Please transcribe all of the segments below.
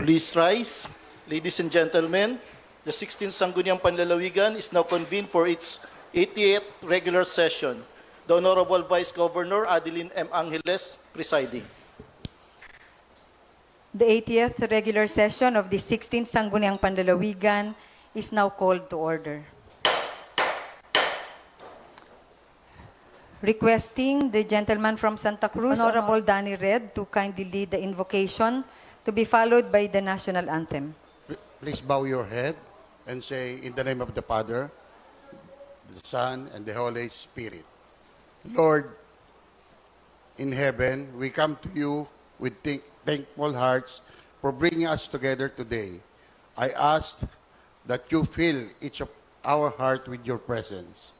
Please rise. Ladies and gentlemen, the 16th Sangguniang Panlalawigan is now convened for its 88th regular session. The Honorable Vice Governor Adeline M. Angeles presiding. The 80th regular session of the 16th Sangguniang Panlalawigan is now called to order. Requesting the gentleman from Santa Cruz, Honorable Danny Red, to kindly lead the invocation to be followed by the national anthem. Please bow your head and say, in the name of the Father, the Son, and the Holy Spirit. Lord, in heaven, we come to you with thankful hearts for bringing us together today. I ask that you fill each of our heart with your presence.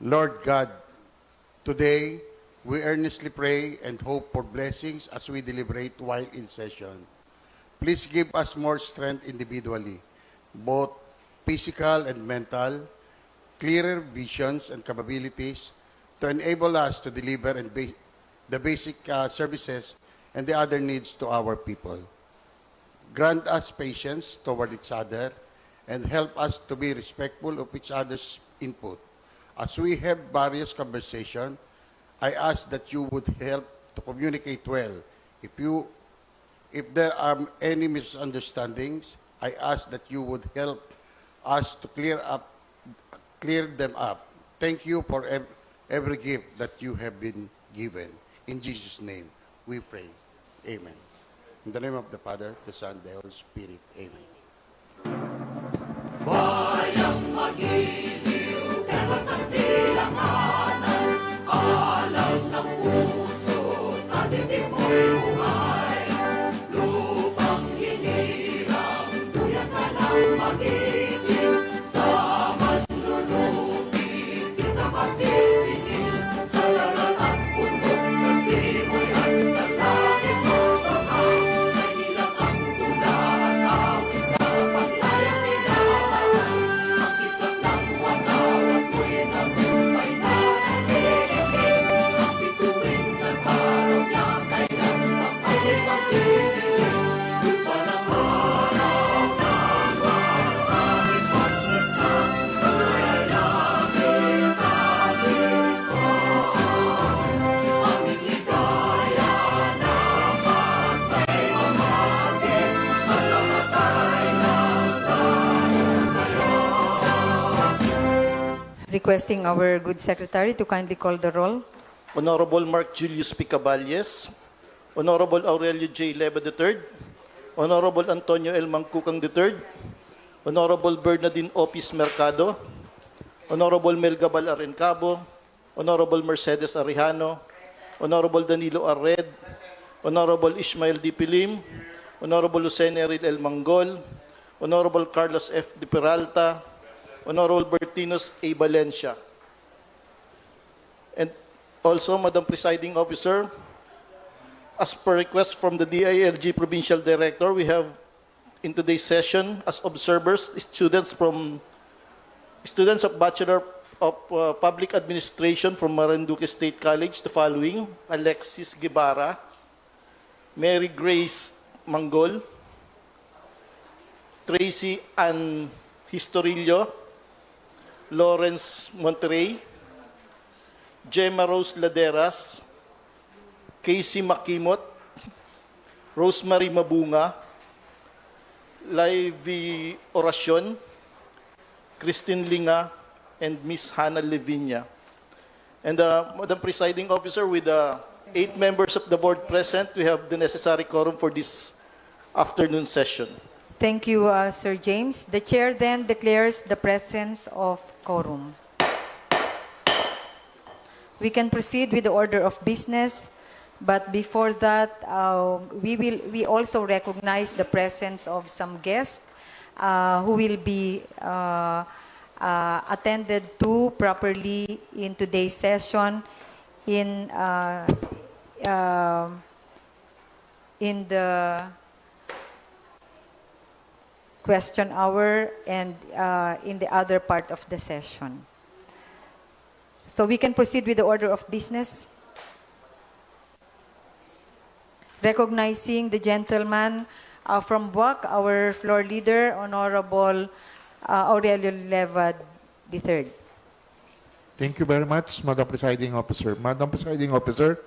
Lord God, today, we earnestly pray and hope for blessings as we deliberate while in session. Please give us more strength individually, both physical and mental, clearer visions and capabilities to enable us to deliver the basic services and the other needs to our people. Grant us patience toward each other and help us to be respectful of each other's input. As we have various conversations, I ask that you would help to communicate well. If there are any misunderstandings, I ask that you would help us to clear them up. Thank you for every gift that you have been given. In Jesus' name, we pray. Amen. In the name of the Father, the Son, the Holy Spirit. Amen. Bayang magiliw, pero sa silanganan, alam ng puso, sa dibdib mo'y buhay. Lupang hinirang, tuyang ka ng magiliw, sa manlulupi, kita masisingil, sa lalat at bundok, sa simoy at sa langit mo bangag, ay nilang ang tula at awit sa paglayang nilaman. Ang kisap ng watawat mo'y nagumpay na nakikinig, ang bituin ng araw niya kailan pang pag-ibig. Lupa ng araw ng maraming pagsagtan, ay langit sa piling ko. Aming ligaya naman may mamagin, at namatay ng tayo sa'yo. Requesting our good secretary to kindly call the roll. Honorable Mark Julius P. Caballes, Honorable Aurelio J. Leva III, Honorable Antonio L. Mangkukang III, Honorable Bernardine Opis Mercado, Honorable Mel Gabal Arencabo, Honorable Mercedes Arejano, Honorable Danilo Arred, Honorable Ismael D. Pilim, Honorable Lucene Eril L. Manggol, Honorable Carlos F. De Peralta, Honorable Bertinos A. Valencia. And also, Madam Presiding Officer, as per request from the DILG Provincial Director, we have in today's session as observers students of Bachelor of Public Administration from Marinduque State College, the following: Alexis Guevara, Mary Grace Manggol, Tracy Ann Historillo, Lawrence Monterrey, Gemma Rose Laderas, Casey Makimot, Rosemary Mabunga, Livy Oracion, Christine Linga, and Miss Hannah Levinia. And Madam Presiding Officer, with 8 members of the board present, we have the necessary quorum for this afternoon session. Thank you, Sir James. The chair then declares the presence of quorum. We can proceed with the order of business, but before that, we also recognize the presence of some guests who will be attended to properly in today's session in the question hour and in the other part of the session. So we can proceed with the order of business. Recognizing the gentleman From Boac, our floor leader, Honorable Aurelio Levad III. Thank you very much, Madam Presiding Officer. Madam Presiding Officer,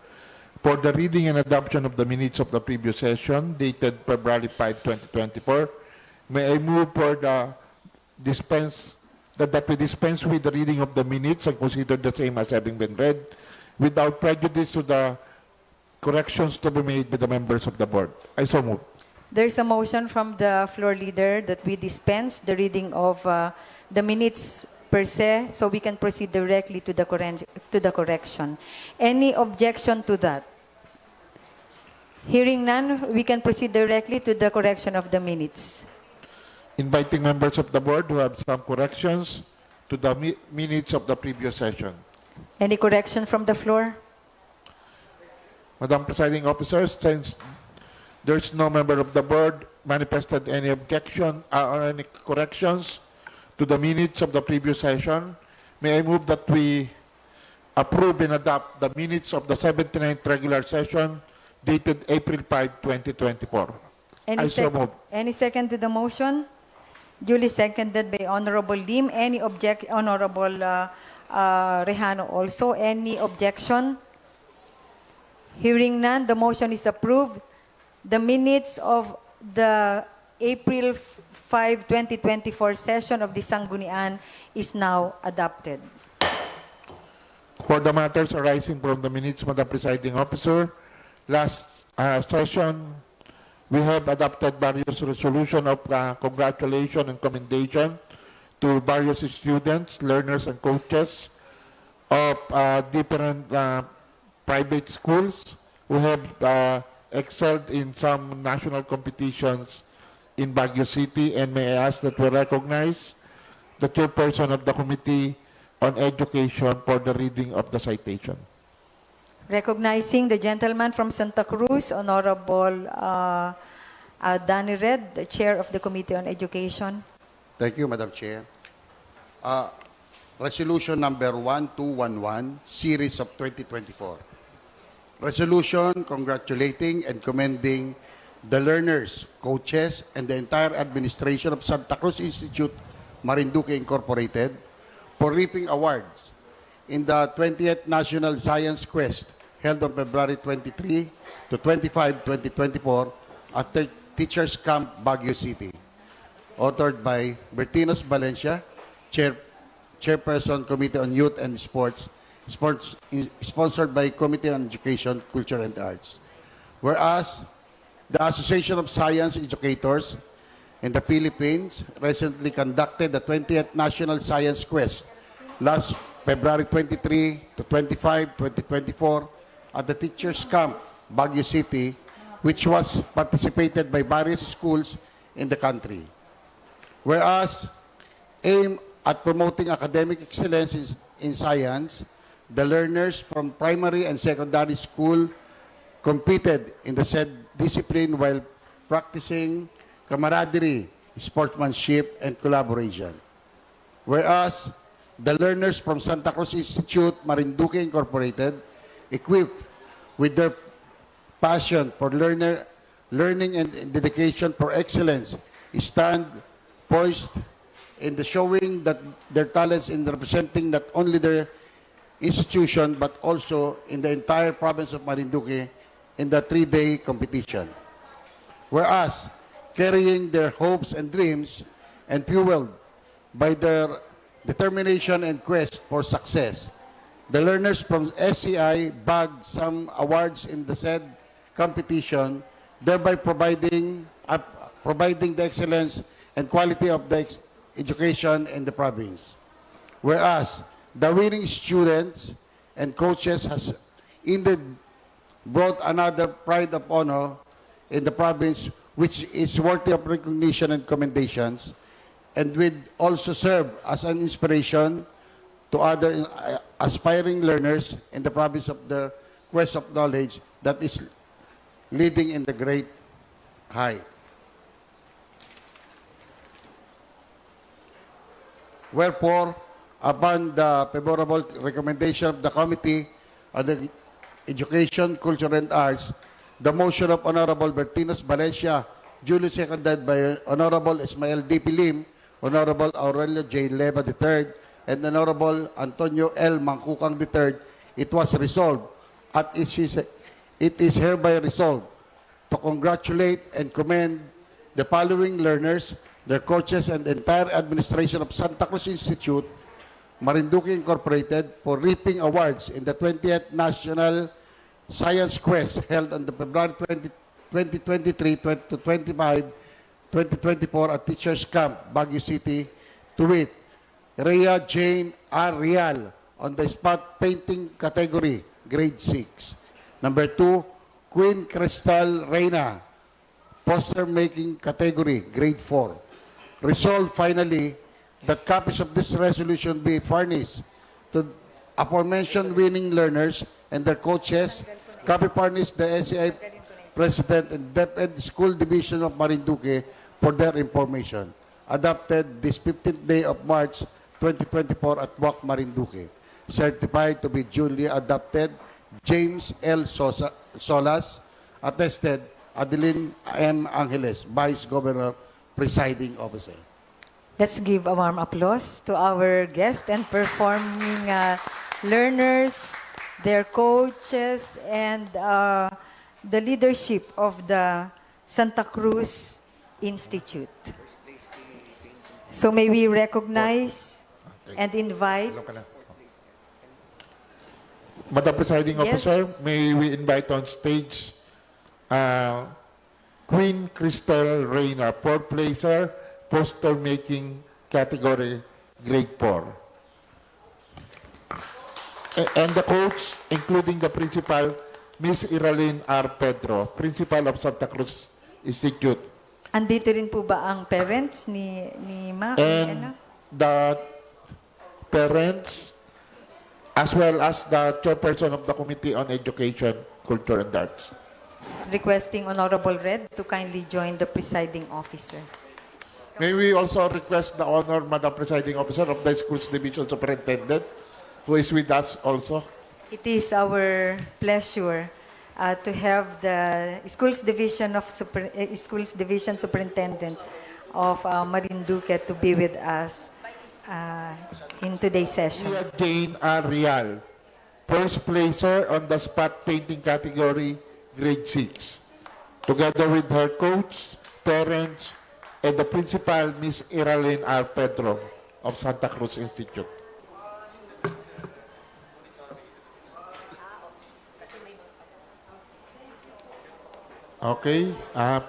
for the reading and adoption of the minutes of the previous session dated February 5, 2024, may I move for the that we dispense with the reading of the minutes and consider the same as having been read without prejudice to the corrections to be made by the members of the board. I so move. There's a motion from the floor leader that we dispense the reading of the minutes per se, so we can proceed directly to the correction. Any objection to that? Hearing none, we can proceed directly to the correction of the minutes. Inviting members of the board who have some corrections to the minutes of the previous session. Any correction from the floor? Madam Presiding Officer, since there's no member of the board manifested any objection or any corrections to the minutes of the previous session, may I move that we approve and adopt the minutes of the 79th regular session dated April 5, 2024. I so move. Any second to the motion? Duly seconded by Honorable Lim. Any Honorable Rejano also. Any objection? Hearing none, the motion is approved. The minutes of the April 5, 2024 session of the Sanggunian is now adopted. For the matters arising from the minutes, Madam Presiding Officer, last session, we have adopted various resolutions of congratulation and commendation to various students, learners, and coaches of different private schools who have excelled in some national competitions in Baguio City, and may I ask that we recognize the chairperson of the Committee on Education for the reading of the citation. Recognizing the gentleman from Santa Cruz, Honorable Danny Red, the Chair of the Committee on Education. Thank you, Madam Chair. Resolution number 1211, series of 2024. Resolution congratulating and commending the learners, coaches, and the entire administration of Santa Cruz Institute, Marinduque Incorporated, for reaping awards in the 20th National Science Quest held on February 23 to 25, 2024 at the Teachers Camp, Baguio City. Authored by Bertinos Valencia, Chairperson, Committee on Youth and Sports, sponsored by Committee on Education, Culture, and Arts. Whereas the Association of Science Educators in the Philippines recently conducted the 20th National Science Quest last February 23 to 25, 2024 at the Teachers Camp, Baguio City, which was participated by various schools in the country. Whereas aimed at promoting academic excellence in science, the learners from primary and secondary school competed in the said discipline while practicing camaraderie, sportsmanship, and collaboration. Whereas the learners from Santa Cruz Institute, Marinduque Incorporated, equipped with their passion for learning and dedication for excellence, stand poised in the showing that their talents in representing not only their institution but also in the entire province of Marinduque in the 3-day competition. Whereas, carrying their hopes and dreams and fueled by their determination and quest for success, the learners from SCI bagged some awards in the said competition, thereby providing the excellence and quality of the education in the province. Whereas, the winning students and coaches has indeed brought another pride of honor in the province, which is worthy of recognition and commendations, and will also serve as an inspiration to other aspiring learners in the province of the quest of knowledge that is leading in the great height. Wherefore, upon the favorable recommendation of the Committee on the Education, Culture, and Arts, the motion of Honorable Bertinos Valencia duly seconded by Honorable Ismael D. Pilim, Honorable Aurelio J. Leva III, and Honorable Antonio L. Mangkukang III, it was resolved at it is hereby resolved to congratulate and commend the following learners, their coaches, and the entire administration of Santa Cruz Institute, Marinduque Incorporated, for reaping awards in the 20th National Science Quest held on the February 2023 to 2024 at Teachers Camp, Baguio City, to wit, Rhea Jane R. Rial on the spot painting category, grade 6. Number 2, Queen Crystal Reina, poster making category, grade 4. Resolved finally that copies of this resolution be furnished to aforementioned winning learners and their coaches. Copy furnished the SCI President and DepEd School Division of Marinduque for their information. Adopted this 15th day of March 2024 at Boac, Marinduque. Certified to be duly adopted, James L. Solas. Attested, Adeline M. Angeles, Vice Governor, Presiding Officer. Let's give a warm applause to our guests and performing learners, their coaches, and the leadership of the Santa Cruz Institute. So may we recognize and invite. Madam Presiding Yes. Officer, may we invite on stage Queen Crystal Reina, fourth placer, poster making category, grade 4. And the coach, including the principal, Miss Iraline R. Pedro, principal of Santa Cruz Institute. Andito rin po ba ang parents ni Ma? And the parents, as well as the chairperson of the Committee on Education, Culture, and Arts. Requesting Honorable Red to kindly join the presiding officer. May we also request the honor, Madam Presiding Officer, of the Schools Division Superintendent, who is with us also. It is our pleasure to have the Schools Division Superintendent of Marinduque to be with us in today's session. Rhea Jane R. Rial, first placer on the spot painting category, grade 6. Together with her coach, parents, and the principal, Miss Iraline R. Pedro of Santa Cruz Institute. Okay,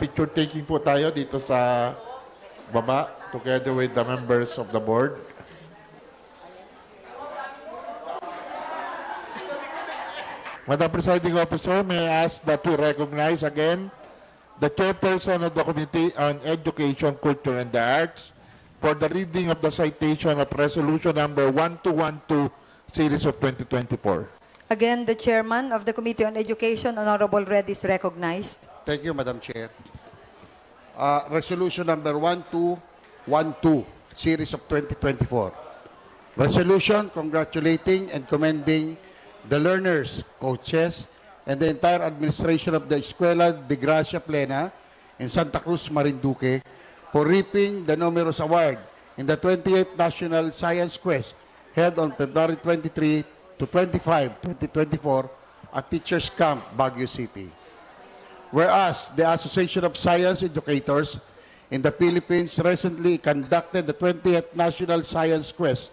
picture taking po tayo dito sa baba together with the members of the board. Madam Presiding Officer, may I ask that we recognize again the chairperson of the Committee on Education, Culture, and the Arts for the reading of the citation of Resolution Number 1212, Series of 2024. Again, the chairman of the Committee on Education, Honorable Red, is recognized. Thank you, Madam Chair. Resolution number 1212, Series of 2024. Resolution congratulating and commending the learners, coaches, and the entire administration of the Escuela de Gracia Plena in Santa Cruz, Marinduque for reaping the numerous award in the 28th National Science Quest held on February 23 to 25, 2024 at Teachers Camp, Baguio City. Whereas the Association of Science Educators in the Philippines recently conducted the 20th National Science Quest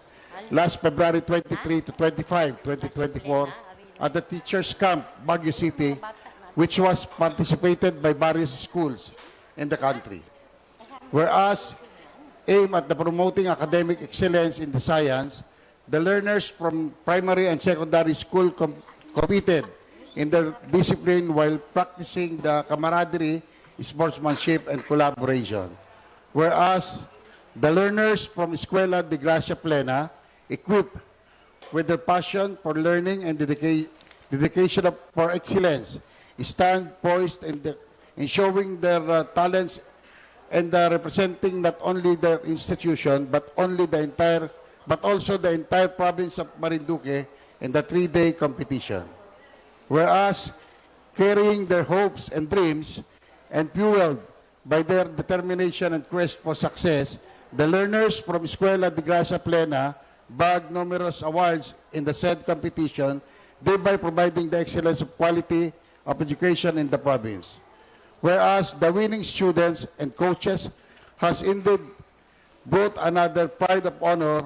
last February 23 to 25, 2024 at the Teachers Camp, Baguio City, which was participated by various schools in the country. Whereas aimed at the promoting academic excellence in the science, the learners from primary and secondary school competed in their discipline while practicing the camaraderie, sportsmanship, and collaboration. Whereas the learners from Escuela de Gracia Plena, equipped with their passion for learning and dedication for excellence, stand poised in showing their talents and representing not only their institution but also the entire province of Marinduque in the 3-day competition. Whereas carrying their hopes and dreams and fueled by their determination and quest for success, the learners from Escuela de Gracia Plena bagged numerous awards in the said competition, thereby providing the excellence of quality of education in the province. Whereas the winning students and coaches has indeed brought another pride of honor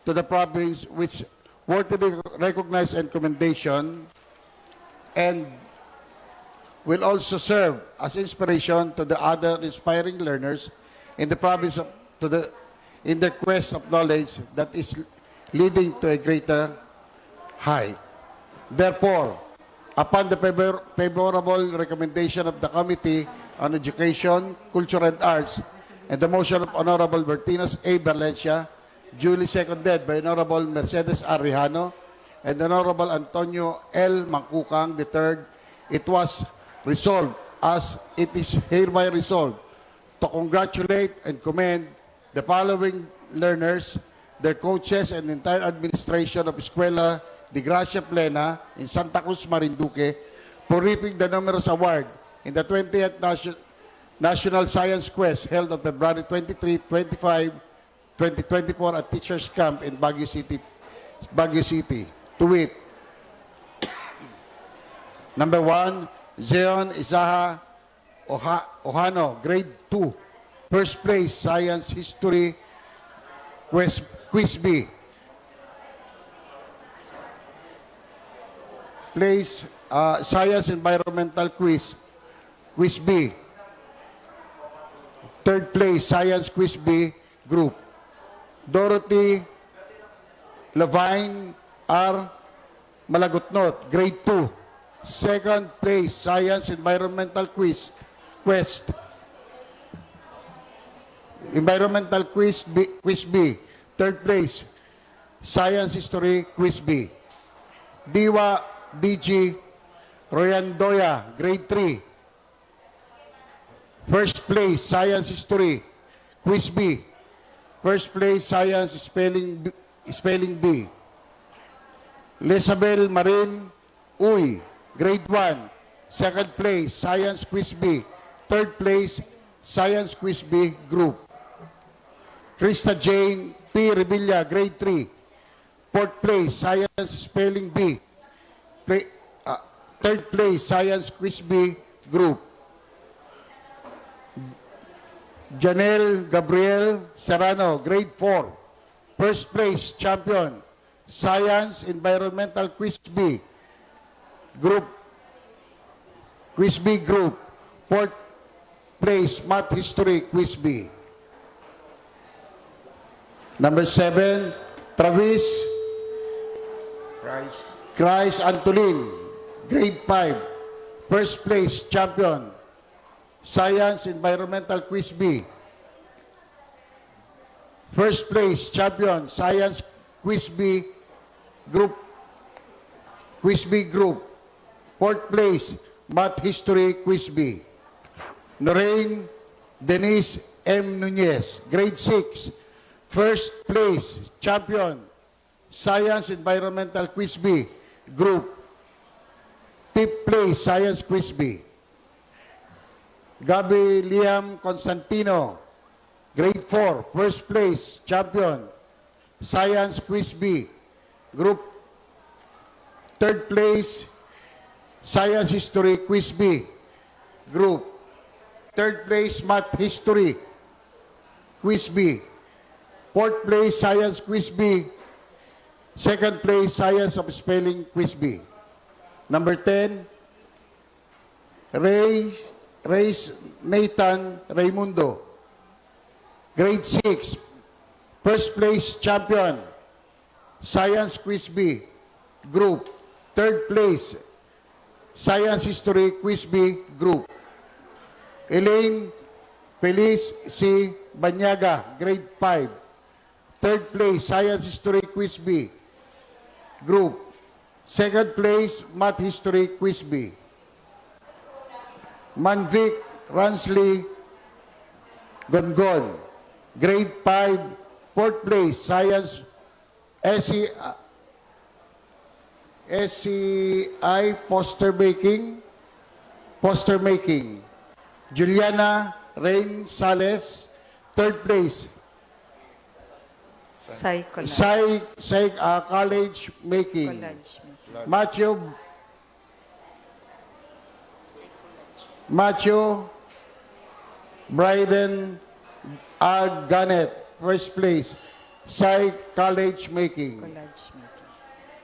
to the province, which worthily recognize and commendation, and will also serve as inspiration to the other inspiring learners in the province in the quest of knowledge that is leading to a greater height. Therefore, upon the favorable recommendation of the Committee on Education, Culture and Arts, and the motion of Honorable Bertinos A. Valencia, duly seconded by Honorable Mercedes Arrijano and Honorable Antonio L. Mangkukang III, it was resolved as it is hereby resolved to congratulate and commend the following learners, their coaches, and entire administration of Escuela de Gracia Plena in Santa Cruz, Marinduque, for reaping the numerous award in the 20th National Science Quest held on February 23, 25, 2024 at Teachers Camp in Baguio City. To wit, number 1, Zeon Isaha Ohano, grade 2, first place, Science History Quiz B. Place, Science Environmental Quiz B. Third place, Science Quiz B Group. Dorothy Levine R. Malagutnot, grade 2. Second place, Science Environmental Quest. Environmental Quiz B. Third place, Science History Quiz B. Diwa DG Royandoya, grade 3. First place, Science History Quiz B. First place, Science Spelling B. Lisabel Marin Uy, grade 1. Second place, Science Quiz B. Third place, Science Quiz B Group. Krista Jane P. Revilla, grade 3. Fourth place, Science Spelling B. Third place, Science Quiz B Group. Janelle Gabriel Serrano, grade 4. First place, champion, Science Environmental Quiz B Group. Quiz B Group. Fourth place, Math History Quiz B. Number 7, Travis Christ Antolin, grade 5. First place, champion, Science Environmental Quiz B. First place, champion, Science Quiz B Group. Quiz B Group. Fourth place, Math History Quiz B. Noreen Denise M. Nunez, grade 6. First place, champion, Science Environmental Quiz B Group. Fifth place, Science Quiz B. Gabi Liam Constantino, grade 4. First place, champion, Science Quiz B Group. Third place, Science History Quiz B Group. Third place, Math History Quiz B. Fourth place, Science Quiz B. Second place, Science of Spelling Quiz B. Number 10, Reyes Nathan Raimundo, grade 6. First place, champion, Science Quiz B Group. Third place, Science History Quiz B Group. Elaine Feliz C. Banyaga, grade 5. Third place, Science History Quiz B Group. Second place, Math History Quiz B. Manvic Ransley Gongon, grade 5. Fourth place, Science SCI Poster Making. Juliana Rain Sales. Third place, College Making. Matthew Bryden Ganet. First place, College Making.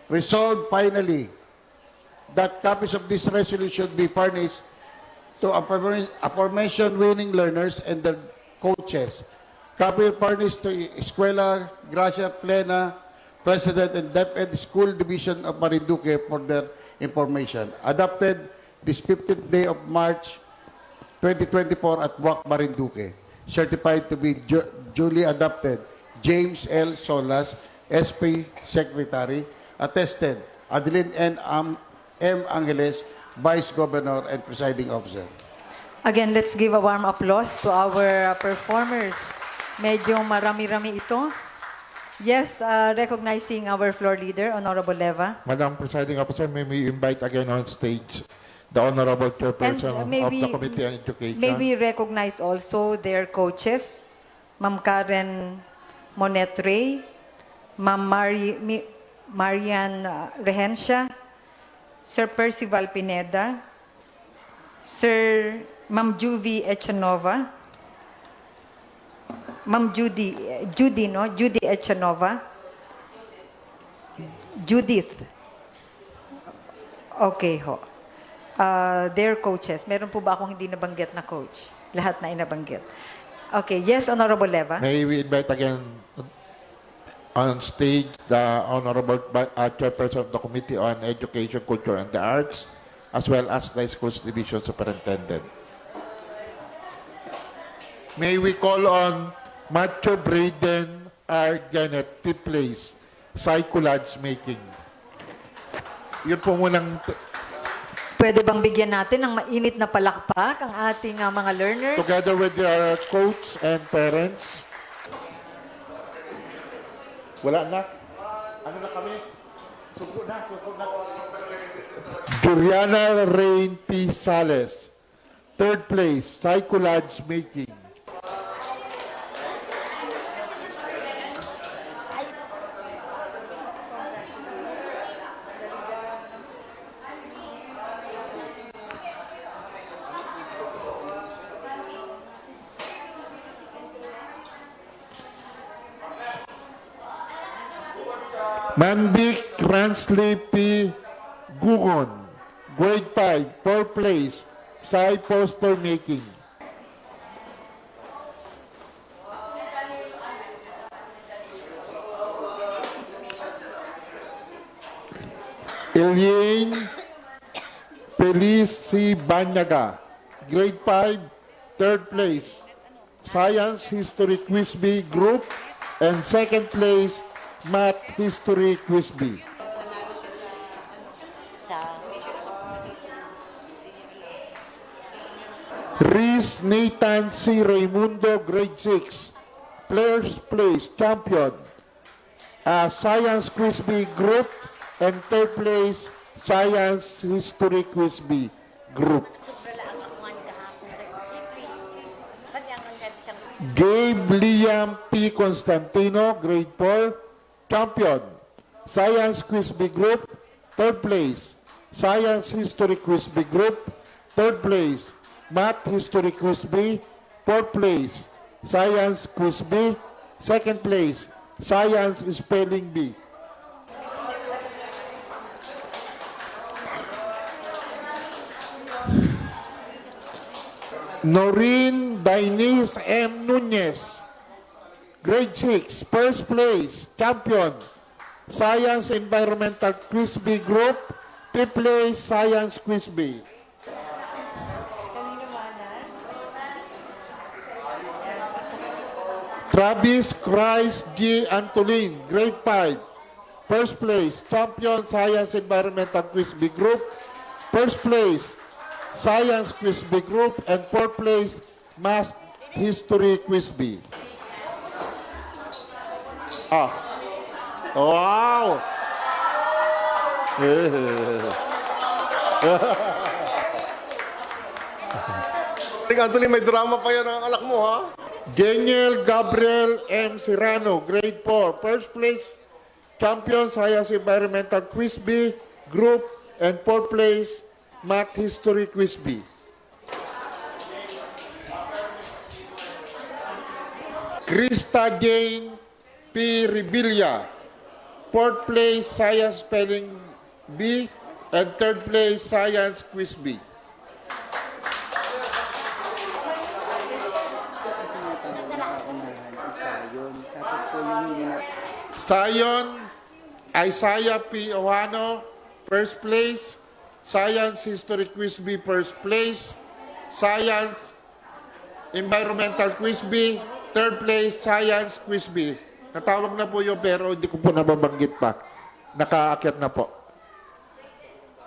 Resolved finally that copies of this resolution be furnished to aforementioned winning learners and their coaches. Copy furnished to Escuela Gracia Plena, President and DepEd School Division of Marinduque for their information. Adopted this 15th day of March 2024 at Boac, Marinduque. Certified to be duly adopted. James L. Solas, SP Secretary. Attested, Adeline M. Angeles, Vice Governor and Presiding Officer. Again, let's give a warm applause to our performers. Medyo marami-rami ito. Yes, recognizing our floor leader, Honorable Leva. Madam Presiding Officer, may we invite again on stage the Honorable Chairperson of the Committee on Education. May we recognize also their coaches, Ma'am Karen Monet-Ray, Ma'am Marian Rehencia, Sir Percival Pineda, Ma'am Juvie Echanova, Ma'am Judy Echanova, Judith. Okay ho. Their coaches. Meron po ba akong hindi nabanggit na coach? Lahat na inabanggit. Okay. Yes, Honorable Leva. May we invite again on stage the Honorable Chairperson of the Committee on Education, Culture, and the Arts, as well as the Schools Division Superintendent. May we call on Matthew Braden R. Gannett, fifth place, Psycholage Making. Yun po munang... Pwede bang bigyan natin ng mainit na palakpak ang ating mga learners? Together with their coach and parents. Wala na. Ano na kami? Suko na. Juliana Rain P. Sales. Third place, Psycholage Making. Manbik Ransley P. Gugon, grade 5, 4th place, Psy Poster Making. Elaine Felici Banyaga, grade 5, 3rd place, Science History Quiz B Group, and 2nd place, Math History Quiz B. Reese Nathan C. Raimundo, grade 6, Players Place, Champion, Science Quiz B Group, and 3rd place, Science History Quiz B Group. Gabe Liam P. Constantino, grade 4, Champion, Science Quiz B Group, 3rd place, Science History Quiz B Group, 3rd place, Math History Quiz B, 4th place, Science Quiz B, 2nd place, Science Spelling B. Noreen Dainese M. Nunez, grade 6, 1st place, Champion, Science Environmental Quiz B Group, 5th place, Science Quiz B. Travis Christ G. Antolin, grade 5, 1st place, Champion, Science Environmental Quiz B Group, 1st place, Science Quiz B Group, and 4th place, Math History Quiz B. Ah. Wow! Anthony, may drama pa yan ang anak mo, ha? Daniel Gabriel M. Serrano, grade 4, first place, champion Science Environmental Quiz B, group, and fourth place, Math History Quiz B. Krista Jane P. Revilla, fourth place, Science Spelling B, and third place, Science Quiz B. Sayon Isaiah P. Ohano, first place. Science History Quiz B, first place. Science Environmental Quiz B, third place. Science Quiz B. Natawag na po yun pero hindi ko po nababanggit pa. Nakaakyat na po.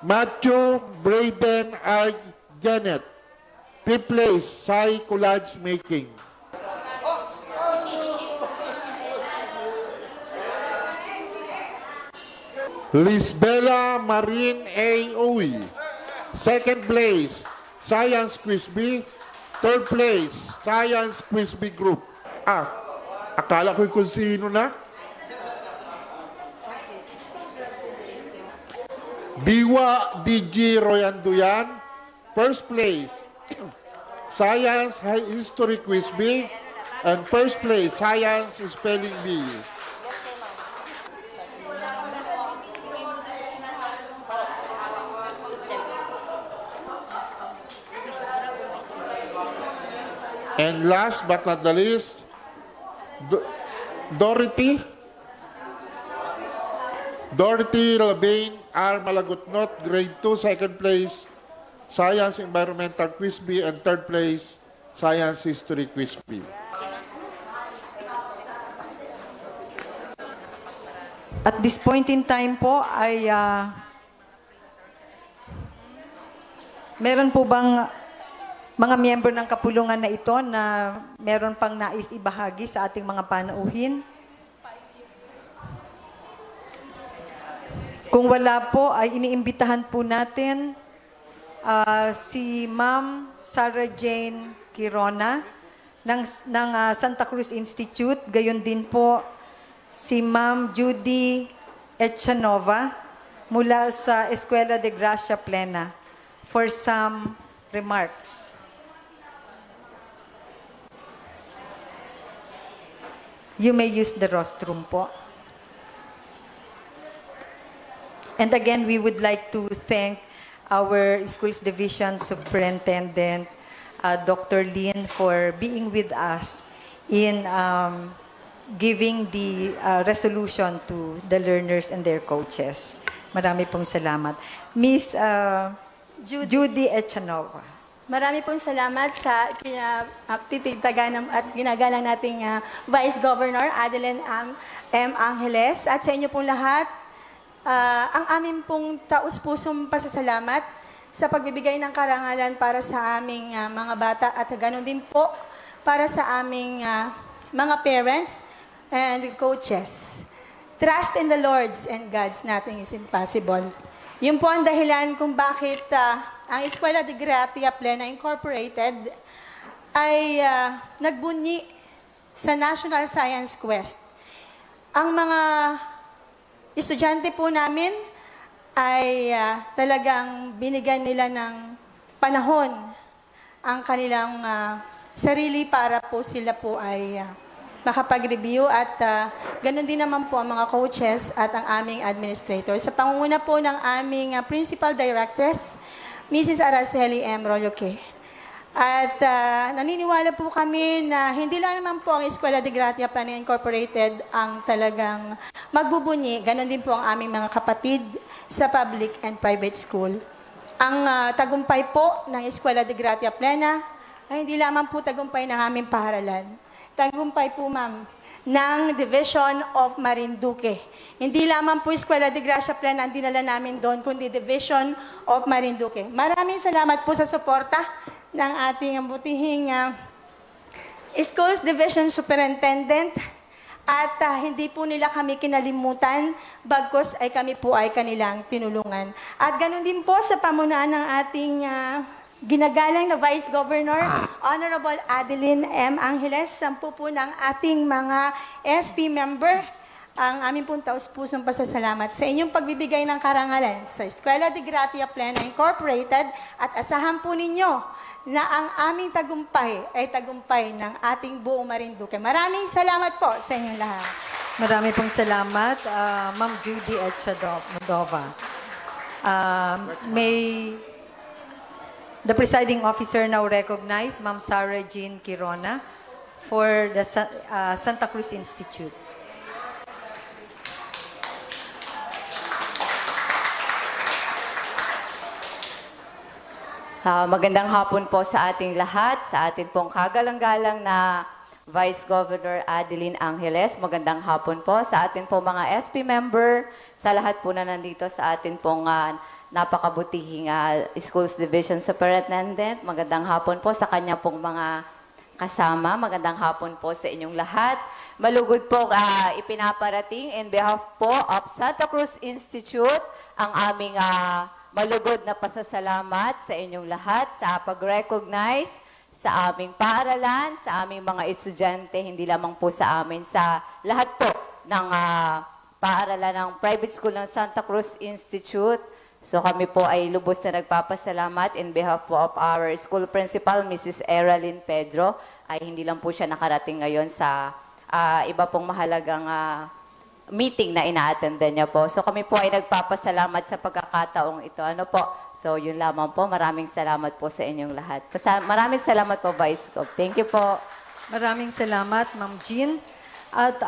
Matthew Braden R. Janet, fifth place. Sci Collage Making. Lisbella Marine A. Uy, second place, Science Quiz B, third place, Science Quiz B Group. Akala ko kung sino na. Diwa DG Royanduyan, first place, Science History Quiz B, and first place, Science Spelling B. And last but not the least, Dorothy Labaine R. Malagutnot, grade 2, second place, Science Environmental Quiz B, and third place, Science History Quiz B. At this point in time po ay meron po bang mga miyembro ng kapulungan na ito na meron pang nais ibahagi sa ating mga panauhin? Kung wala po, ay iniimbitahan po natin si Ma'am Sarah Jane Quirona ng Santa Cruz Institute. Gayon din po si Ma'am Judy Echanova mula sa Escuela de Gracia Plena for some remarks. You may use the rostrum po. And again, we would like to thank our Schools Division Superintendent, Dr. Lin, for being with us in giving the resolution to the learners and their coaches. Marami pong salamat. Miss Judy Echanova. Marami pong salamat sa pipigtagan at ginagalang nating Vice Governor Adeline M. Angeles at sa inyo pong lahat. Ang aming pong taus-pusong pasasalamat sa pagbibigay ng karangalan para sa aming mga bata at ganoon din po para sa aming mga parents and coaches. Trust in the Lord's and God's, nothing is impossible. Yun po ang dahilan kung bakit ang Escuela de Gracia Plena Incorporated ay nagbunyi sa National Science Quest. Ang mga estudyante po namin ay talagang binigyan nila ng panahon ang kanilang sarili para po sila po ay makapag-review at ganun din naman po ang mga coaches at ang aming administrator. Sa pangunguna po ng aming principal directress, Mrs. Araceli M. Roloque. At naniniwala po kami na hindi lang naman po ang Escuela de Gracia Plena Incorporated ang talagang magbubunyi. Ganon din po ang aming mga kapatid sa public and private school. Ang tagumpay po ng Escuela de Gracia Plena ay hindi lamang po tagumpay ng aming paaralan. Tagumpay po, ma'am, ng Division of Marinduque. Hindi lamang po Escuela de Gracia Plena ang dinala namin doon, kundi Division of Marinduque. Maraming salamat po sa suporta ng ating butihing Schools Division Superintendent at hindi po nila kami kinalimutan, bagkus ay kami po ay kanilang tinulungan. At ganun din po sa pamunuan ng ating ginagalang na Vice Governor, Honorable Adeline M. Angeles, 10 po ng ating mga SP member, ang aming pong taus-pusong pasasalamat sa inyong pagbibigay ng karangalan sa Eskwela de Gratia Plena Incorporated at asahan po ninyo na ang aming tagumpay ay tagumpay ng ating buong Marinduque. Maraming salamat po sa inyong lahat. Marami pong salamat, Ma'am Judy Modova. May the presiding officer now recognize Ma'am Sarah Jean Quirona for the Santa Cruz Institute. Magandang hapon po sa ating lahat, sa ating pong kagalang-galang na Vice Governor Adeline Angeles. Magandang hapon po sa ating pong mga SP member, sa lahat po na nandito sa ating pong napakabutihing Schools Division Superintendent. Magandang hapon po sa kanya pong mga kasama. Magandang hapon po sa inyong lahat. Malugod po ipinaparating in behalf po of Santa Cruz Institute ang aming malugod na pasasalamat sa inyong lahat sa pag-recognize sa aming paaralan, sa aming mga estudyante, hindi lamang po sa amin, sa lahat po ng paaralan ng private school ng Santa Cruz Institute. So kami po ay lubos na nagpapasalamat in behalf po of our school principal, Mrs. Eralyn Pedro, ay hindi lang po siya nakarating ngayon sa iba pong mahalagang meeting na ina-attendan niya po. So kami po ay nagpapasalamat sa pagkakataong ito. Ano po? So yun lamang po. Maraming salamat po sa inyong lahat. Maraming salamat po, Vice Gov. Thank you po. Maraming salamat, Ma'am Jean. At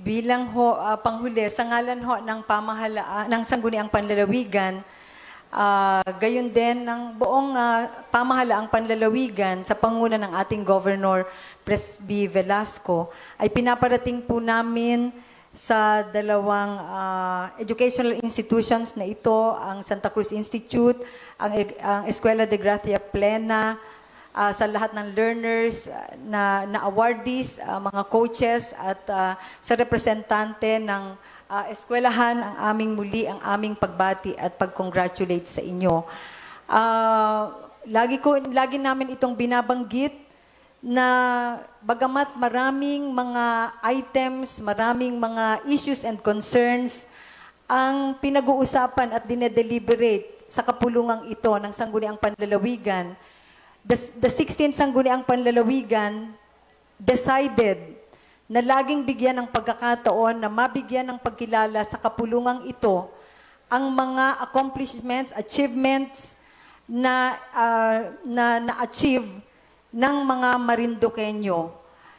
bilang panghuli, sa ngalan ho ng pamahalaan ng Sangguniang Panlalawigan, gayon din ng buong pamahalaang panlalawigan sa panguna ng ating Governor Presby Velasco, ay pinaparating po namin sa dalawang educational institutions na ito, ang Santa Cruz Institute, ang Eskwela de Gratia Plena, sa lahat ng learners na awardees, mga coaches at sa representante ng eskwelahan, ang aming muli, ang aming pagbati at pag-congratulate sa inyo. Lagi namin itong binabanggit na bagamat maraming mga items, maraming mga issues and concerns ang pinag-uusapan at dinedeliberate sa kapulungang ito ng Sangguniang Panlalawigan, the 16th Sangguniang Panlalawigan decided na laging bigyan ng pagkakataon na mabigyan ng pagkilala sa kapulungang ito ang mga accomplishments, achievements na na-achieve ng mga Marinduqueño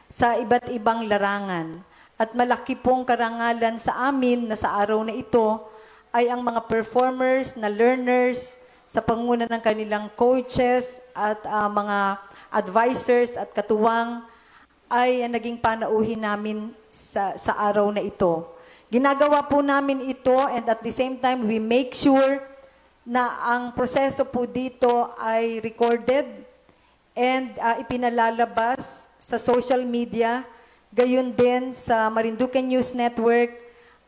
sa iba't ibang larangan. At malaki pong karangalan sa amin na sa araw na ito ay ang mga performers na learners sa panguna ng kanilang coaches at mga advisors at katuwang ay naging panauhin namin sa araw na ito. Ginagawa po namin ito and at the same time we make sure na ang proseso po dito ay recorded and ipinalalabas sa social media, gayon din sa Marinduque News Network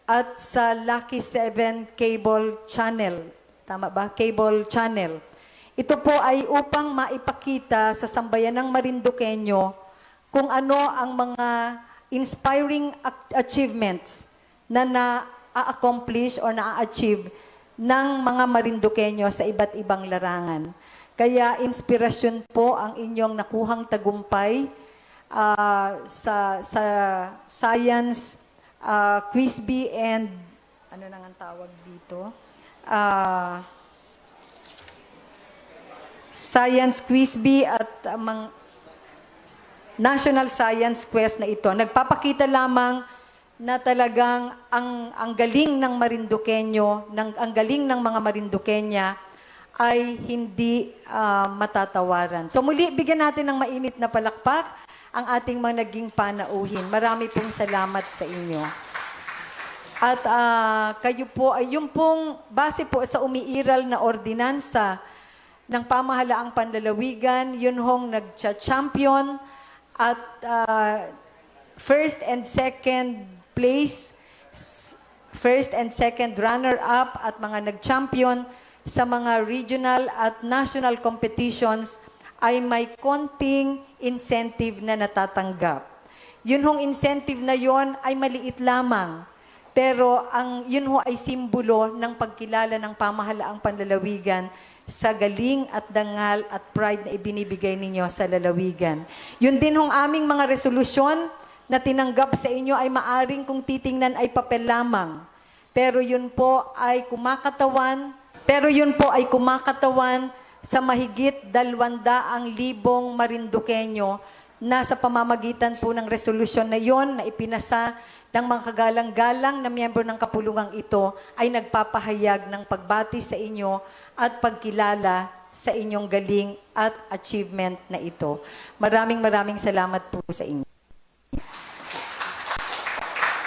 at sa Lucky 7 Cable Channel. Tama ba? Cable Channel. Ito po ay upang maipakita sa sambayan ng Marinduqueño kung ano ang mga inspiring achievements na na-accomplish or na-achieve ng mga Marinduqueño sa iba't ibang larangan. Kaya inspirasyon po ang inyong nakuhang tagumpay sa science, quiz bee and ano nang ang tawag dito? Science quiz bee at National Science Quest na ito. Nagpapakita lamang na talagang ang galing ng Marinduqueño, ang galing ng mga Marinduqueña ay hindi matatawaran. So muli, bigyan natin ng mainit na palakpak ang ating mga naging panauhin. Marami pong salamat sa inyo. At kayo po ay yung pong base po sa umiiral na ordinansa ng pamahalaang panlalawigan, yun hong nag-champion at first and second place, first and second runner-up at mga nag-champion sa mga regional at national competitions ay may konting incentive na natatanggap. Yun hong incentive na yon ay maliit lamang. Pero yun ho ay simbolo ng pagkilala ng pamahalaang panlalawigan sa galing at dangal at pride na ibinibigay ninyo sa lalawigan. Yun din hong aming mga resolusyon na tinanggap sa inyo ay maaring kung titingnan ay papel lamang. Pero yun po ay kumakatawan sa mahigit 200,000 Marinduqueño na sa pamamagitan po ng resolusyon na yon na ipinasa ng mga kagalang-galang na miyembro ng kapulungang ito ay nagpapahayag ng pagbati sa inyo at pagkilala sa inyong galing at achievement na ito. Maraming salamat po sa inyo.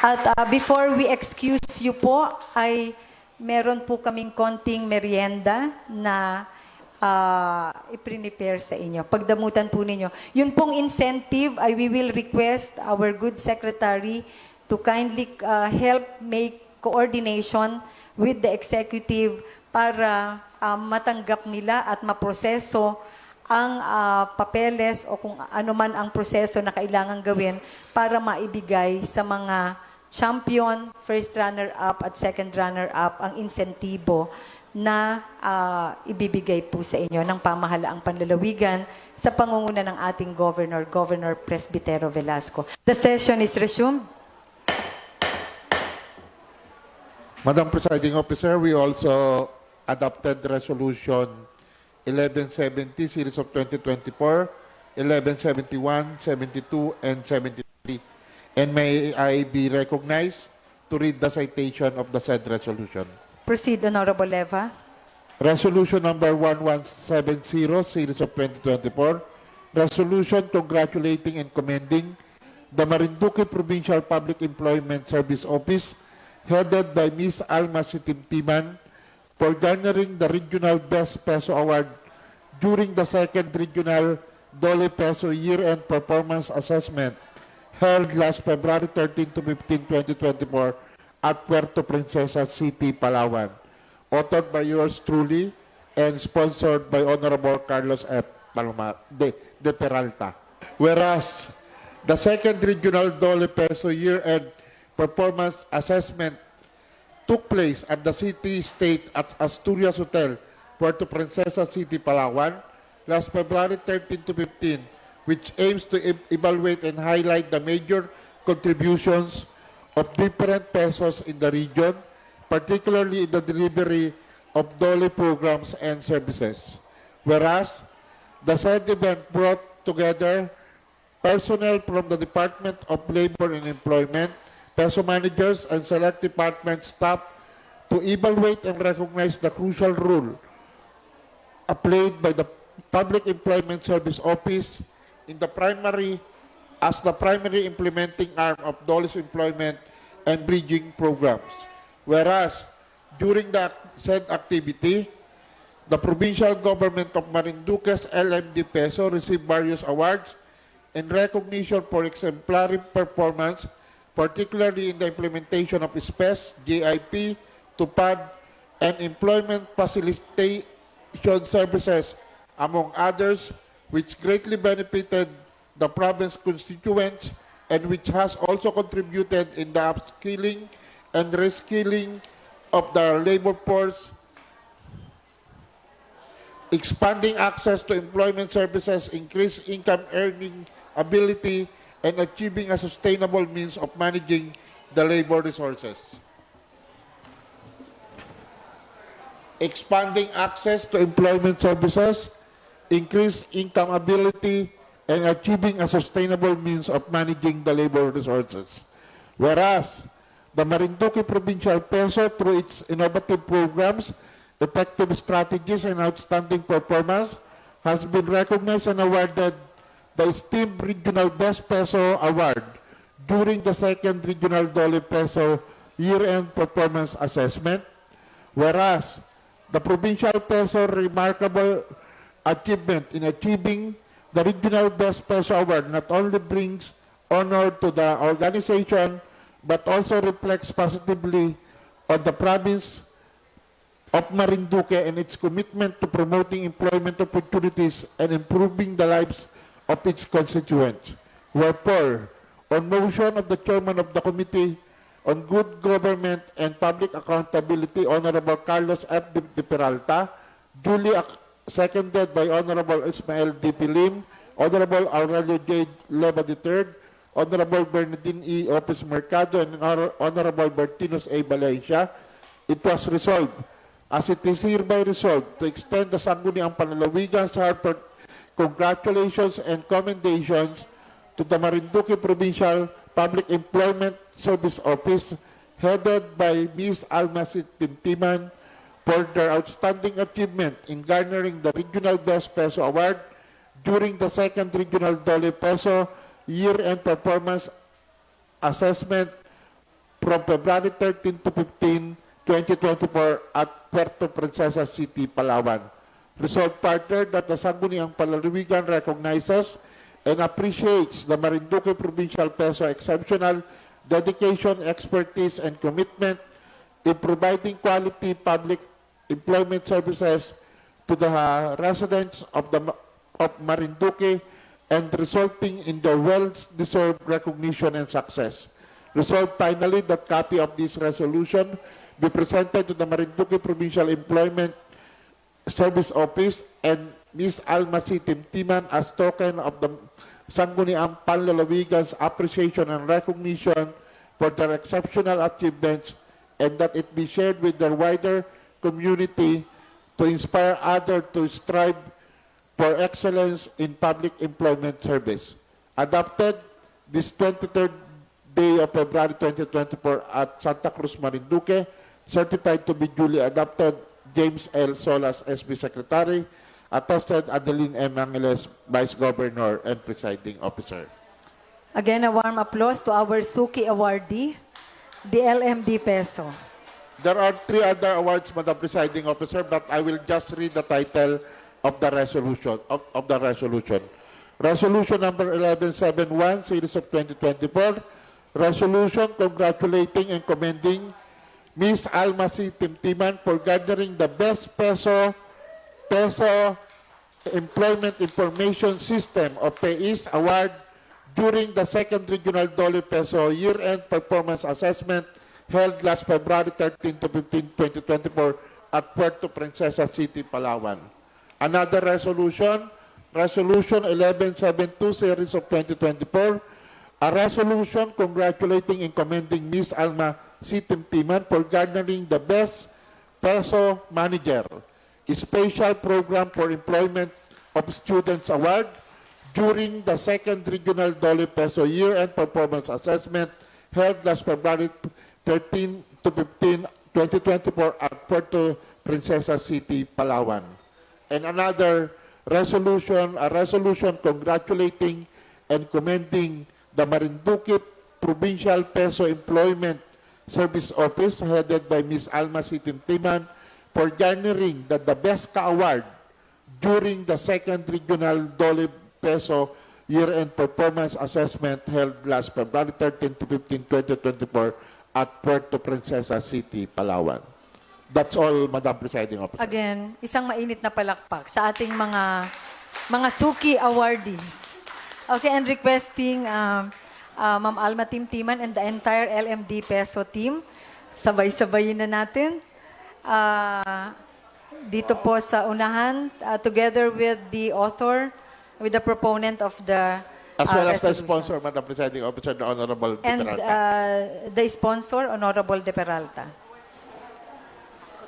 At before we excuse you po, ay meron po kaming konting merienda na i-prepare sa inyo. Pagdamutan po ninyo. Yun pong incentive, we will request our good secretary to kindly help make coordination with the executive para matanggap nila at maproseso ang papeles o kung ano man ang proseso na kailangan gawin para maibigay sa mga champion, first runner-up at second runner-up ang insentibo na ibibigay po sa inyo ng pamahalaang panlalawigan sa pangunguna ng ating Governor Presbitero Velasco. The session is resumed. Madam Presiding Officer, we also adopted Resolution 1170, Series of 2024, 1171, 72, and 73. And may I be recognized to read the citation of the said resolution. Proceed, Honorable Leva. Resolution number 1170, Series of 2024, resolution congratulating and commending the Marinduque Provincial Public Employment Service Office headed by Ms. Alma Sitimtiman for garnering the Regional Best Peso Award during the second Regional Dole Peso Year-End Performance Assessment held last February 13 to 15, 2024 at Puerto Princesa City, Palawan. Authored by yours truly and sponsored by Honorable Carlos F. de Peralta. Whereas the second Regional Dole Peso Year-End Performance Assessment took place at the City State at Asturias Hotel, Puerto Princesa City, Palawan, last February 13 to 15, which aims to evaluate and highlight the major contributions of different pesos in the region, particularly in the delivery of DOLE programs and services. Whereas, the said event brought together personnel from the Department of Labor and Employment, peso managers, and select department staff to evaluate and recognize the crucial role played by the Public Employment Service Office in the primary implementing arm of DOLE's employment and bridging programs. Whereas, during the said activity, the provincial government of Marinduque's LMD Peso received various awards in recognition for exemplary performance, particularly in the implementation of SPES, GIP, TUPAD, and employment facilitation services, among others, which greatly benefited the province constituents and which has also contributed in the upskilling and reskilling of the labor force, expanding access to employment services, increase income earning ability, and achieving a sustainable means of managing the labor resources. Expanding access to employment services, increase income ability, and achieving a sustainable means of managing the labor resources. Whereas, the Marinduque Provincial Peso, through its innovative programs, effective strategies, and outstanding performance, has been recognized and awarded the esteemed Regional Best Peso Award during the second Regional Dole Peso Year-End Performance Assessment. Whereas, the Provincial Peso remarkable achievement in achieving the Regional Best Peso Award not only brings honor to the organization but also reflects positively on the province of Marinduque and its commitment to promoting employment opportunities and improving the lives of its constituents. Wherefore, on motion of the chairman of the Committee on Good Government and Public Accountability, Honorable Carlos F. de Peralta, duly seconded by Honorable Ismael D. Pilim, Honorable Aurelio J. Leva III, Honorable Bernardine E. Opes Mercado, and Honorable Bertinos A. Valencia, it was resolved, as it is hereby resolved, to extend the Sangguniang Panlalawigan's heartfelt congratulations and commendations to the Marinduque Provincial Public Employment Service Office, headed by Ms. Alma Tintiman, for their outstanding achievement in garnering the Regional Best Peso Award during the second Regional Dole Peso Year-End Performance Assessment from February 13 to 15, 2024 at Puerto Princesa City, Palawan. Resolved further that the Sangguniang Panlalawigan recognizes and appreciates the Marinduque Provincial Peso exceptional dedication, expertise, and commitment in providing quality public employment services to the residents of Marinduque and resulting in their well-deserved recognition and success. Resolved finally that copy of this resolution be presented to the Marinduque Provincial Employment Service Office and Ms. Alma C. Timtiman as token of the Sangguniang Panlalawigan's appreciation and recognition for their exceptional achievements, and that it be shared with the wider community to inspire others to strive for excellence in public employment service. Adopted this 23rd day of February 2024 at Santa Cruz, Marinduque, certified to be duly adopted, James L. Solas, SB Secretary, attested Adeline M. Angeles, Vice Governor and Presiding Officer. Again, a warm applause to our Suki awardee, the LMD Peso. There are 3 other awards, Madam Presiding Officer, but I will just read the title of the resolution. Resolution number 1171, series of 2024. Resolution congratulating and commending Ms. Alma C. Timtiman for garnering the Best Peso Employment Information System of PAES Award during the second Regional Dole Peso Year-End Performance Assessment held last February 13 to 15, 2024 at Puerto Princesa City, Palawan. Another resolution, Resolution 1172, series of 2024, a resolution congratulating and commending Ms. Alma C. Timtiman for garnering the Best Peso Manager, Special Program for Employment of Students Award during the second Regional Dole Peso Year-End Performance Assessment held last February 13 to 15, 2024 at Puerto Princesa City, Palawan. And another resolution, a resolution congratulating and commending the Marinduque Provincial Peso Employment Service Office headed by Ms. Alma C. Timtiman for garnering the Best Ka Award during the second Regional Dole Peso Year-End Performance Assessment held last February 13 to 15, 2024 at Puerto Princesa City, Palawan. That's all, Madam Presiding Officer. Again, isang mainit na palakpak sa ating mga Suki awardees. Okay, and requesting Ma'am Alma Timtiman and the entire LMD Peso team, sabay-sabayin na natin. Dito po sa unahan, together with the author, with the proponent of the As well as the resolutions. sponsor, Madam Presiding Officer, the Honorable De And Peralta. the sponsor, Honorable De Peralta.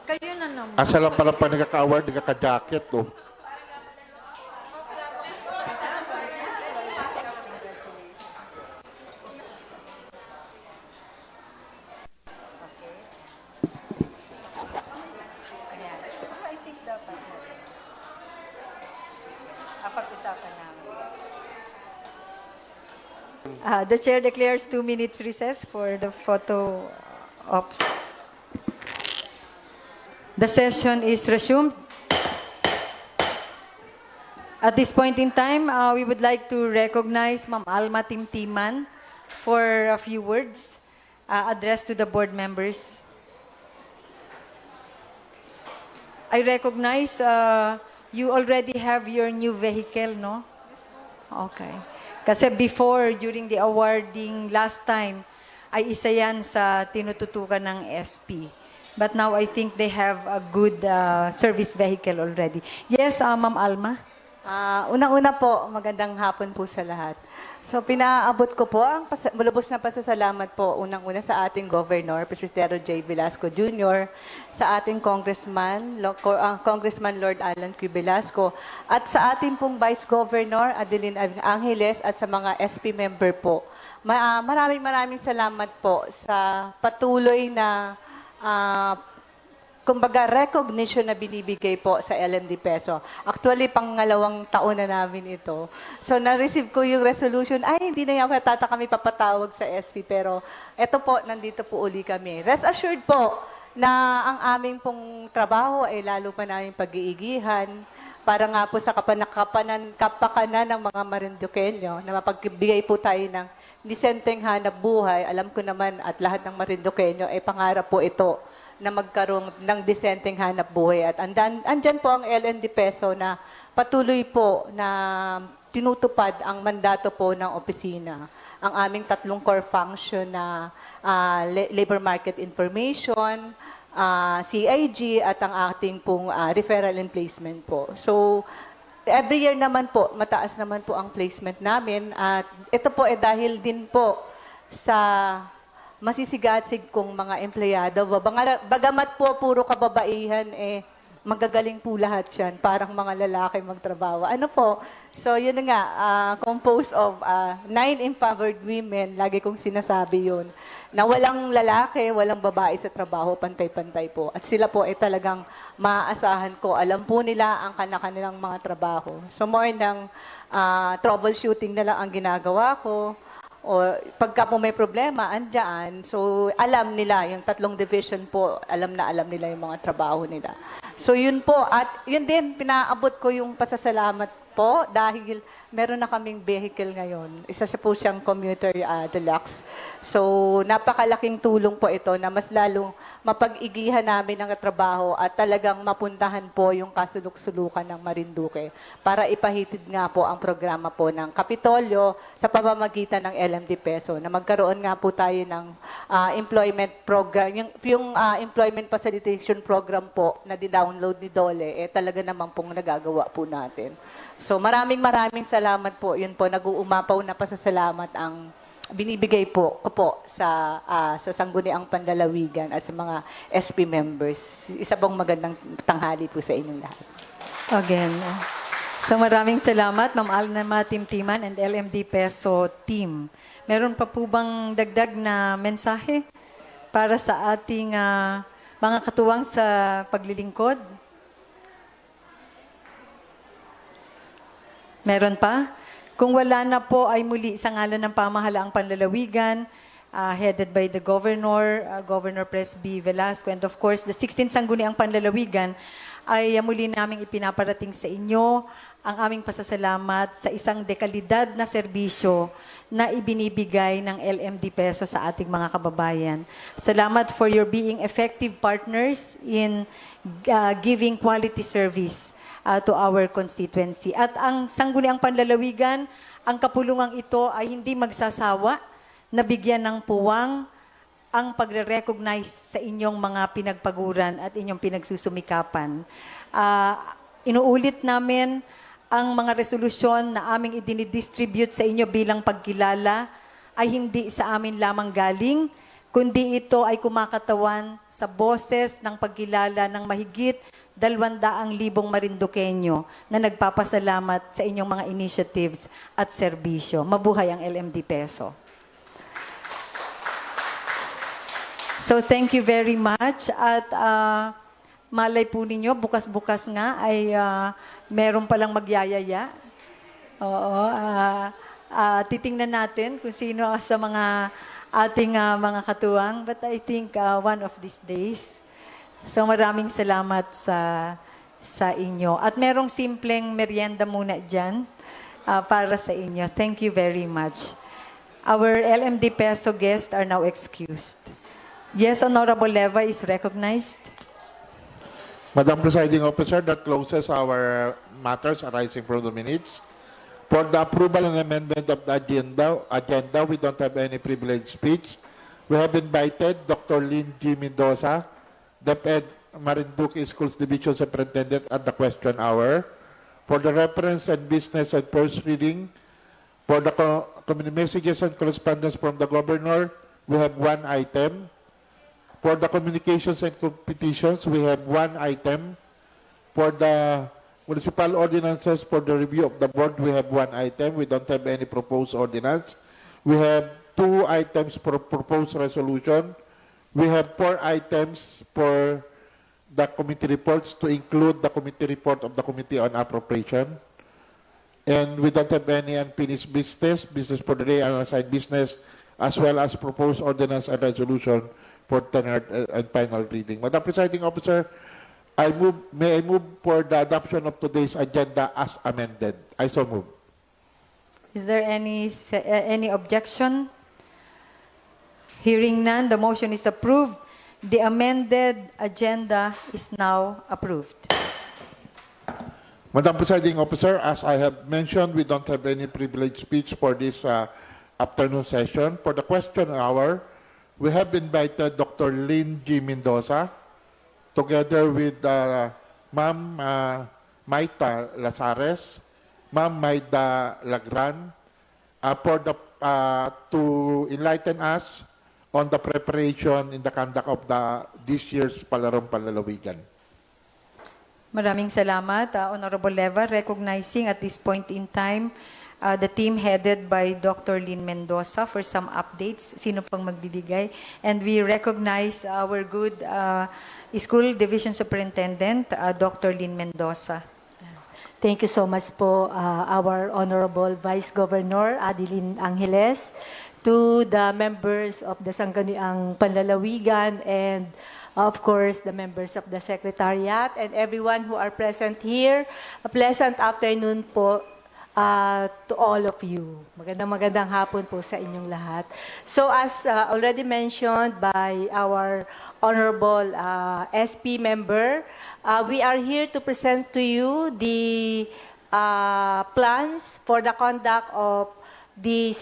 Kayo na naman. Asa lang pala pa nagkaka-award, nagkaka-jacket, oh. I think dapat na. Pag-usapan namin. The chair declares 2 minutes recess for the photo ops. The session is resumed. At this point in time, we would like to recognize Ma'am Alma Timtiman for a few words addressed to the board members. I recognize you already have your new vehicle, no? Okay. Kasi before, during the awarding last time, ay isa yan sa tinututukan ng SP. But now I think they have a good service vehicle already. Yes, Ma'am Alma? Unang-una po, magandang hapon po sa lahat. So, pinaabot ko po ang malubos na pasasalamat po unang-una sa ating Governor, Presbítero J. Velasco Jr., sa ating Congressman Lord Alan Q. Velasco, at sa ating pong Vice Governor, Adeline Angeles, at sa mga SP member po. Maraming salamat po sa patuloy na kumbaga, recognition na binibigay po sa LMD Peso. Actually, pangalawang taon na namin ito. So, na-receive ko yung resolution. Ay, hindi na yan kami papatawag sa SP. Pero, eto po, nandito po uli kami. Rest assured po na ang aming pong trabaho ay lalo pa namin pag-iigihan para nga po sa kapakanan ng mga Marinduqueño na mapagbigay po tayo ng disenteng hanap buhay. Alam ko naman at lahat ng Marinduqueño ay pangarap po ito na magkaroon ng disenteng hanap buhay. At andyan po ang LND Peso na patuloy po na tinutupad ang mandato po ng opisina. Ang aming tatlong core function na labor market information, CIG, at ang ating pong referral and placement po. So, every year naman po, mataas naman po ang placement namin. At ito po dahil din po sa masisigatsig kong mga empleyado. Bagamat po puro kababaihan, magagaling po lahat yan. Parang mga lalaki magtrabaho. Ano po? So, yun na nga, composed of 9 empowered women. Lagi kong sinasabi yun. Na walang lalaki, walang babae sa trabaho, pantay-pantay po. At sila po talagang maaasahan ko. Alam po nila ang kanilang mga trabaho. So, more ng troubleshooting na lang ang ginagawa ko. O pagka po may problema, andyan. So, alam nila, yung tatlong division po, alam nila yung mga trabaho nila. So, yun po. At yun din, pinaabot ko yung pasasalamat po dahil meron na kaming vehicle ngayon. Isa siya po siyang commuter deluxe. So, napakalaking tulong po ito na mas lalong mapag-igihan namin ang trabaho at talagang mapuntahan po yung kasuluk-sulukan ng Marinduque para ipahitid nga po ang programa po ng Kapitolyo sa pamamagitan ng LMD Peso na magkaroon nga po tayo ng employment program. Yung employment facilitation program po na di-download ni Dole, talaga naman pong nagagawa po natin. So maraming salamat po. Yun po, nag-uumapaw na pasasalamat ang binibigay po ko po sa Sangguniang Panlalawigan at sa mga SP members. Isa pong magandang tanghali po sa inyong lahat. Again. So maraming salamat, Ma'am Alma Timtiman and LMD Peso team. Meron pa po bang dagdag na mensahe para sa ating mga katuwang sa paglilingkod? Meron pa? Kung wala na po ay muli sa ngalan ng pamahalaang panlalawigan, headed by the Governor, Governor Presby Velasco, and of course, the 16th Sangguniang Panlalawigan, ay muli naming ipinaparating sa inyo ang aming pasasalamat sa isang dekalidad na serbisyo na ibinibigay ng LMD Peso sa ating mga kababayan. Salamat for your being effective partners in giving quality service to our constituency. At ang Sangguniang Panlalawigan, ang kapulungang ito ay hindi magsasawa na bigyan ng puwang ang pagre-recognize sa inyong mga pinagpaguran at inyong pinagsusumikapan. Inuulit namin ang mga resolusyon na aming idinidistribute sa inyo bilang pagkilala ay hindi sa amin lamang galing, kundi ito ay kumakatawan sa boses ng pagkilala ng mahigit 200,000 Marinduqueño na nagpapasalamat sa inyong mga initiatives at serbisyo. Mabuhay ang LMD Peso. So thank you very much at malay po ninyo, bukas-bukas nga ay meron palang magyayaya. Oo, titingnan natin kung sino sa mga ating mga katuwang, but I think one of these days. So maraming salamat sa inyo. At merong simpleng merienda muna dyan para sa inyo. Thank you very much. Our LMD Peso guests are now excused. Yes, Honorable Leva is recognized. Madam Presiding Officer, that closes our matters arising from the minutes. For the approval and amendment of the agenda, we don't have any privileged speech. We have invited Dr. Lynn G. Mendoza, DepEd Marinduque Schools Division Superintendent at the question hour. For the reference and business and first reading, for the messages and correspondence from the Governor, we have one item. For the communications and competitions, we have one item. For the municipal ordinances, for the review of the board, we have one item. We don't have any proposed ordinance. We have two items for proposed resolution. We have 4 items for the committee reports to include the committee report of the Committee on Appropriation. And we don't have any unfinished business for the day, unassigned business, as well as proposed ordinance and resolution for third and final reading. Madam Presiding Officer, may I move for the adoption of today's agenda as amended? I so move. Is there any objection? Hearing none, the motion is approved. The amended agenda is now approved. Madam Presiding Officer, as I have mentioned, we don't have any privileged speech for this afternoon session. For the question hour, we have invited Dr. Lynn G. Mendoza, together with Ma'am Maita Lazares, Ma'am Maida Lagran, to enlighten us on the preparation in the conduct of this year's Palarong Panlalawigan. Maraming salamat, Honorable Leva, recognizing at this point in time the team headed by Dr. Lynn Mendoza for some updates. Sino pang magbibigay? And we recognize our good School Division Superintendent, Dr. Lynn Mendoza. Thank you so much po, our Honorable Vice Governor Adeline Angeles, to the members of the Sangguniang Panlalawigan, and of course, the members of the Secretariat and everyone who are present here. A pleasant afternoon po to all of you. Magandang hapon po sa inyong lahat. So as already mentioned by our Honorable SP member, we are here to present to you the plans for the conduct of the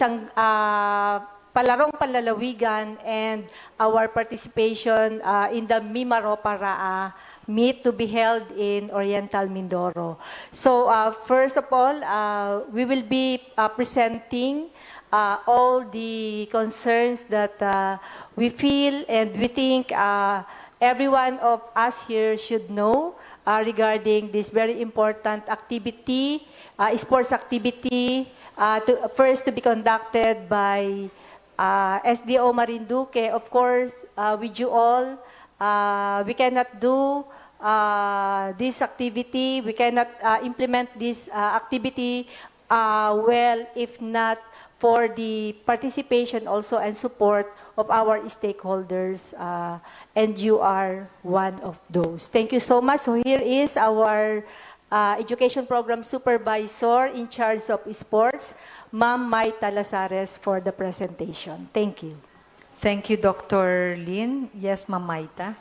Palarong Panlalawigan and our participation in the Mimaro Paraa meet to be held in Oriental Mindoro. So first of all, we will be presenting all the concerns that we feel and we think every one of us here should know regarding this very important activity, sports activity, first to be conducted by SDO Marinduque. Of course, with you all, we cannot do this activity, we cannot implement this activity well if not for the participation also and support of our stakeholders, and you are one of those. Thank you so much. So here is our Education Program Supervisor in charge of sports, Ma'am Maita Lazares, for the presentation. Thank you. Thank you, Dr. Lynn. Yes, Ma'am Maita.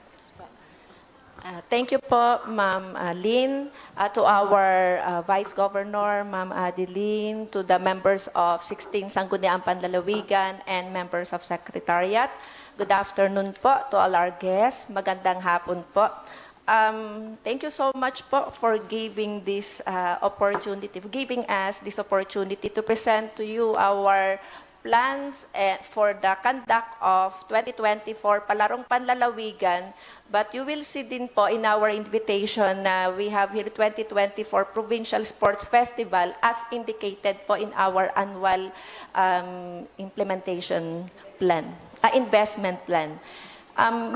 Thank you po, Ma'am Lynn, to our Vice Governor, Ma'am Adeline, to the members of 16th Sangguniang Panlalawigan and members of Secretariat. Good afternoon po to all our guests. Magandang hapon po. Thank you so much po for giving this opportunity, for giving us this opportunity to present to you our plans for the conduct of 2024 Palarong Panlalawigan. But you will see din po in our invitation na we have here 2024 Provincial Sports Festival as indicated po in our annual implementation plan, investment plan.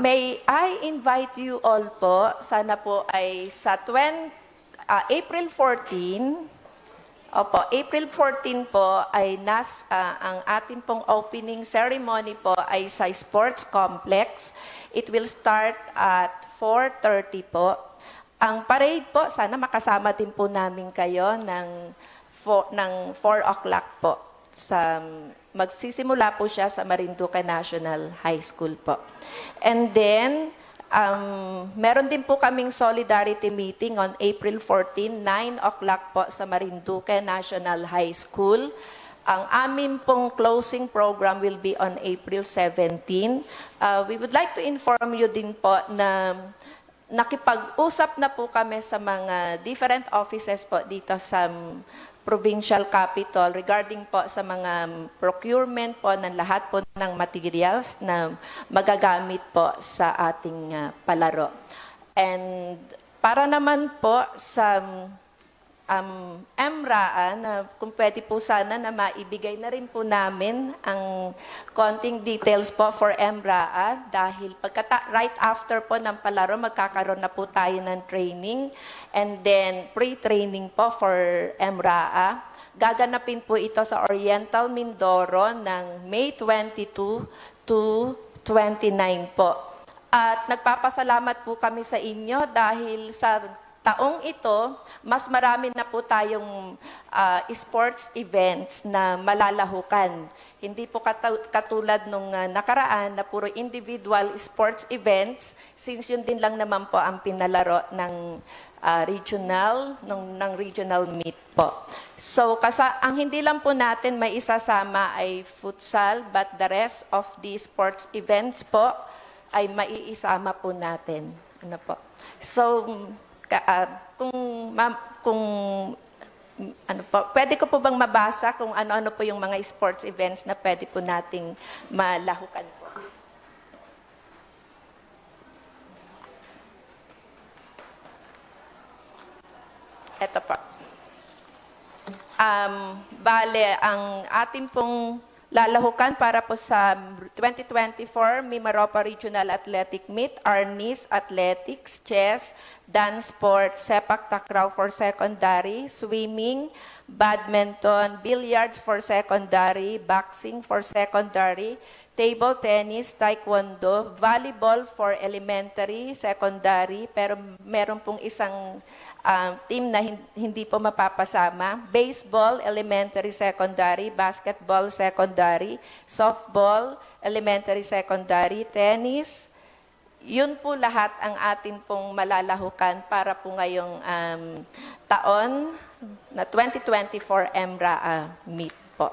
May I invite you all po, sana po ay sa April 14, April 14 po ay ang ating pong opening ceremony po ay sa Sports Complex. It will start at 4:30 po. Ang parade po, sana makasama din po namin kayo ng 4 o'clock po. Magsisimula po siya sa Marinduque National High School po. And then, Meron din po kaming solidarity meeting on April 14, 9 o'clock po sa Marinduque National High School. Ang amin pong closing program will be on April 17. We would like to inform you din po na nakipag-usap na po kami sa mga different offices po dito sa provincial capital regarding po sa mga procurement po ng lahat po ng materials na magagamit po sa ating palaro. And para naman po sa MRAA, na kung pwede po sana na maibigay na rin po namin ang konting details po for MRAA dahil right after po ng palaro, magkakaroon na po tayo ng training and then pre-training po for MRAA. Gaganapin po ito sa Oriental Mindoro ng May 22 to 29 po. At nagpapasalamat po kami sa inyo dahil sa taong ito, mas marami na po tayong sports events na malalahukan. Hindi po katulad nung nakaraan na puro individual sports events, since yun din lang naman po ang pinalaro ng regional meet po. So, ang hindi lang po natin may isasama ay futsal, but the rest of the sports events po ay maiisama po natin. Ano po? So, pwede ko po bang mabasa kung ano-ano po yung mga sports events na pwede po nating malahukan po? Ito po. Bale, ang ating pong lalahukan para po sa 2024 Mimaropa Regional Athletic Meet, Arnis, Athletics, Chess, Dance Sport, Sepak Takraw for Secondary, Swimming, Badminton, Billiards for Secondary, Boxing for Secondary, Table Tennis, Taekwondo, Volleyball for Elementary, Secondary, pero meron pong isang team na hindi po mapapasama. Baseball, elementary, secondary. Basketball, secondary. Softball, elementary, secondary. Tennis. Yun po lahat ang atin pong malalahukan para po ngayong taon na 2024 MRAA meet po.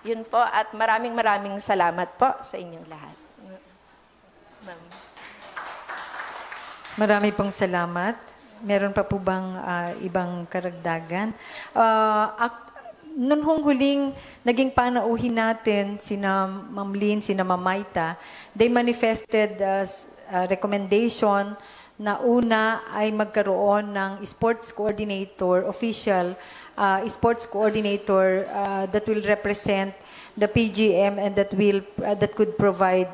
Yun po at maraming salamat po sa inyong lahat. Marami pong salamat. Meron pa po bang ibang karagdagan? Noon hong huling naging panauhin natin, sina Ma'am Lynn, sina Ma'am Maita, they manifested recommendation na una ay magkaroon ng sports coordinator, official sports coordinator that will represent the PGM and that could provide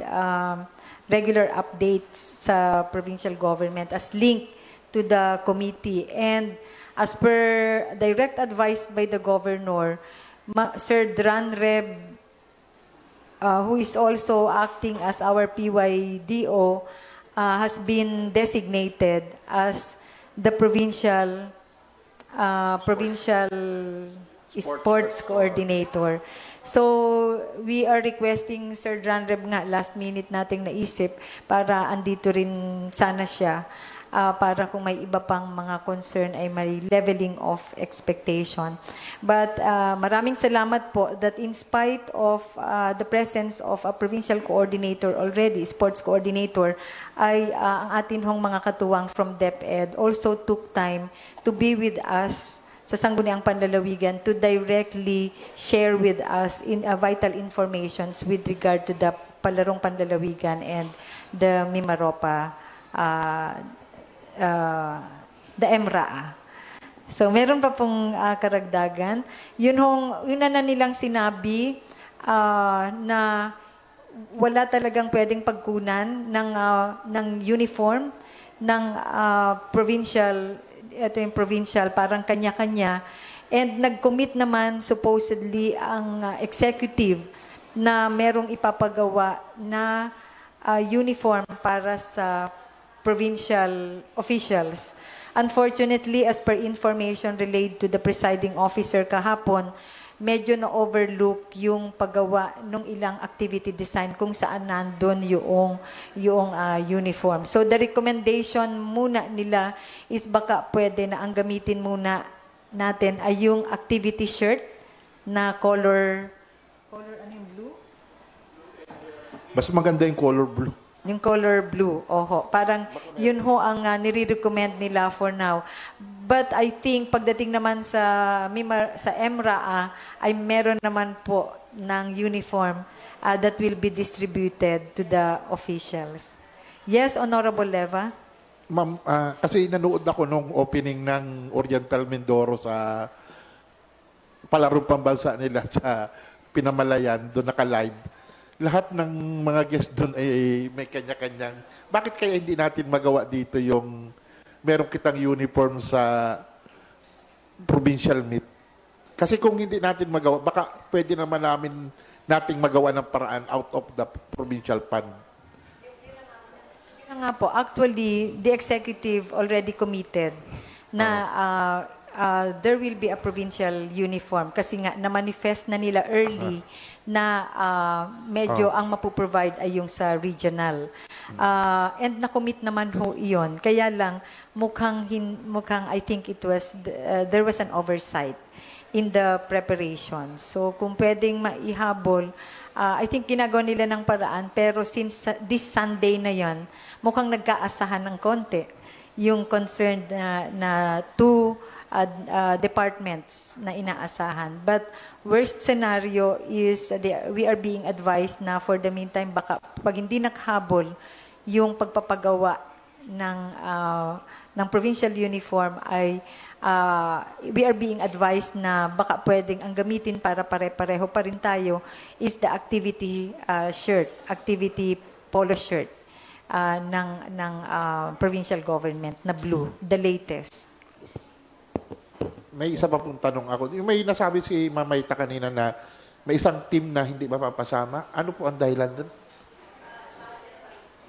regular updates sa provincial government as link to the committee. And as per direct advice by the governor, Sir Dranreb, who is also acting as our PYDO, has been designated as the provincial sports coordinator. So, we are requesting Sir Dranreb nga, last minute nating naisip, para andito rin sana siya. Para kung may iba pang mga concern ay may leveling of expectation. But maraming salamat po that in spite of the presence of a provincial coordinator already, sports coordinator, ay ang atin hong mga katuwang from DepEd also took time to be with us sa Sangguniang Panlalawigan to directly share with us vital informations with regard to the Palarong Panlalawigan and the Mimaropa the MRAA. So, meron pa pong karagdagan. Yun na nilang sinabi na wala talagang pwedeng pagkunan ng uniform ng provincial, ito yung provincial, parang kanya-kanya. And nag-commit naman supposedly ang executive na merong ipapagawa na uniform para sa provincial officials. Unfortunately, as per information relayed to the presiding officer kahapon, medyo na-overlook yung paggawa ng ilang activity design kung saan nandun yung uniform. So the recommendation muna nila is baka pwede na ang gamitin muna natin ay yung activity shirt na color ano yung blue? Mas maganda yung color blue. Yung color blue, oho. Parang yun ho ang nire-recommend nila for now. But I think pagdating naman sa EMRA ay meron naman po ng uniform that will be distributed to the officials. Yes, Honorable Leva? Ma'am, kasi nanood ako nung opening ng Oriental Mindoro sa palarong pambansa nila sa Pinamalayan, doon naka-live. Lahat ng mga guest doon ay may kanya-kanyang. Bakit kaya hindi natin magawa dito yung meron kitang uniform sa provincial meet? Kasi kung hindi natin magawa, baka pwede naman nating magawa ng paraan out of the provincial fund. Yun nga po, actually, the executive already committed na there will be a provincial uniform kasi nga na-manifest na nila early na medyo ang mapoprovide ay yung sa regional. And na-commit naman ho iyon. Kaya lang, mukhang I think it was, there was an oversight in the preparation. So kung pwedeng maihabol, I think ginagawa nila ng paraan, pero since this Sunday na yon, mukhang nagkaasahan ng konti yung concerned na two departments na inaasahan. But worst scenario is we are being advised na for the meantime, baka pag hindi nakahabol yung pagpapagawa ng provincial uniform ay we are being advised na baka pwedeng ang gamitin para pare-pareho pa rin tayo is the activity shirt, activity polo shirt ng provincial government na blue, the latest. May isa pa pong tanong ako. Yung may nasabi si Mamayta kanina na may isang team na hindi mapapasama. Ano po ang dahilan doon?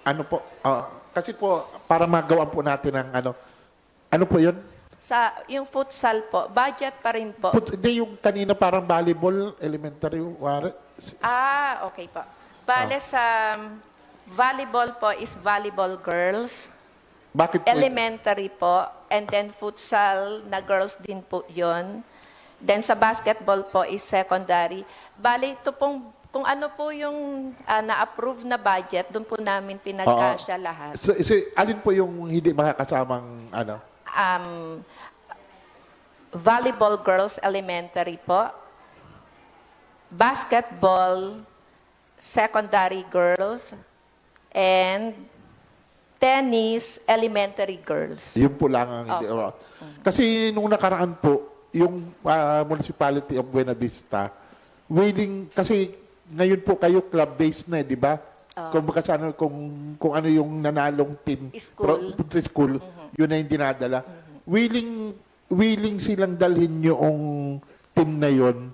Ano po? Kasi po, para magawa po natin ang ano po yun? Yung futsal po, budget pa rin po. Hindi yung kanina parang volleyball, elementary, Okay po. Bale sa volleyball po is volleyball girls. Bakit po? Elementary po, and then futsal na girls din po yon. Then sa basketball po is secondary. Bali, ito pong, kung ano po yung na-approve na budget, doon po namin pinagkasya lahat. So, alin po yung hindi makakasamang Volleyball girls elementary po. Basketball secondary girls. And tennis, elementary girls. Yun po lang ang hindi. Kasi nung nakaraan po, yung Municipality of Buena Vista, willing, kasi ngayon po kayo club-based na, di ba? Kung ano yung nanalong team sa school, yun na yung dinadala. Willing silang dalhin yung team na yun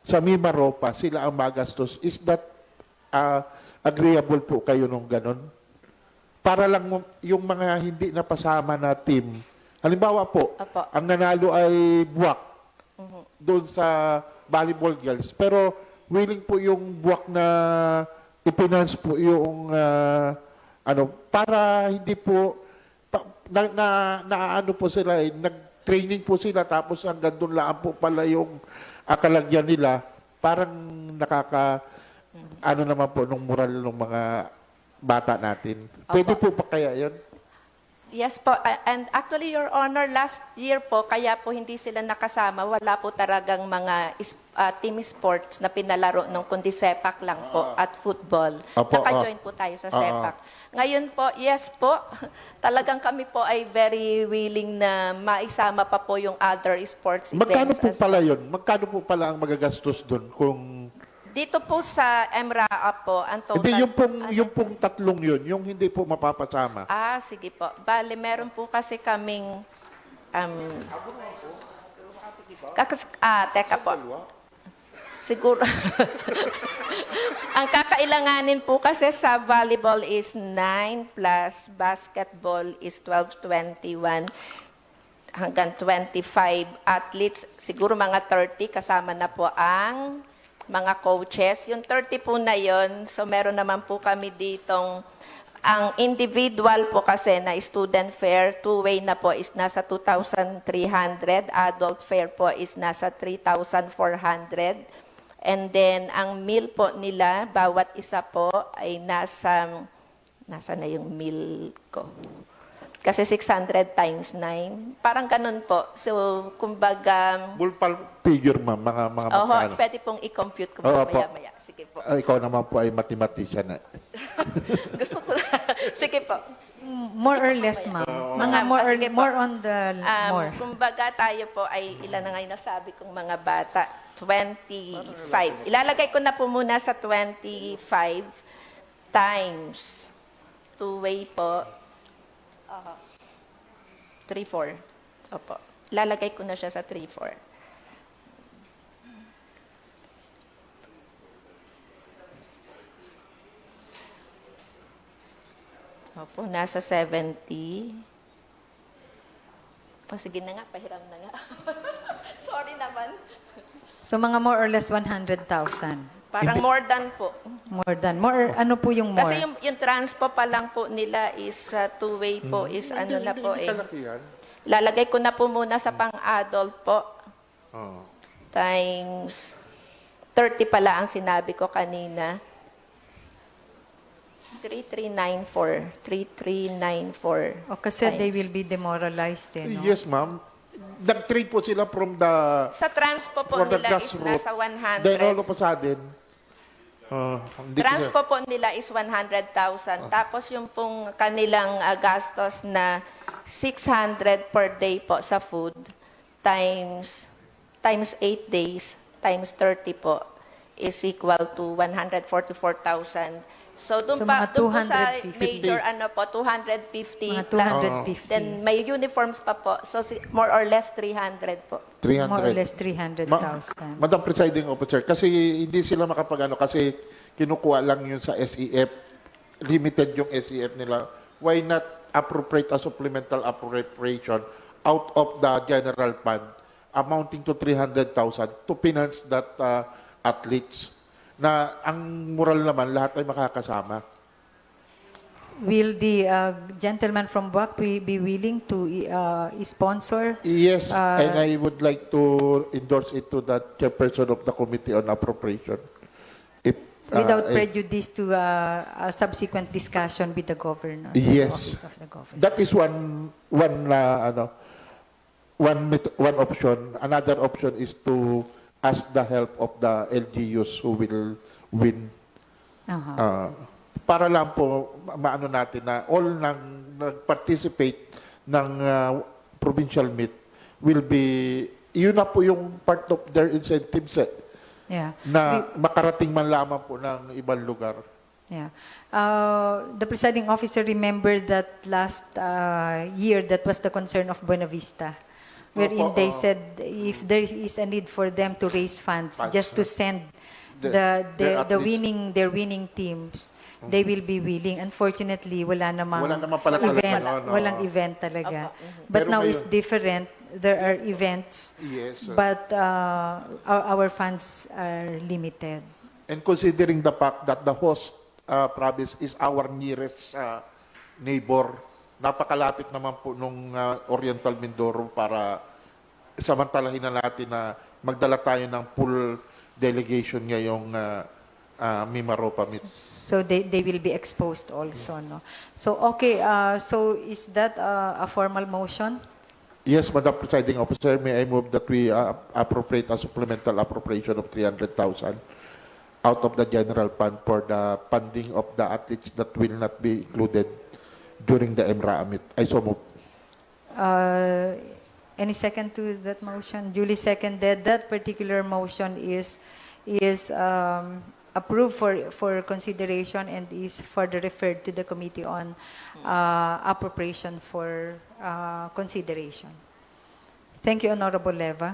sa Mimaropa, sila ang magastos. Is that agreeable po kayo nung ganon? Para lang yung mga hindi napasama na team. Halimbawa po, ang nanalo ay Boac doon sa volleyball girls. Pero willing po yung Boac na ipinance po yung para hindi po ano po sila nag-training po sila tapos hanggang doon lang po pala yung akalagyan nila. Parang naman po nung moral ng mga bata natin. Pwede po pa kaya yun? Yes po. And actually, Your Honor, last year po, kaya po hindi sila nakasama. Wala po talagang mga team sports na pinalaro nung kundi sepak lang po at football. Naka-join po tayo sa sepak. Ngayon po, yes po, talagang kami po ay very willing na maisama pa po yung other sports events. Magkano po pala yun? Magkano po pala ang magagastos doon kung... Dito po sa MRAA po, ang total... Hindi, yung pong tatlong yun, yung hindi po mapapasama. Sige po. Bale, meron po kasi kaming... teka po. Siguro... ang kakailanganin po kasi sa volleyball is 9 plus basketball is 12.21. hanggang 25 athletes, siguro mga 30, kasama na po ang mga coaches. Yung 30 po na yon, so meron naman po kami ditong, ang individual po kasi na student fare, two-way na po is nasa 2,300, adult fare po is nasa 3,400. And then, ang meal po nila, bawat isa po ay nasa na yung meal ko? Kasi 600 times 9. Parang ganun po. So, kumbaga... Ballpark figure, ma'am, mga magkano. Pwede pong i-compute ko Oo, po maya-maya. Sige po. Ikaw naman po ay mathematician. Gusto ko Sige po. More or less, ma'am. Mga sige po. more on the more. Kumbaga tayo po ay ilan na ngayon nasabi kong mga bata? 25. Ilalagay ko na po muna sa 25 times two-way po. 3-4. Opo. Lalagay ko na siya sa 3-4. Opo, nasa 70. O, sige na nga, pahiram na nga. Sorry naman. So mga more or less 100,000. Parang more than po. More than. More, ano po yung more? Kasi yung transpo pa lang po nila is two-way po, is ano na po eh. Lalagay ko na po muna sa pang-adult po. Times 30 pala ang sinabi ko kanina. 3394. O kasi they will be demoralized, eh, no? Yes, ma'am. Nag-trade po sila from the... Sa transpo po for the nila is grassroots. nasa 100. Then all of a sudden, hindi ko Transpo po nila is 100,000. Tapos yung pong kanilang gastos na 600 per day po sa food times 8 days times 30 po is equal to 144,000. So doon So, pa mga doon po sa 250. major ano po 250 Mga plus 250. then may uniforms pa po. So more or less 300 po. 300. More or less 300,000. Madam Presiding Officer, kasi hindi sila makapagano kasi kinukuha lang yun sa SEF. Limited yung SEF nila. Why not appropriate a supplemental appropriation out of the general fund amounting to 300,000 to finance that athletes? Na ang moral naman, lahat ay makakasama. Will the gentleman from Boac be willing to sponsor? Yes, and I would like to endorse it to the chairperson of the Committee on Appropriation. If, Without prejudice to a subsequent discussion with the governor. Yes. The office of the governor. That is one option. Another option is to ask the help of the LGUs who will win. Para lang po maano natin na all ng nag-participate ng provincial meet will be, yun na po yung part of their incentives Yeah. na makarating man lamang po ng ibang lugar. Yeah. The presiding officer remembered that last year that was the concern of Buena Vista, wherein they said if there is a need for them to raise funds just to send their the athletes. their winning teams, they will be willing. Unfortunately, wala namang pala talaga, event, no. walang event talaga. But Pero now ngayon- it's different. There are events, Yes. but our funds are limited. And considering the fact that the host province is our nearest neighbor, napakalapit naman po nung Oriental Mindoro para samantalahin na natin na magdala tayo ng full delegation ngayong Mimaropa meet. So they will be exposed also, no? So okay, so is that a formal motion? Yes, Madam Presiding Officer, may I move that we appropriate a supplemental appropriation of 300,000 out of the general fund for the funding of the athletes that will not be included during the MRA meet. I so move. Any second to that motion? Duly seconded. That particular motion is approved for consideration and is further referred to the Committee on Appropriation for consideration. Thank you, Honorable Leva.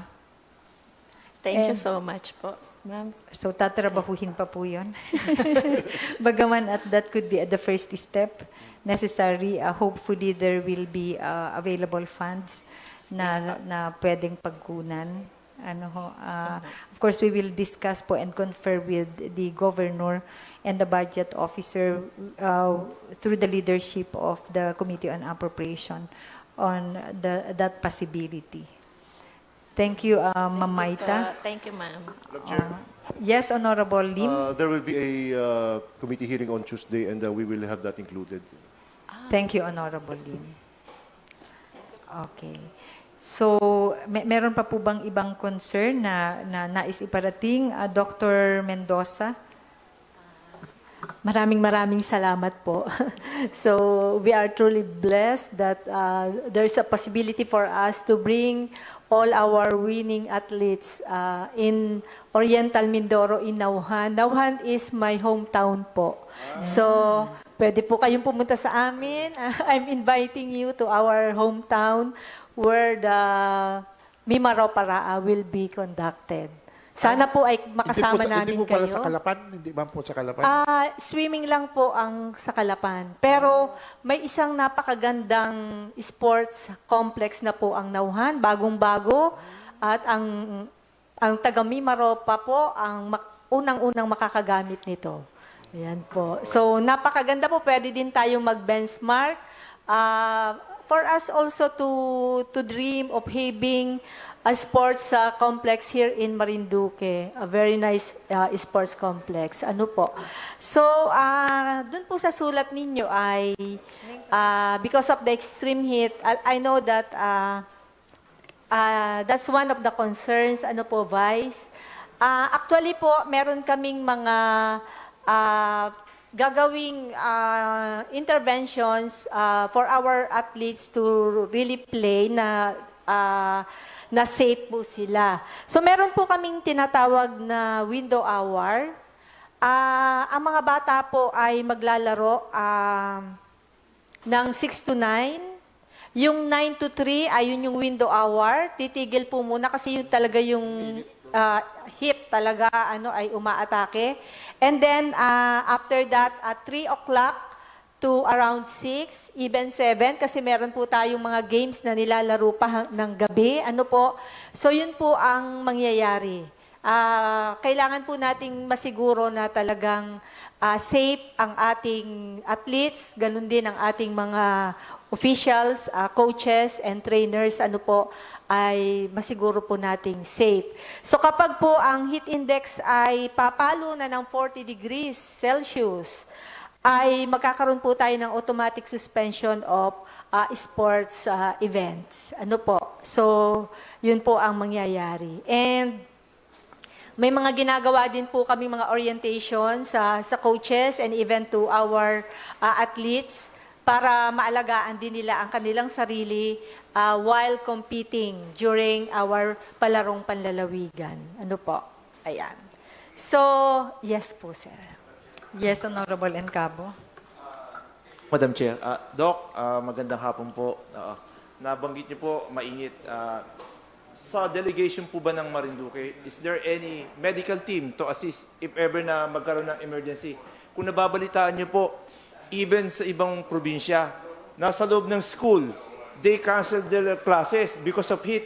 Thank you And- so much po, ma'am. So tatrabahuhin pa po yun. Bagaman at that could be at the first step necessary, hopefully there will be available funds na pwedeng pagkunan. Of course, we will discuss po and confer with the governor and the budget officer through the leadership of the Committee on Appropriation on that possibility. Thank you, Ma'am Maita. Thank you, ma'am. Yes, Honorable Lim. There will be a committee hearing on Tuesday and we will have that included. Thank you, Honorable Lim. Okay. So, meron pa po bang ibang concern na nais iparating, Dr. Mendoza? Maraming salamat po. So, we are truly blessed that there's a possibility for us to bring all our winning athletes in Oriental Mindoro in Nauhan. Nauhan is my hometown po. So, pwede po kayong pumunta sa amin. I'm inviting you to our hometown where the Mimaro Paraa will be conducted. Sana po ay makasama namin Hindi po pala kayo. sa Kalapan? Hindi ba po sa Kalapan? Swimming lang po ang sa Kalapan. Pero may isang napakagandang sports complex na po ang Nauhan, bagong-bago. At ang taga Mimaro pa po ang unang-unang makakagamit nito. Ayan po. So napakaganda po, pwede din tayong mag-benchmark. For us also to dream of having a sports complex here in Marinduque, a very nice sports complex. Ano po? So, dun po sa sulat ninyo ay because of the extreme heat, I know that that's one of the concerns. Ano po, Vice? Actually po, meron kaming mga gagawing interventions for our athletes to really play na safe po sila. So meron po kaming tinatawag na window hour. Ang mga bata po ay maglalaro ng 6 to 9. Yung 9 to 3 ay yun yung window hour. Titigil po muna kasi yun talaga yung heat talaga ay umaatake. And then after that at 3 o'clock to around 6, even 7, kasi meron po tayong mga games na nilalaro pa ng gabi. Ano po? So yun po ang mangyayari. Kailangan po nating masiguro na talagang safe ang ating athletes, ganun din ang ating mga officials, coaches, and trainers, ano po, ay masiguro po nating safe. So kapag po ang heat index ay papalo na ng 40 degrees Celsius, ay magkakaroon po tayo ng automatic suspension of sports events. Ano po? So, yun po ang mangyayari. And may mga ginagawa din po kami mga orientation sa coaches and even to our athletes para maalagaan din nila ang kanilang sarili while competing during our palarong panlalawigan. Ano po? Ayan. So, yes po, sir. Yes, Honorable Encabo. Madam Chair, Doc, magandang hapon po. Nabanggit niyo po, mainit. Sa delegation po ba ng Marinduque, is there any medical team to assist if ever na magkaroon ng emergency? Kung nababalitaan niyo po, even sa ibang probinsya, nasa loob ng school, they cancel their classes because of heat.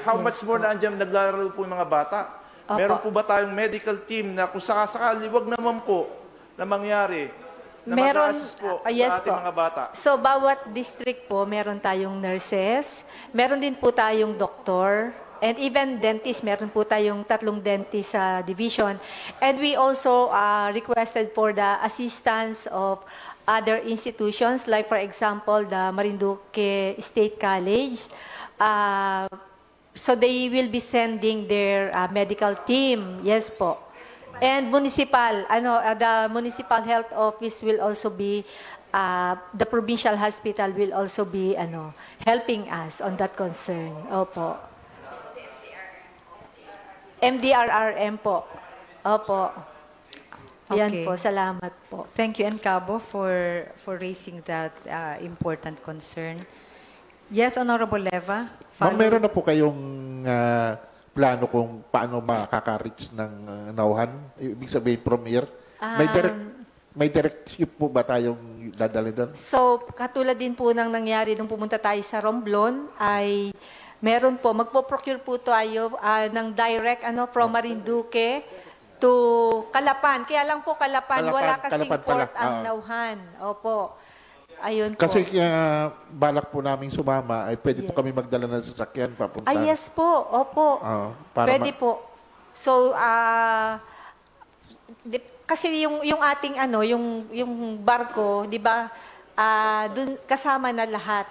How much more na andyan naglalaro po yung mga bata? Meron po ba tayong medical team na kung sakasakali, wag naman po na mangyari na mag-assist po yes sa ating po. mga bata? So, bawat district po, meron tayong nurses, meron din po tayong doktor, and even dentist, meron po tayong 3 dentist sa division. And we also requested for the assistance of other institutions, like for example, the Marinduque State College. So they will be sending their medical team. Yes po. And municipal, the municipal health office will also be, the provincial hospital will also be, helping us on that concern. Opo. MDRRM po. Opo. Yan Okay. po, salamat po. Thank you, Encabo, for raising that important concern. Yes, Honorable Leva. Ma'am, meron na po kayong plano kung paano makaka-reach ng Nauhan? Ibig sabihin from here? May direct ship po ba tayong dadalhin doon? So, katulad din po ng nangyari nung pumunta tayo sa Romblon, ay meron po, magpo-procure po tayo ng direct from Marinduque to Calapan. Kaya lang po Calapan, wala kasing Calapan pala. port ang Nauhan. Opo. Ayun po. Kasi balak po namin sumama, ay pwede po kami magdala ng sasakyan papunta. Yes po. Opo. Pwede po. So, kasi yung ating yung barko, 'di ba? Dun kasama na lahat,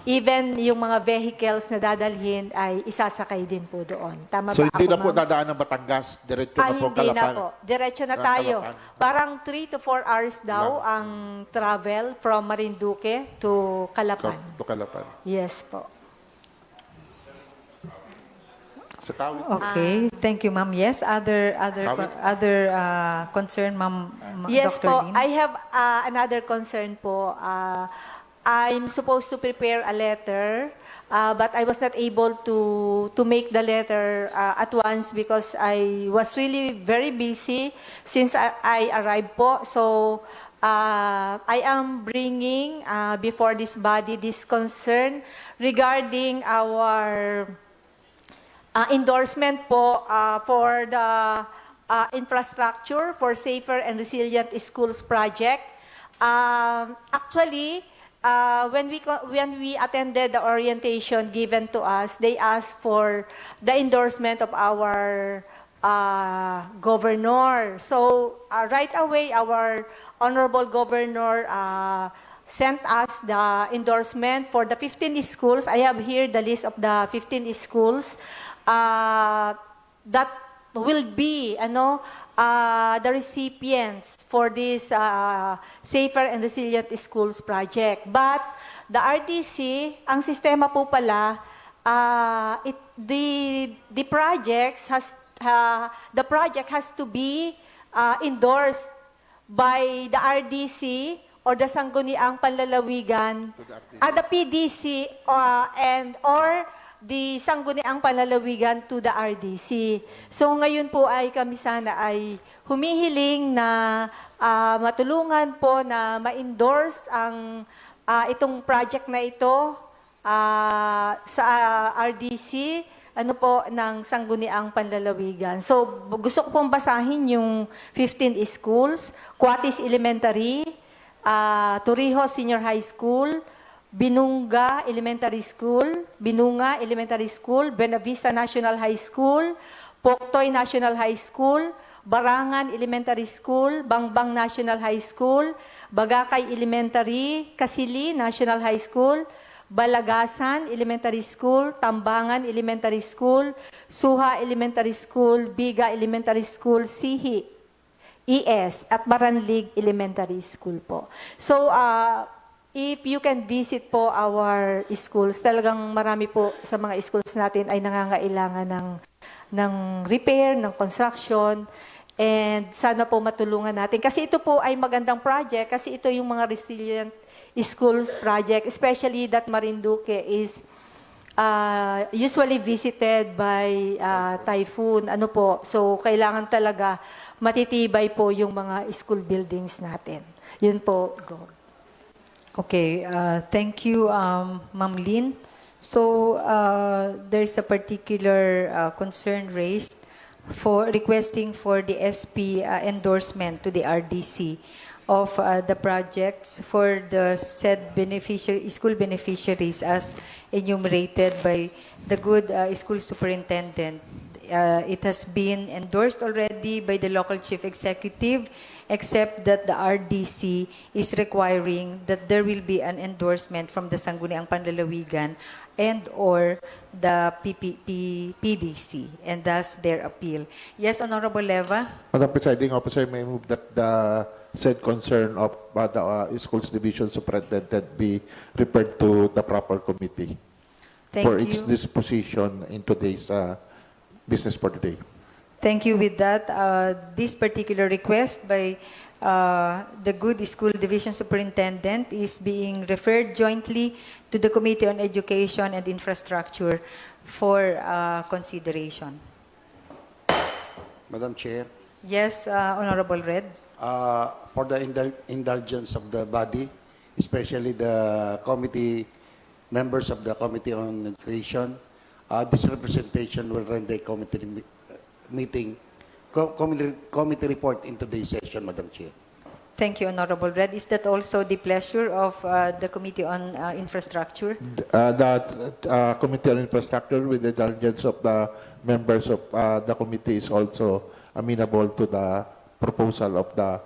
even yung mga vehicles na dadalhin ay isasakay din po doon. Tama So ba hindi ako, na po ma'am? dadaan ng Batangas, diretso na po Hindi na Calapan. po. Diretso na tayo. Parang 3 to 4 hours daw ang travel from Marinduque to Calapan. To Calapan. Yes po. Sa Tawid. Okay, thank you, ma'am. Yes, other concern, ma'am. Yes Dr. po. Lin? I have another concern po. I'm supposed to prepare a letter, but I was not able to make the letter at once because I was really very busy since I arrived po. So, I am bringing before this body this concern regarding our endorsement po for the infrastructure for safer and resilient schools project. Actually, when we attended the orientation given to us, they asked for the endorsement of our governor. So right away, our honorable governor sent us the endorsement for the 15 schools. I have here the list of the 15 schools that will be the recipients for this Safer and Resilient Schools project. But the RDC, ang sistema po pala, the project has to be endorsed by the RDC or the Sangguniang Panlalawigan, the PDC or the Sangguniang Panlalawigan to the RDC. So ngayon po ay kami sana ay humihiling na matulungan po na ma-endorse ang itong project na ito sa RDC ng Sangguniang Panlalawigan. So gusto ko pong basahin yung 15 schools: Cuatis Elementary, Torrijos Senior High School, Binunga Elementary School, Buenavista National High School, Poktoy National High School, Barangan Elementary School, Bangbang National High School, Bagakay Elementary, Kasili National High School, Balagasan Elementary School, Tambangan Elementary School, Suha Elementary School, Biga Elementary School, Sihi, ES, at Maranlig Elementary School po. So, if you can visit po our schools, talagang marami po sa mga schools natin ay nangangailangan ng repair, ng construction, and sana po matulungan natin. Kasi ito po ay magandang project, kasi ito yung mga resilient schools project, especially that Marinduque is usually visited by typhoon. So kailangan talaga matitibay po yung mga school buildings natin. Yun po, Go. Okay, thank you, Ma'am Lynn. So there's a particular concern raised for requesting for the SP endorsement to the RDC of the projects for the said school beneficiaries as enumerated by the good school superintendent. It has been endorsed already by the local chief executive, except that the RDC is requiring that there will be an endorsement from the Sangguniang Panlalawigan and or the PDC, and thus their appeal. Yes, Honorable Leva? Madam Presiding Officer, may I move that the said concern of the Schools Division Superintendent be referred to the proper committee Thank for you. its disposition in today's business for today. Thank you. With that, this particular request by the Good School Division Superintendent is being referred jointly to the Committee on Education and Infrastructure for consideration. Madam Chair, Yes, Honorable Red. for the indulgence of the body, especially the committee members of the Committee on Education, this representation will render a committee report in today's session, Madam Chair. Thank you, Honorable Red. Is that also the pleasure of the Committee on Infrastructure? The Committee on Infrastructure, with the indulgence of the members of the committee, is also amenable to the proposal of the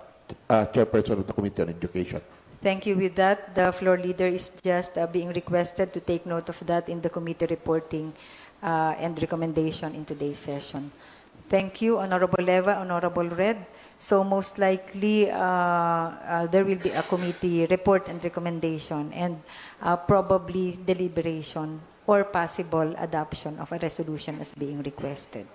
chairperson of the Committee on Education. Thank you. With that, the floor leader is just being requested to take note of that in the committee reporting and recommendation in today's session. Thank you, Honorable Leva, Honorable Red. So most likely, there will be a committee report and recommendation and probably deliberation or possible adoption of a resolution as being requested.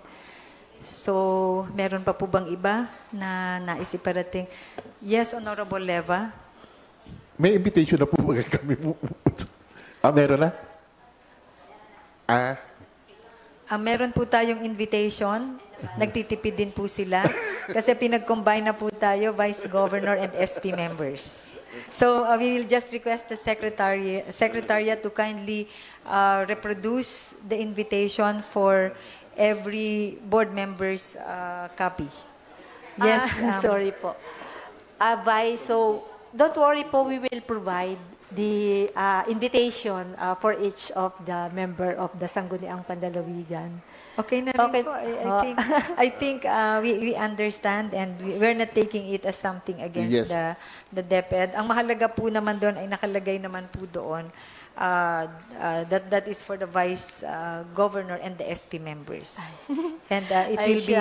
So, meron pa po bang iba na nais iparating? Yes, Honorable Leva. May invitation na po kami po. Meron na? Meron po tayong invitation. Nagtitipid din po sila. Kasi pinag-combine na po tayo, Vice Governor and SP members. So, we will just request the Secretariat to kindly reproduce the invitation for every board member's copy. Yes. Sorry po. Vice, so don't worry po, we will provide the invitation for each of the member of the Sangguniang Panlalawigan. Okay na rin po. I think we understand and we're not taking it as something against Yes. the DepEd. Ang mahalaga po naman doon ay nakalagay naman po doon that is for the Vice Governor and the SP members. And it will be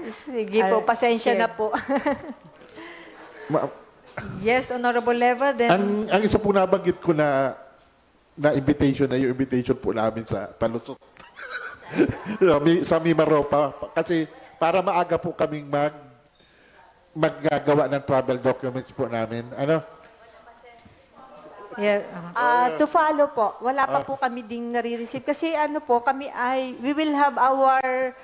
Sige po, pasensya na po. Yes, Honorable Leva, then Ang isa po nabanggit ko na invitation na yung invitation po namin sa Palusot. Sa Mimaropa. Kasi para maaga po kaming maggagawa ng travel documents po namin. Ano? yeah, To follow po, wala pa po kami ding nare-receive. Kasi ano po, we will have our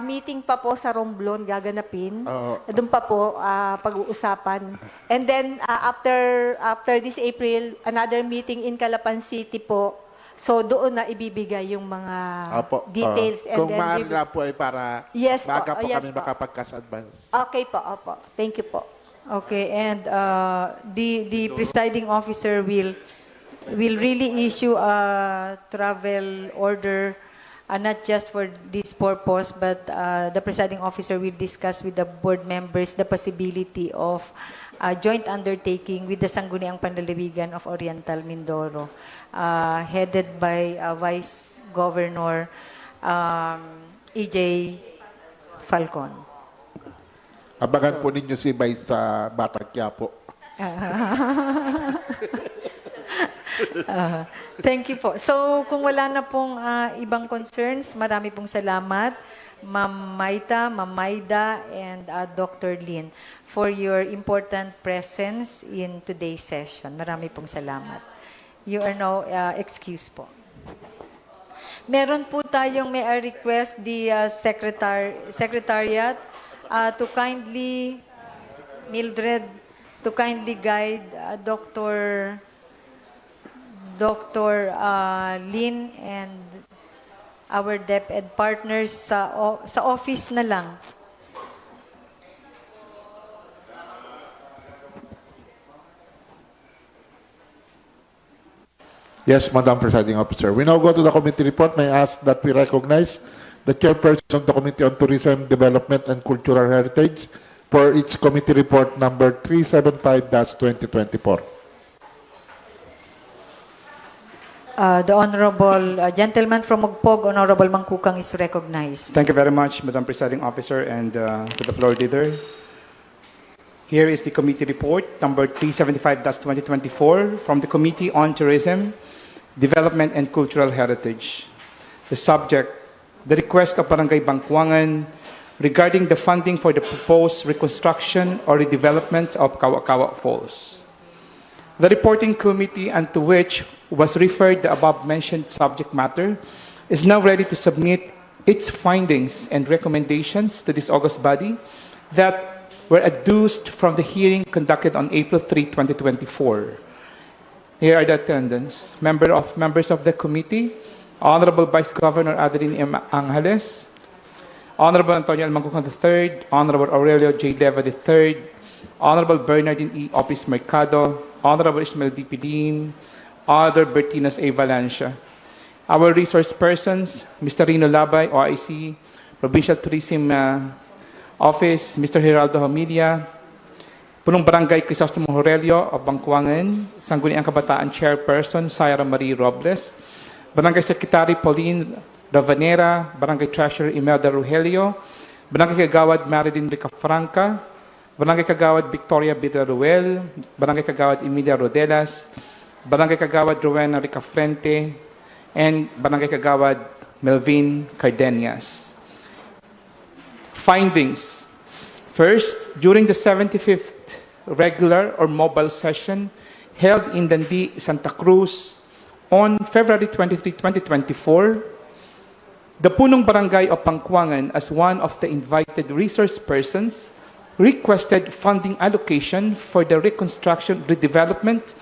meeting pa po sa Romblon, gaganapin. Doon pa po pag-uusapan. And then, after this April, another meeting in Calapan City po. So, doon na ibibigay yung mga details. And Kung then maaari po ay para Yes po, maaga po yes kami po. makapag-cash-advance. Okay po, opo. Thank you po. okay, and the presiding officer will really issue a travel order, not just for this purpose, but the presiding officer will discuss with the board members the possibility of joint undertaking with the Sangguniang Panlalawigan of Oriental Mindoro, headed by Vice Governor E.J. Falcon. Abangan po ninyo si Vice sa Batang Quiapo. Thank you po. So, kung wala na pong ibang concerns, marami pong salamat, Ma'am Maita, Ma'am Maida, and Dr. Lin, for your important presence in today's session. Marami pong salamat. You are now excused po. Meron po tayong may request the Secretariat to kindly, Mildred, to kindly guide Dr. Lin and our DepEd partners sa office na lang. Yes, Madam Presiding Officer. We now go to the committee report. May I ask that we recognize the chairperson of the Committee on Tourism, Development, and Cultural Heritage for its committee report number 375-2024. The Honorable Gentleman from Mogpog, Honorable Mangkukang, is recognized. Thank you very much, Madam Presiding Officer, and to the floor leader. Here is the committee report, number 375-2024, from the Committee on Tourism, Development, and Cultural Heritage. The subject, the request of Barangay Bangkuangan regarding the funding for the proposed reconstruction or redevelopment of Kawa-Kawa Falls. The reporting committee, and to which was referred the above-mentioned subject matter, is now ready to submit its findings and recommendations to this august body that were adduced from the hearing conducted on April 3, 2024. Here are the attendants. Members of the committee, Honorable Vice Governor Adeline M. Angeles, Honorable Antonio L. Mangkukan III, Honorable Aurelio J. Leva III, Honorable Bernardine E. Opis Mercado, Honorable Ismael D. Pidim, Other Bertinas A. Valencia. Our resource persons, Mr. Rino Labay, OIC, Provincial Tourism Office, Mr. Geraldo Homilia, Punong Barangay Crisostomo Aurelio of Bangkuangan, Sangguniang Kabataan Chairperson, Sayra Marie Robles, Barangay Secretary Pauline Ravanera, Barangay Treasurer Imelda Rogelio, Barangay Kagawad Marilyn Ricafranca, Barangay Kagawad Victoria Bidra Ruel, Barangay Kagawad Emilia Rodelas, Barangay Kagawad Rowena Ricafrente, and Barangay Kagawad Melvin Cardenias. Findings. First, during the 75th regular or mobile session held in Dundee, Santa Cruz on February 23, 2024, the Punong Barangay of Bangkuangan, as one of the invited resource persons, requested funding allocation for the reconstruction, redevelopment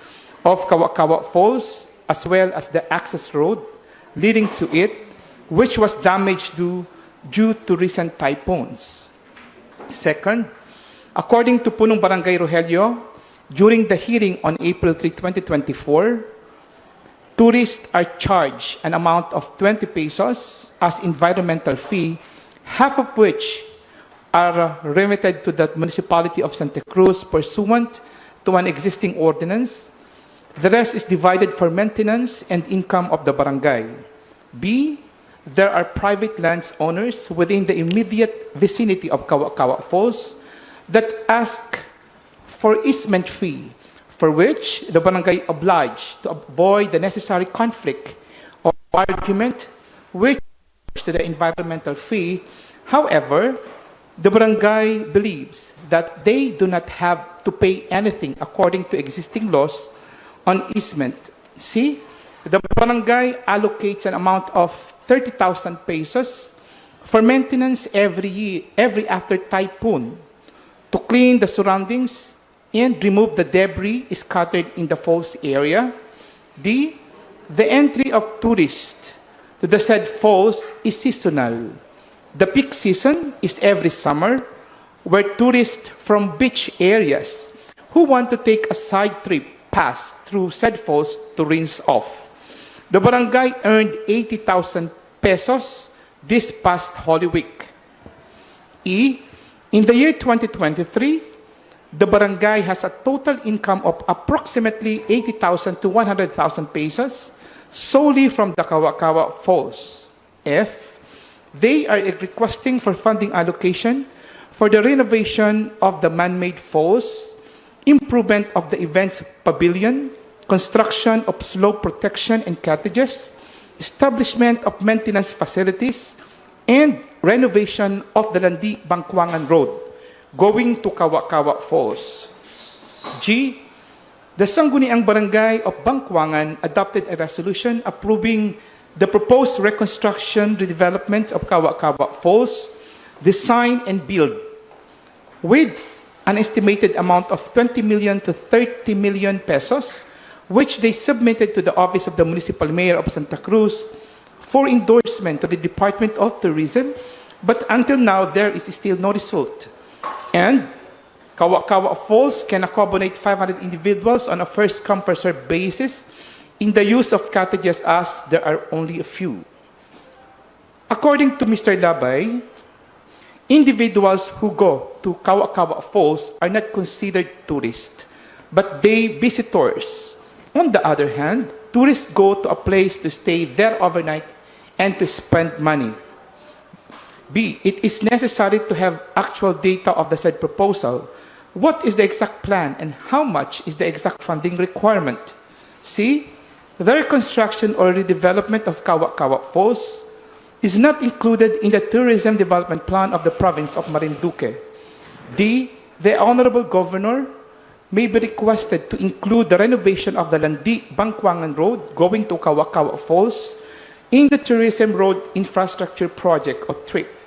of Kawakawa Falls, as well as the access road leading to it, which was damaged due to recent typhoons. Second, according to Punong Barangay Rogelio, during the hearing on April 3, 2024, tourists are charged an amount of 20 pesos as environmental fee, half of which are remitted to the municipality of Santa Cruz pursuant to an existing ordinance. The rest is divided for maintenance and income of the barangay. B, there are private landowners within the immediate vicinity of Kawakawa Falls that ask for easement fee, for which the barangay obliged to avoid the necessary conflict or argument which to the environmental fee. However, the barangay believes that they do not have to pay anything according to existing laws on easement. See, the barangay allocates an amount of 30,000 pesos for maintenance every after typhoon to clean the surroundings and remove the debris scattered in the falls area. D, the entry of tourists to the said falls is seasonal. The peak season is every summer, where tourists from beach areas who want to take a side trip pass through said falls to rinse off. The barangay earned 80,000 pesos this past Holy Week. E, in the year 2023, the barangay has a total income of approximately 80,000 to 100,000 pesos solely from the Kawakawa Falls. F, they are requesting for funding allocation for the renovation of the man-made falls, improvement of the events pavilion, construction of slope protection and cottages, establishment of maintenance facilities, and renovation of the Landi Bangkuangan Road going to Kawakawa Falls. G, the Sangguniang Barangay of Bangkuangan adopted a resolution approving the proposed reconstruction, redevelopment of Kawakawa Falls, design and build with an estimated amount of 20 million to 30 million pesos, which they submitted to the Office of the Municipal Mayor of Santa Cruz for endorsement to the Department of Tourism, but until now there is still no result. And Kawakawa Falls can accommodate 500 individuals on a first-come, first-served basis in the use of cottages, as there are only a few. According to Mr. Labay, individuals who go to Kawakawa Falls are not considered tourists, but they visitors. On the other hand, tourists go to a place to stay there overnight and to spend money. B, it is necessary to have actual data of the said proposal. What is the exact plan and how much is the exact funding requirement? C, the reconstruction or redevelopment of Kawakawa Falls is not included in the tourism development plan of the province of Marinduque. D, the Honorable Governor may be requested to include the renovation of the Landi Bangkuangan Road going to Kawakawa Falls in the tourism road infrastructure project or TRIP.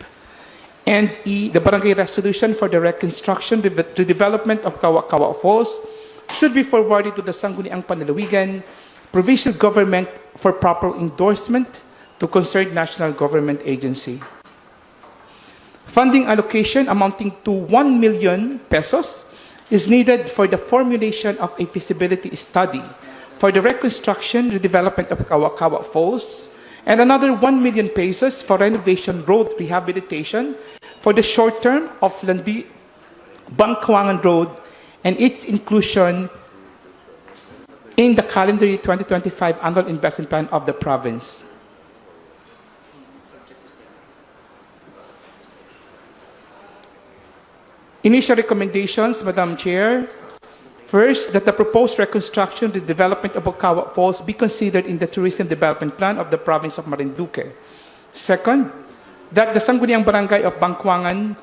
And E, the barangay resolution for the reconstruction, redevelopment of Kawakawa Falls should be forwarded to the Sangguniang Panlalawigan provincial government for proper endorsement to concerned national government agency. Funding allocation amounting to 1 million pesos is needed for the formulation of a feasibility study for the reconstruction, redevelopment of Kawa-Kawa Falls, and another 1 million pesos for renovation road rehabilitation for the short term of Landi Bangkawangan Road and its inclusion in the calendar year 2025 annual investment plan of the province. Initial recommendations, Madam Chair. First, that the proposed reconstruction, the development of Bocawa Falls be considered in the tourism development plan of the province of Marinduque. Second, that the Sangguniang Barangay of Bangkawangan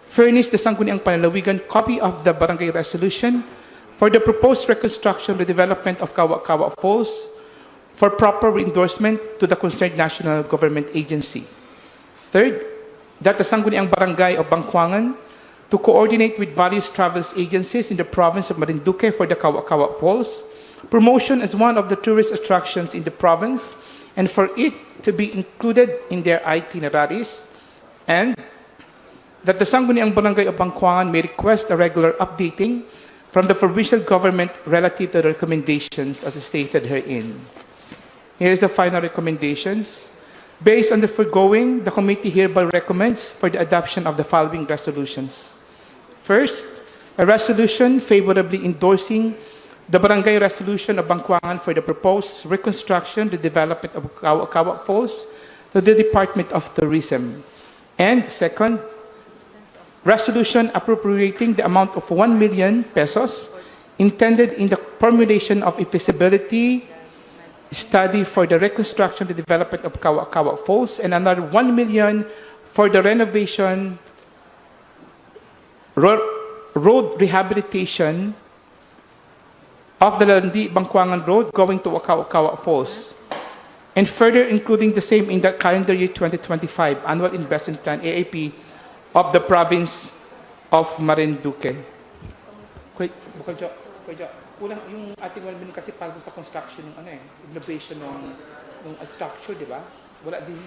furnish the Sangguniang Panlalawigan copy of the barangay resolution for the proposed reconstruction, the development of Kawa-Kawa Falls for proper endorsement to the concerned national government agency. Third, that the Sangguniang Barangay of Bangkawangan to coordinate with various travel agencies in the province of Marinduque for the Kawa-Kawa Falls, promotion as one of the tourist attractions in the province, and for it to be included in their itineraries, and that the Sangguniang Barangay of Bangkawangan may request a regular updating from the provincial government relative to the recommendations as stated herein. Here is the final recommendations. Based on the foregoing, the committee hereby recommends for the adoption of the following resolutions. First, a resolution favorably endorsing the Barangay Resolution of Bangkawangan for the proposed reconstruction, the development of Kawa Falls to the Department of Tourism. And second, resolution appropriating the amount of 1 million pesos intended in the formulation of a feasibility study for the reconstruction, the development of Kawa Falls, and another 1 million for the renovation road rehabilitation of the Landi Bangkawangan Road going to Kawa Falls, and further including the same in the calendar year 2025 annual investment plan AAP of the province of Marinduque. Kulang yung ating 1 million kasi para sa construction ng innovation ng structure, di ba? Wala din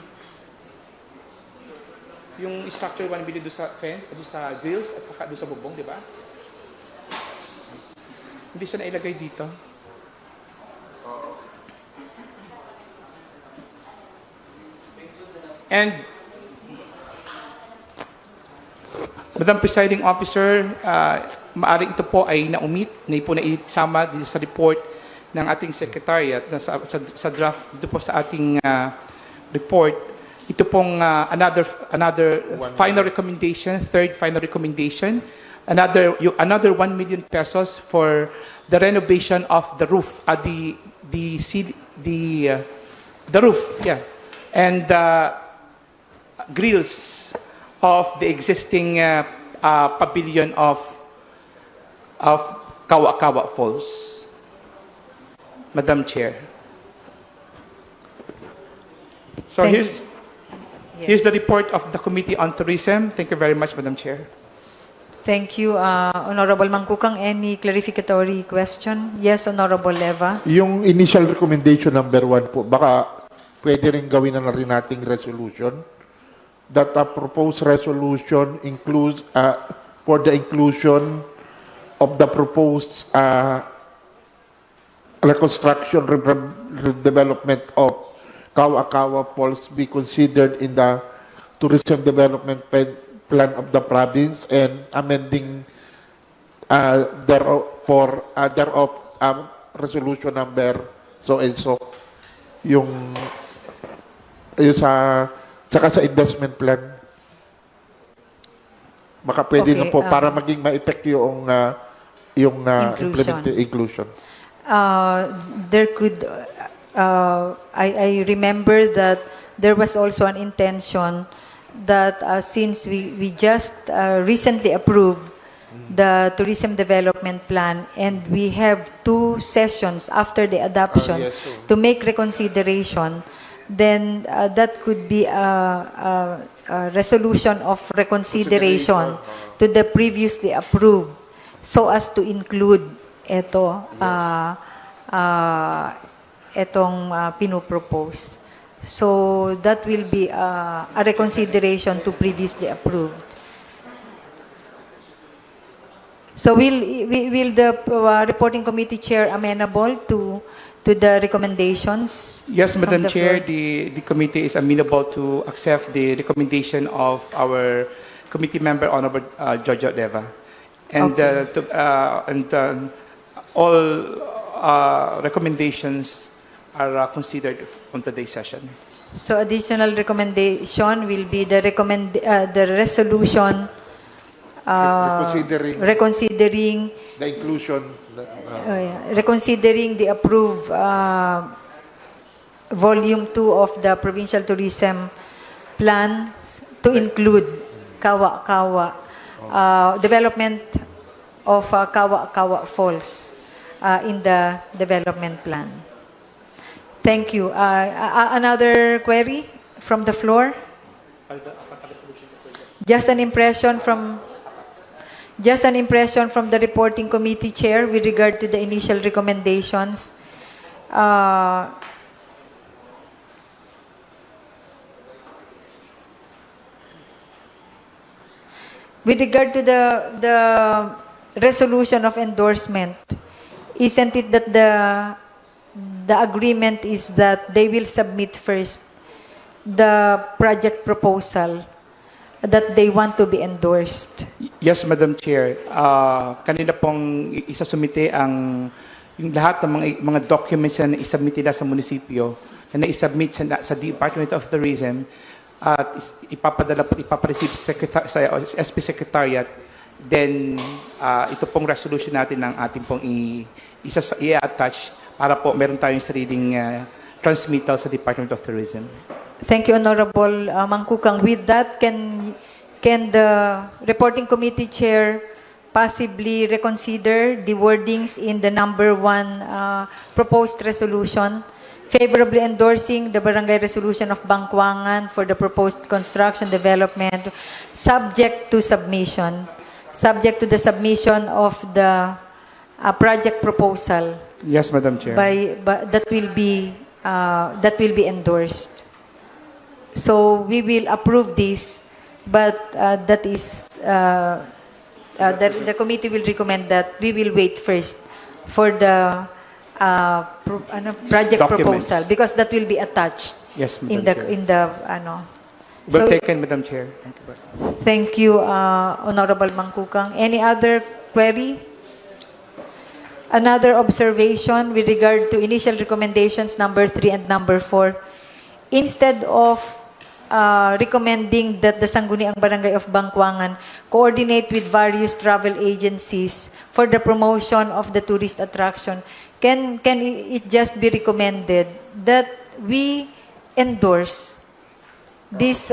yung structure 1 million doon sa fence, doon sa grills at saka doon sa bubong, di ba? Hindi siya nailagay dito. And Madam Presiding Officer, maaring ito po ay na-omit, na po naisama dito sa report ng ating Secretariat na sa draft dito po sa ating report. Ito pong another final recommendation, third final recommendation, another 1 million pesos for the renovation of the roof, the roof, yeah, and grills of the existing pavilion of Kawa-Kawa Falls. Madam Chair. So here's the report of the Committee on Tourism. Thank you very much, Madam Chair. Thank you, Honorable Mangkukang. Any clarificatory question? Yes, Honorable Leva. Yung initial recommendation number 1 po, baka pwede rin gawin na rin nating resolution that a proposed resolution includes for the inclusion of the proposed reconstruction, redevelopment of Kawa-Kawa Falls be considered in the tourism development plan of the province and amending thereof resolution number so and so yung saka sa investment plan. Baka pwede na po para maging ma-effect yung inclusion. There could, I remember that there was also an intention that since we just recently approved the tourism development plan and we have 2 sessions after the adoption to make reconsideration, then that could be a resolution of reconsideration to the previously approved so as to include itong pinopropose. So that will be a reconsideration to previously approved. So will the reporting committee chair amenable to the recommendations? Yes, from Madam the Chair, floor? the committee is amenable to accept the recommendation of our committee member, Honorable Jojo Deva. And, all recommendations are considered on today's session. So additional recommendation will be the resolution reconsidering the inclusion. reconsidering the approved volume 2 of the provincial tourism plan to include Kawa-Kawa development of Kawa-Kawa Falls in the development plan. Thank you. Another query from the floor? Just an impression from the reporting committee chair with regard to the initial recommendations. With regard to the resolution of endorsement, isn't it that the agreement is that they will submit first the project proposal that they want to be endorsed? Yes, Madam Chair. Kanina pong isasumite yung lahat ng mga documents na isubmit nila sa munisipyo na naisubmit sa Department of Tourism at ipapareceive sa SP Secretariat. Then, ito pong resolution natin ng ating pong i-attach para po meron tayong sariling transmittal sa Department of Tourism. Thank you, Honorable Mangkukang. With that, can the reporting committee chair possibly reconsider the wordings in the number 1 proposed resolution, favorably endorsing the barangay resolution of Bangkuangan for the proposed construction development, subject to the submission of the project proposal? Yes, Madam Chair. That will be endorsed. So we will approve this, but that is the committee will recommend that we will wait first for the project Documents. proposal because that will be attached. Yes, Madam in the Chair. in the ano. Well So, taken, Madam Chair. Thank you. thank you, Honorable Mangkukang. Any other query? Another observation with regard to initial recommendations number 3 and number 4. Instead of recommending that the Sangguniang Barangay of Bangkuangan coordinate with various travel agencies for the promotion of the tourist attraction, can it just be recommended that we endorse this,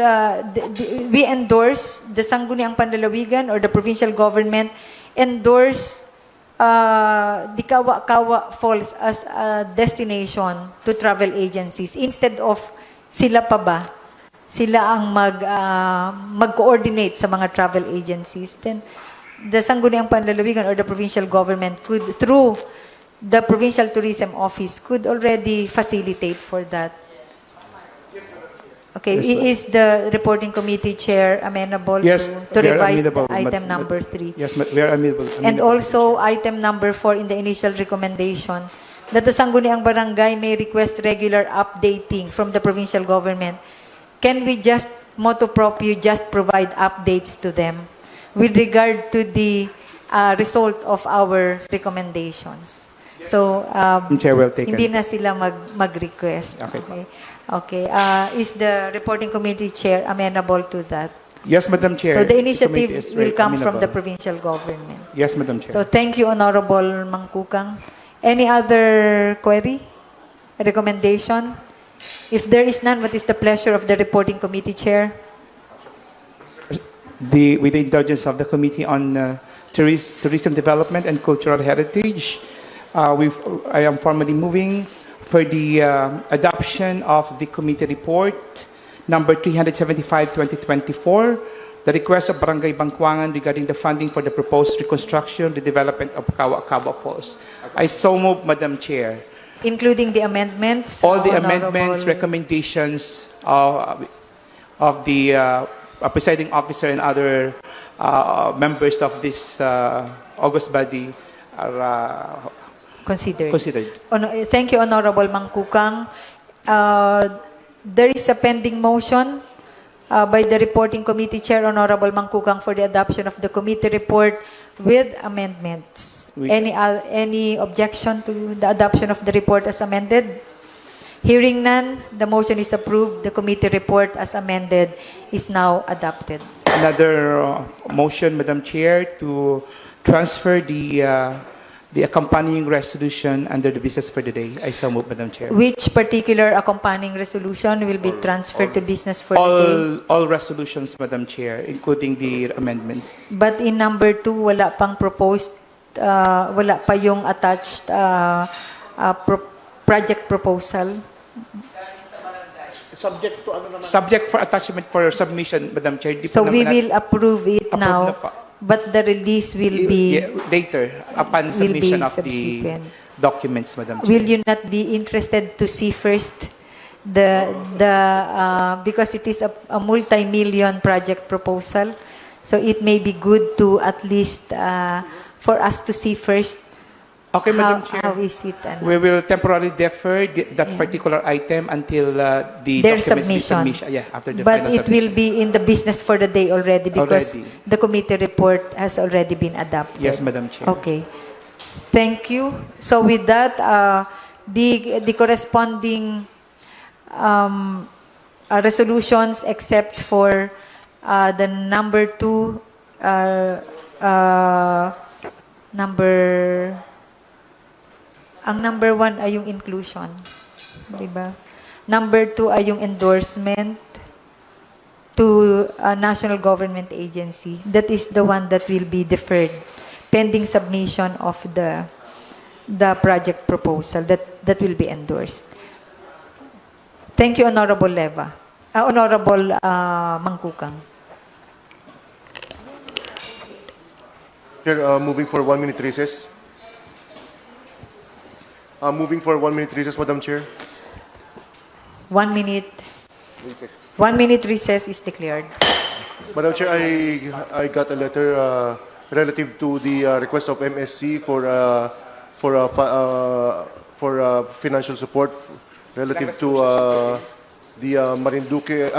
we endorse the Sangguniang Panlalawigan or the provincial government endorse the Kawa-Kawa Falls as a destination to travel agencies instead of sila pa ba? Sila ang mag-coordinate sa mga travel agencies. Then the Sangguniang Panlalawigan or the provincial government could, through the provincial tourism office, could already facilitate for that. Okay, is the reporting committee chair amenable Yes, to we are revise amenable, the item number 3? Yes, we are amenable. And also, item number 4 in the initial recommendation, that the Sangguniang Barangay may request regular updating from the provincial government. Can we just, motu proprio, just provide updates to them with regard to the result of our recommendations? So, Chair, well taken. hindi na sila mag-request. Okay. Okay. Is the reporting committee chair amenable to that? Yes, Madam Chair. So the committee initiative is will very come from the amenable. provincial government. Yes, Madam Chair. So thank you, Honorable Mangkukang. Any other query? Recommendation? If there is none, what is the pleasure of the reporting committee chair? With the indulgence of the Committee on Tourism Development and Cultural Heritage, I am formally moving for the adoption of the committee report number 375/2024, the request of Barangay Bangkuangan regarding the funding for the proposed reconstruction, the development of Kawa-Kawa Falls. I so move, Madam Chair. including the amendments. All the Honorable- amendments, recommendations of the presiding officer and other members of this August body are Considered. considered. Thank you, Honorable Mangkukang. There is a pending motion by the reporting committee chair, Honorable Mangkukang, for the adoption of the committee report with amendments. Any objection to the adoption of the report as amended? Hearing none, the motion is approved. The committee report as amended is now adopted. Another motion, Madam Chair, to transfer the accompanying resolution under the business for the day. I so move, Madam Chair. Which particular accompanying resolution will be transferred to business for the day? All resolutions, Madam Chair, including the amendments. But in number 2, wala pang proposed, wala pa yung attached project proposal. Subject to ano naman? Subject for attachment for submission, Madam Chair. Di pa So we naman will approve it Approve now, na pa. but the release will be, Yeah, later, upon will be submission of the subsequent. documents, Madam Chair. Will you not be interested to see first because it is a multi-million project proposal, so it may be good to at least for us to see first Okay, Madam Chair. how is it. We will temporarily defer that particular item until the Their documents be submission. Yeah, after the But final it will submission. be in the business for the day already because Already. the committee report has already been adopted. Yes, Madam Chair. Okay. Thank you. So with that, the corresponding resolutions except for the number 2, ang number 1 ay yung inclusion. Diba? Number 2 ay yung endorsement to a national government agency. That is the one that will be deferred pending submission of the project proposal that will be endorsed. Thank you, Honorable Leva. Honorable Mangkukang. Chair, moving for 1-minute recess. Moving for 1-minute recess, Madam Chair. 1 minute. Recess. 1 minute recess is declared. Madam Chair, I got a letter relative to the request of MSC for financial support relative to the Marinduque,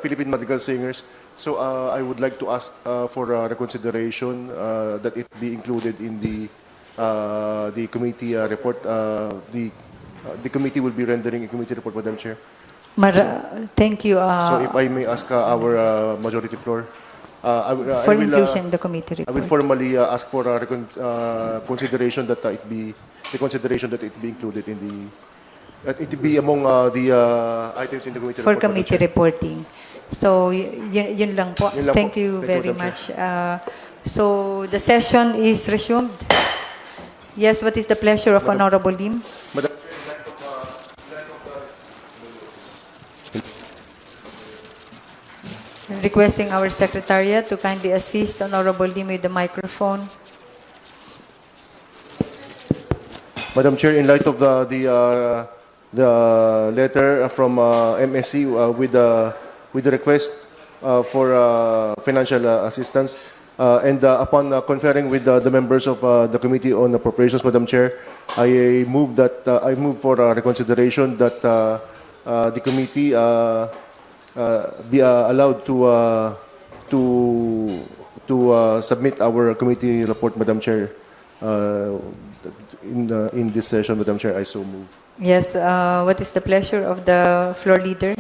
Philippine Madrigal singers. So I would like to ask for reconsideration that it be included in the committee report. The committee will be rendering a committee report, Madam Chair. Thank you. So if I may ask our majority floor, For inclusion in the committee I will report. formally ask for consideration that it be included in the it be among the items in the committee For report. Madam committee Chair. reporting. So, yun lang po. Yun lang Thank po. you Thank you, very Madam much. So, the session is resumed. Yes, what is the pleasure of Honorable Lim? Madam Requesting our Secretariat to kindly assist Honorable Lim with the microphone. Madam Chair, in light of the letter from MSC with the request for financial assistance, and upon conferring with the members of the Committee on Appropriations, Madam Chair, I move for reconsideration that the committee be allowed to submit our committee report, Madam Chair, in this session, Madam Chair. I so move. Yes, what is the pleasure of the floor leader?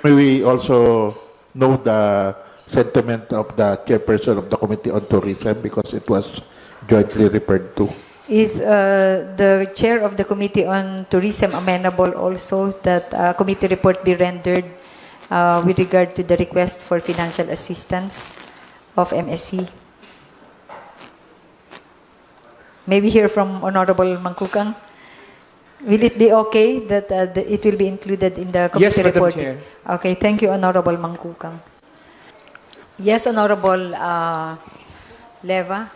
May we also know the sentiment of the chairperson of the Committee on Tourism because it was jointly referred to. Is the chair of the Committee on Tourism amenable also that committee report be rendered with regard to the request for financial assistance of MSC? Maybe hear from Honorable Mangkukang. Will it be okay that it will be included in the committee Yes, Madam report? Chair. Okay, thank you, Honorable Mangkukang. Yes, Honorable Leva.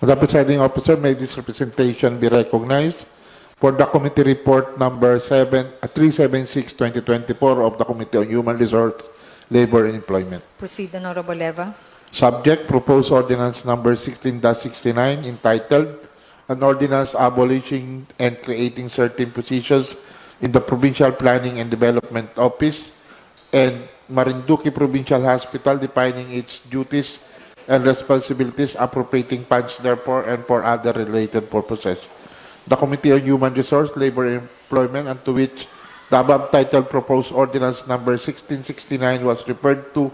Madam Presiding Officer, may this representation be recognized for the committee report number 376-2024 of the Committee on Human Resource, Labor and Employment. Proceed, Honorable Eva. Subject, proposed ordinance number 16-69 entitled An Ordinance Abolishing and Creating Certain Positions in the Provincial Planning and Development Office and Marinduque Provincial Hospital, defining its duties and responsibilities, appropriating funds therefore and for other related purposes. The Committee on Human Resource, Labor and Employment, and to which the above titled proposed ordinance number 1669 was referred to,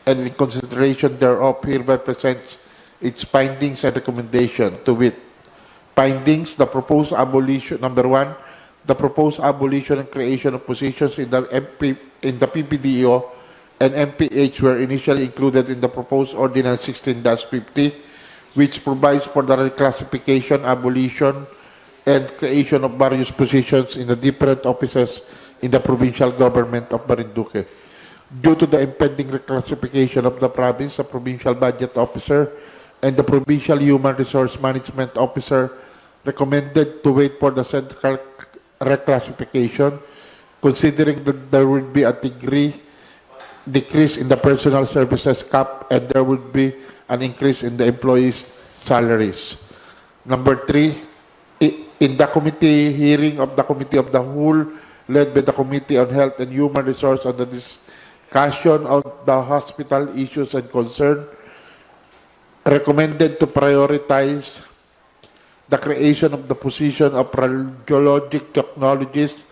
and in consideration thereof hereby presents its findings and recommendation, to wit: findings, the proposed abolition, number 1, the proposed abolition and creation of positions in the PPDO and MPH were initially included in the proposed ordinance 16-50, which provides for the reclassification, abolition, and creation of various positions in the different offices in the provincial government of Marinduque. Due to the impending reclassification of the province, the provincial budget officer and the provincial human resource management officer recommended to wait for the central reclassification, considering that there would be a decrease in the personal services cap and there would be an increase in the employees' salaries. Number 3, in the committee hearing of the Committee of the Whole, led by the Committee on Health and Human Resource on the discussion of the hospital issues and concern, recommended to prioritize the creation of the position of radiologic technologist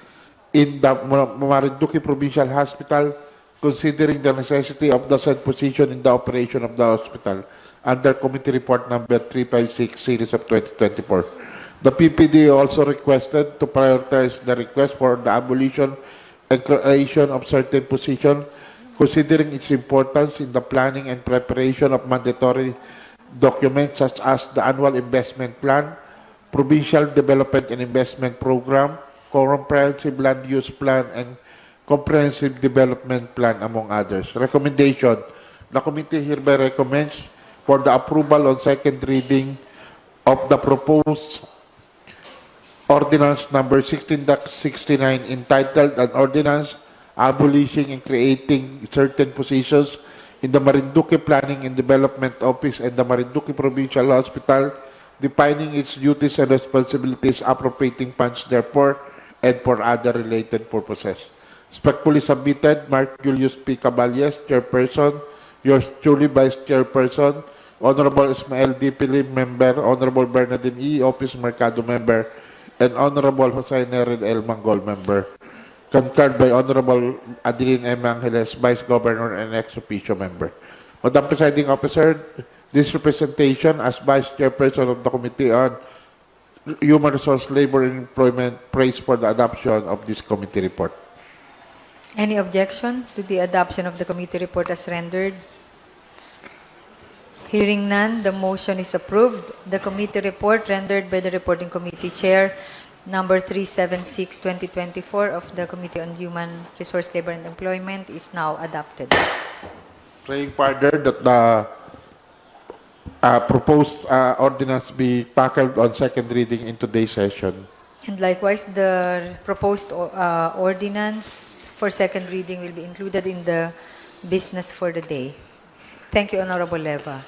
in the Marinduque Provincial Hospital, considering the necessity of the said position in the operation of the hospital, under Committee Report number 356, series of 2024. The PPD also requested to prioritize the request for the abolition and creation of certain positions, considering its importance in the planning and preparation of mandatory documents such as the annual investment plan, provincial development and investment program, comprehensive land use plan, and comprehensive development plan, among others. Recommendation: the committee hereby recommends for the approval on second reading of the proposed ordinance number 16-69 entitled An Ordinance Abolishing and Creating Certain Positions in the Marinduque Planning and Development Office and the Marinduque Provincial Hospital, defining its duties and responsibilities, appropriating funds therefore, and for other related purposes. Respectfully submitted, Mark Julius P. Caballes, Chairperson, yours truly, Vice Chairperson, Honorable Ismael D. Pilim, Member, Honorable Bernardine E. Office Mercado, Member, and Honorable Jose Nerid L. Mangol, Member. Concurred by Honorable Adeline M. Angeles, Vice Governor and ex officio member. Madam Presiding Officer, this representation as Vice Chairperson of the Committee on Human Resource, Labor and Employment prays for the adoption of this committee report. Any objection to the adoption of the committee report as rendered? Hearing none, the motion is approved. The committee report rendered by the reporting committee chair number 376-2024 of the Committee on Human Resource, Labor and Employment is now adopted. Praying further that the proposed ordinance be tackled on second reading in today's session. And likewise, the proposed ordinance for second reading will be included in the business for the day. Thank you, Honorable Leva.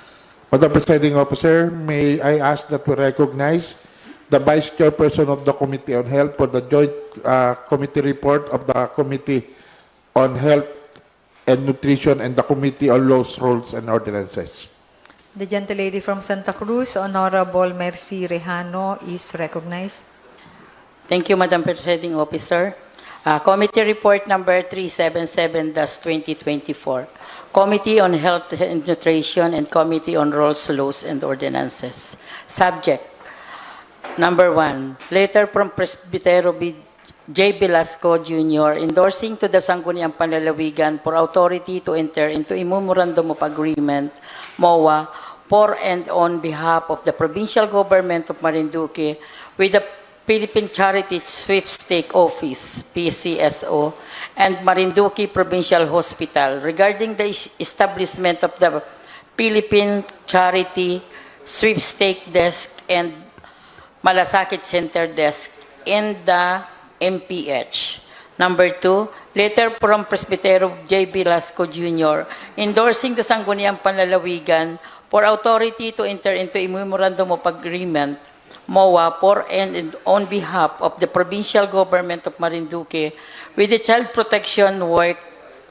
Madam Presiding Officer, may I ask that we recognize the Vice Chairperson of the Committee on Health for the joint committee report of the Committee on Health and Nutrition and the Committee on Laws, Rules, and Ordinances. The gentlelady from Santa Cruz, Honorable Mercy Rejano, is recognized. Thank you, Madam Presiding Officer. Committee Report number 377-2024. Committee on Health and Nutrition and Committee on Rules, Laws, and Ordinances. Subject. Number 1, letter from Presbytero J. Velasco Jr. endorsing to the Sangguniang Panlalawigan for authority to enter into a Memorandum of Agreement, MOA, for and on behalf of the Provincial Government of Marinduque with the Philippine Charity Sweepstake Office, PCSO, and Marinduque Provincial Hospital regarding the establishment of the Philippine Charity sweepstake desk and Malasakit Center desk in the MPH. Number 2, letter from Presbytero J. Velasco Jr. endorsing the Sangguniang Panlalawigan for authority to enter into a memorandum of agreement, MOA, for and on behalf of the provincial government of Marinduque with the Child Protection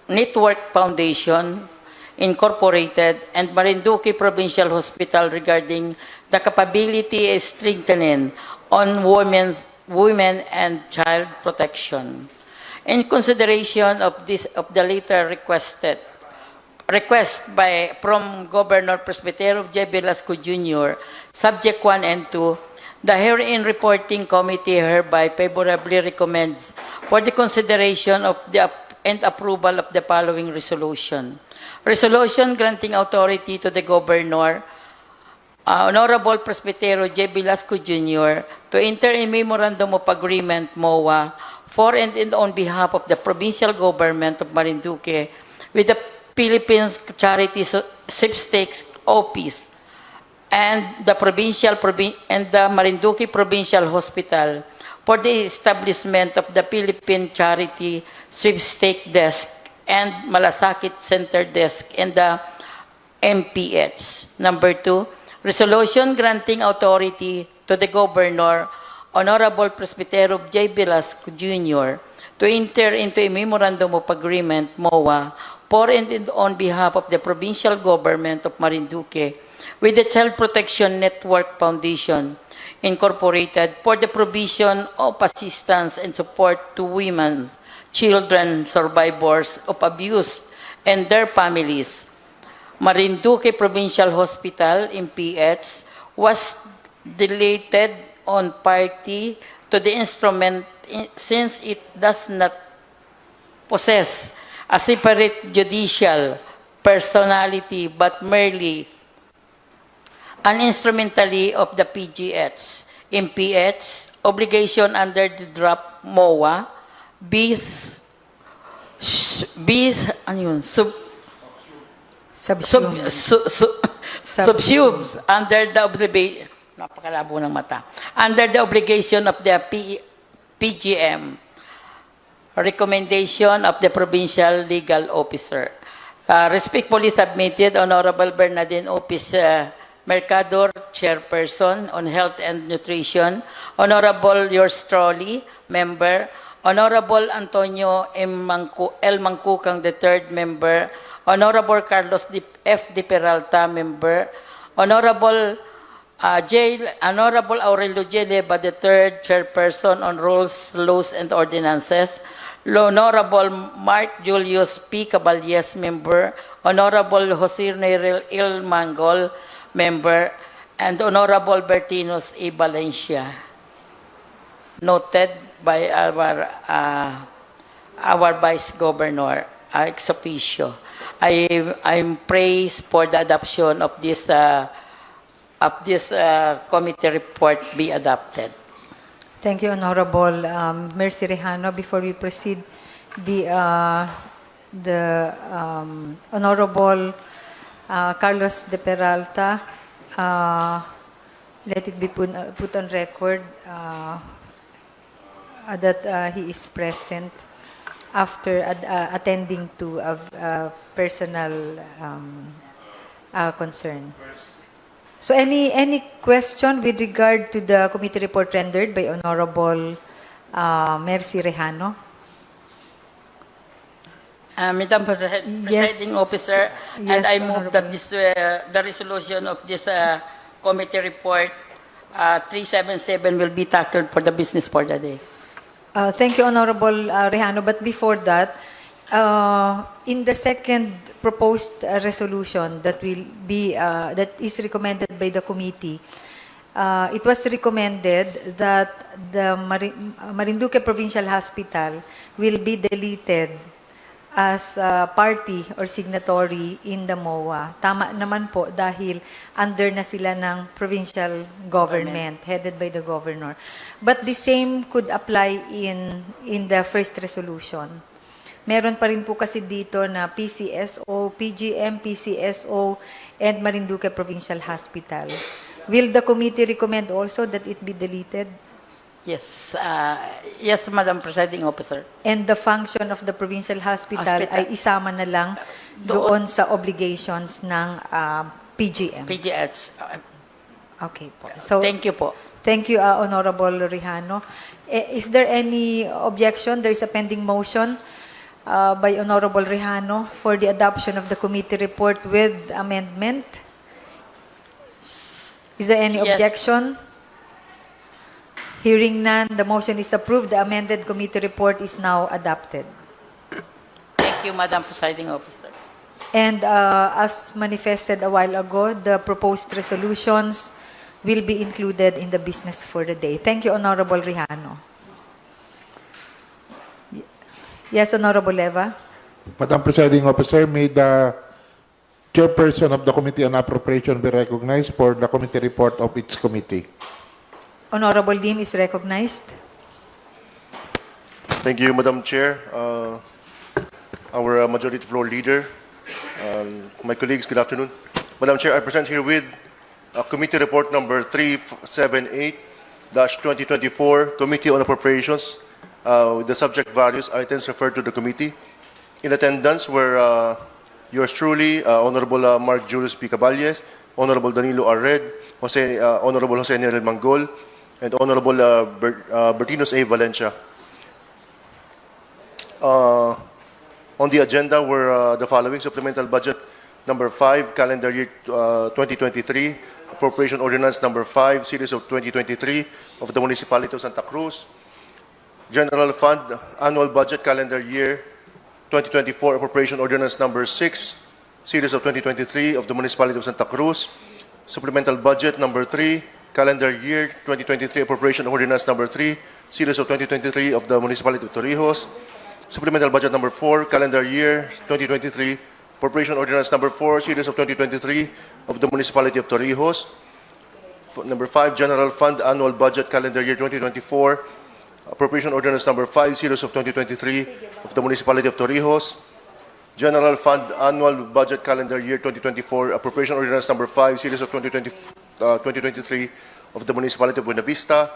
Network Foundation, Incorporated, and Marinduque Provincial Hospital regarding the capability strengthening on women and child protection. In consideration of the later request from Governor Presbytero J. Velasco Jr., Subject 1 and 2, the herein reporting committee hereby favorably recommends for the consideration of and approval of the following resolution. Resolution granting authority to the Governor, Honorable Presbytero J. Velasco Jr., to enter a memorandum of agreement, MOA, for and on behalf of the provincial government of Marinduque with the Philippines Charity Sweepstakes Office and the Marinduque Provincial Hospital for the establishment of the Philippine Charity Sweepstake Desk and Malasakit Center Desk in the MPH. Number 2, resolution granting authority to the Governor, Honorable Presbytero J. Velasco Jr., to enter into a memorandum of agreement, MOA, for and on behalf of the provincial government of Marinduque with the Child Protection Network Foundation, Incorporated, for the provision of assistance and support to women, children, survivors of abuse, and their families. Marinduque Provincial Hospital, MPH, was deleted on party to the instrument since it does not possess a separate judicial personality but merely an instrumentally of the PGH. MPH, obligation under the draft MOA, subsumes under the obligation, napakalabo ng mata, under the obligation of the PGM, recommendation of the provincial legal officer. Respectfully submitted, Honorable Bernardine Opis Mercador, Chairperson on Health and Nutrition, Honorable yours truly, Member, Honorable Antonio L. Mangkukang III, Member, Honorable Carlos F. De Peralta, Member, Honorable Aurelio J. Leva III, Chairperson on Rules, Laws, and Ordinances, Honorable Mark Julius P. Caballes, Member, Honorable Jose Neril Il Mangol, Member, and Honorable Bertinos E. Valencia. Noted by our Vice Governor, ex officio. I'm praised for the adoption of this committee report be adopted. Thank you, Honorable Mercy Rejano. Before we proceed, the Honorable Carlos De Peralta, let it be put on record that he is present after attending to a personal concern. So any question with regard to the committee report rendered by Honorable Mercy Rejano? Madam Presiding Yes. Officer, and Yes, I move Honorable. that the resolution of this committee report 377 will be tackled for the business for the day. Thank you, Honorable Rejano. But before that, in the second proposed resolution that will be that is recommended by the committee, it was recommended that the Marinduque Provincial Hospital will be deleted as a party or signatory in the MOA. Tama naman po dahil under na sila ng provincial government headed by the governor. But the same could apply in the first resolution. Meron pa rin po kasi dito na PCSO, PGM, PCSO, and Marinduque Provincial Hospital. Will the committee recommend also that it be deleted? Yes, yes, Madam Presiding Officer. And the function of the provincial hospital ay isama na lang doon sa obligations ng PGM. PGH. Okay po. So, Thank you po. thank you, Honorable Rihano. Is there any objection? There is a pending motion by Honorable Rihano for the adoption of the committee report with amendment. Is there any Yes. objection? Hearing none, the motion is approved. The amended committee report is now adopted. Thank you, Madam Presiding Officer. And as manifested a while ago, the proposed resolutions will be included in the business for the day. Thank you, Honorable Rihano. Yes, Honorable Leva. Madam Presiding Officer, may the chairperson of the Committee on Appropriation be recognized for the committee report of its committee. Honorable Lim is recognized. Thank you, Madam Chair. Our Majority Floor Leader, my colleagues, good afternoon. Madam Chair, I present herewith Committee Report number 378-2024, Committee on Appropriations, with the subject various items referred to the committee. In attendance were yours truly, Honorable Mark Julius P. Caballes, Honorable Danilo Arred, Honorable Jose Nerel Mangol, and Honorable Bertinos A. Valencia. On the agenda were the following: Supplemental Budget number 5, Calendar Year 2023, Appropriation Ordinance number 5, Series of 2023 of the Municipality of Santa Cruz, General Fund Annual Budget Calendar Year 2024, Appropriation Ordinance number 6, Series of 2023 of the Municipality of Santa Cruz, Supplemental Budget number 3, Calendar Year 2023, Appropriation Ordinance number 3, Series of 2023 of the Municipality of Torrijos, Supplemental Budget number 4, Calendar Year 2023, Appropriation Ordinance number 4, Series of 2023 of the Municipality of Torrijos. Number 5, General Fund Annual Budget Calendar Year 2024, Appropriation Ordinance number 5, Series of 2023 of the Municipality of Torrijos. General Fund Annual Budget Calendar Year 2024, Appropriation Ordinance number 5, Series of 2023 of the Municipality of Buena Vista.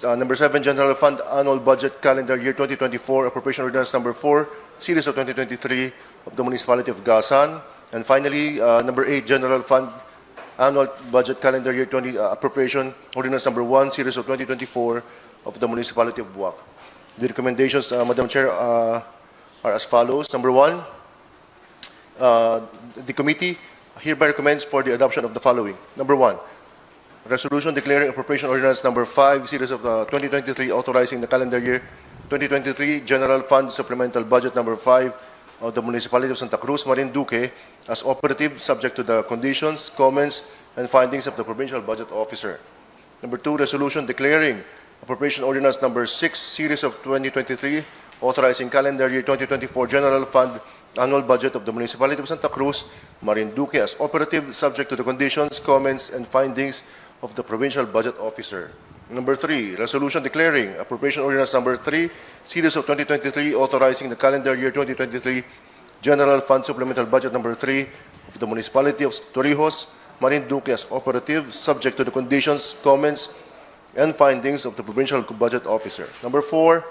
Number 7, General Fund Annual Budget Calendar Year 2024, Appropriation Ordinance number 4, Series of 2023 of the Municipality of Gasan. And finally, number 8, General Fund Annual Budget Calendar Year 20 Appropriation Ordinance number 1, Series of 2024 of the Municipality of Boac. The recommendations, Madam Chair, are as follows. Number 1, the committee hereby recommends for the adoption of the following. Number 1, resolution declaring appropriation ordinance number 5, series of 2023, authorizing the calendar year 2023 general fund supplemental budget number 5 of the Municipality of Santa Cruz, Marinduque, as operative, subject to the conditions, comments, and findings of the provincial budget officer. Number 2, resolution declaring appropriation ordinance number 6, series of 2023, authorizing calendar year 2024 general fund annual budget of the Municipality of Santa Cruz, Marinduque, as operative, subject to the conditions, comments, and findings of the provincial budget officer. Number 3, resolution declaring appropriation ordinance number 3, series of 2023, authorizing the calendar year 2023 general fund supplemental budget number 3 of the Municipality of Torrijos, Marinduque, as operative, subject to the conditions, comments, and findings of the provincial budget officer. Number 4,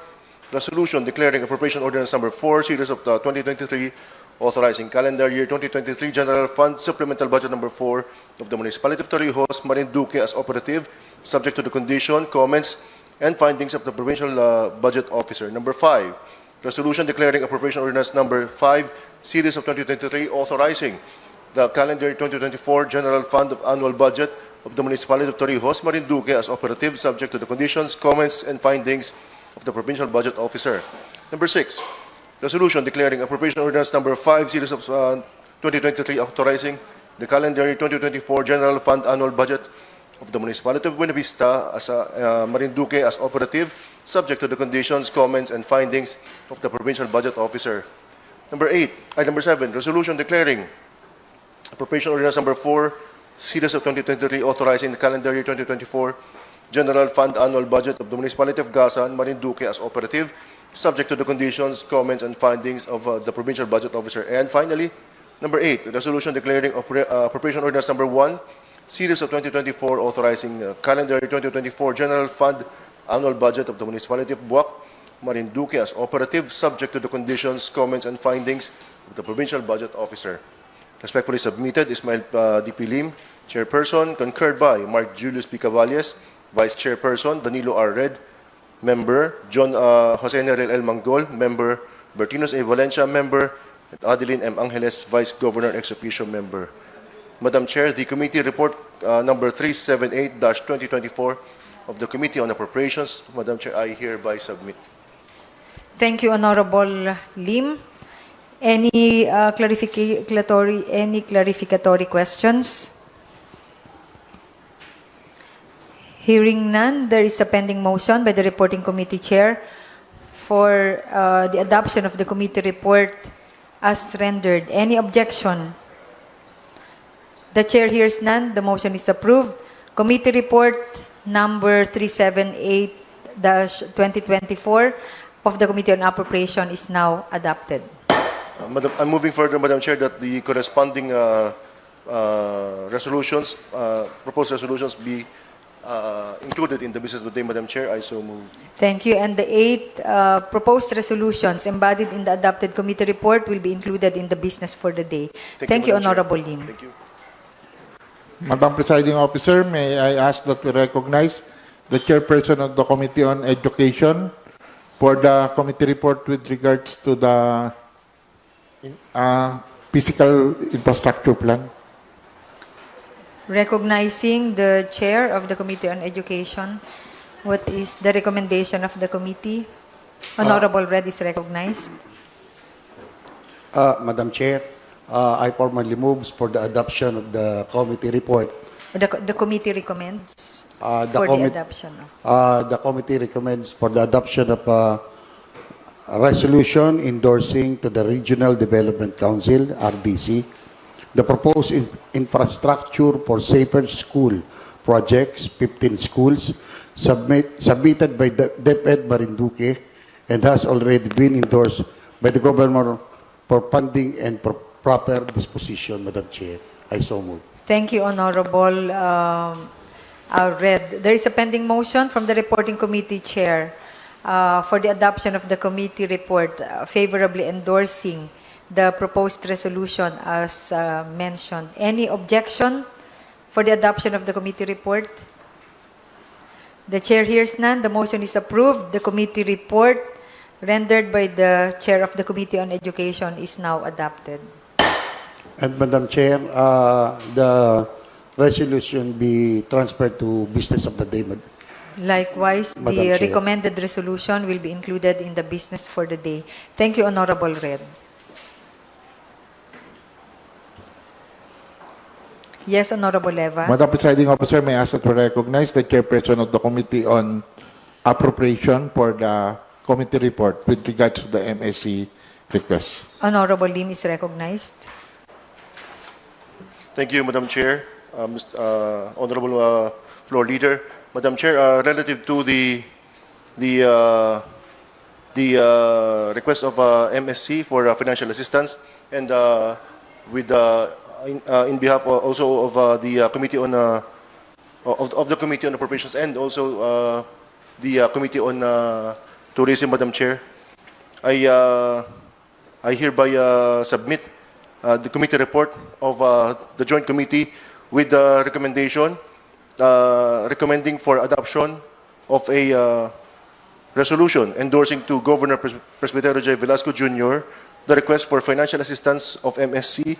resolution declaring appropriation ordinance number 4, series of 2023, authorizing calendar year 2023 general fund supplemental budget number 4 of the Municipality of Torrijos, Marinduque, as operative, subject to the condition, comments, and findings of the provincial budget officer. Number 5, resolution declaring appropriation ordinance number 5, series of 2023, authorizing the calendar year 2024 general fund of annual budget of the Municipality of Torrijos, Marinduque, as operative, subject to the conditions, comments, and findings of the provincial budget officer. Number 6, resolution declaring appropriation ordinance number 5, series of 2023, authorizing the calendar year 2024 general fund annual budget of the Municipality of Buena Vista as Marinduque, as operative, subject to the conditions, comments, and findings of the provincial budget officer. Number 7, resolution declaring appropriation ordinance number 4, series of 2023, authorizing the calendar year 2024 general fund annual budget of the Municipality of Gasan, Marinduque, as operative, subject to the conditions, comments, and findings of the Provincial Budget Officer. And finally, number 8, resolution declaring appropriation ordinance number 1, series of 2024, authorizing calendar 2024 general fund annual budget of the municipality of Boac, Marinduque as operative, subject to the conditions, comments, and findings of the Provincial Budget Officer. Respectfully submitted, Ismail D.P. Lim, Chairperson, concurred by Mark Julius P. Cavalles, Vice Chairperson, Danilo R. Red, Member, John Jose Nerel L. Manggol, Member, Bertinos A. Valencia, Member, and Adeline M. Angeles, Vice Governor ex officio Member. Madam Chair, the committee report number 378-2024 of the Committee on Appropriations. Madam Chair, I hereby submit. Thank you, Honorable Lim. Any clarificatory questions? Hearing none, there is a pending motion by the reporting committee chair for the adoption of the committee report as rendered. Any objection? The chair hears none. The motion is approved. Committee report number 378-2024 of the Committee on Appropriation is now adopted. Madam, I'm moving further, Madam Chair, that the corresponding resolutions, proposed resolutions be included in the business of the day, Madam Chair. I so move. Thank you. And the 8 proposed resolutions embodied in the adopted committee report will be included in the business for the day. Thank you, Madam Chair. Honorable Lim. Thank you. Madam Presiding Officer, may I ask that we recognize the Chairperson of the Committee on Education for the committee report with regards to the physical infrastructure plan. Recognizing the chair of the Committee on Education, what is the recommendation of the committee? Honorable Red is recognized. Madam Chair, I formally move for the adoption of the committee report. The committee recommends The for the commit- adoption of. The committee recommends for the adoption of a resolution endorsing to the Regional Development Council, RDC, the proposed infrastructure for safer school projects, 15 schools, submitted by the DepEd Marinduque and has already been endorsed by the Governor for funding and for proper disposition, Madam Chair. I so move. Thank you, Honorable Red. There is a pending motion from the reporting committee chair for the adoption of the committee report favorably endorsing the proposed resolution as mentioned. Any objection for the adoption of the committee report? The chair hears none. The motion is approved. The committee report rendered by the chair of the Committee on Education is now adopted. And Madam Chair, the resolution be transferred to business of the day. Likewise, Madam the Chair. recommended resolution will be included in the business for the day. Thank you, Honorable Red. Yes, Honorable Leva. Madam Presiding Officer, may I ask that we recognize the Chairperson of the Committee on Appropriation for the committee report with regards to the MSC request. Honorable Lim is recognized. Thank you, Madam Chair. Honorable Floor Leader. Madam Chair, relative to the request of MSC for financial assistance and with in behalf also of the committee on of the Committee on Appropriations and also the Committee on Tourism, Madam Chair, I hereby submit the committee report of the Joint Committee with the recommendation recommending for adoption of a resolution endorsing to Governor Presbytero J. Velasco Jr. the request for financial assistance of MSC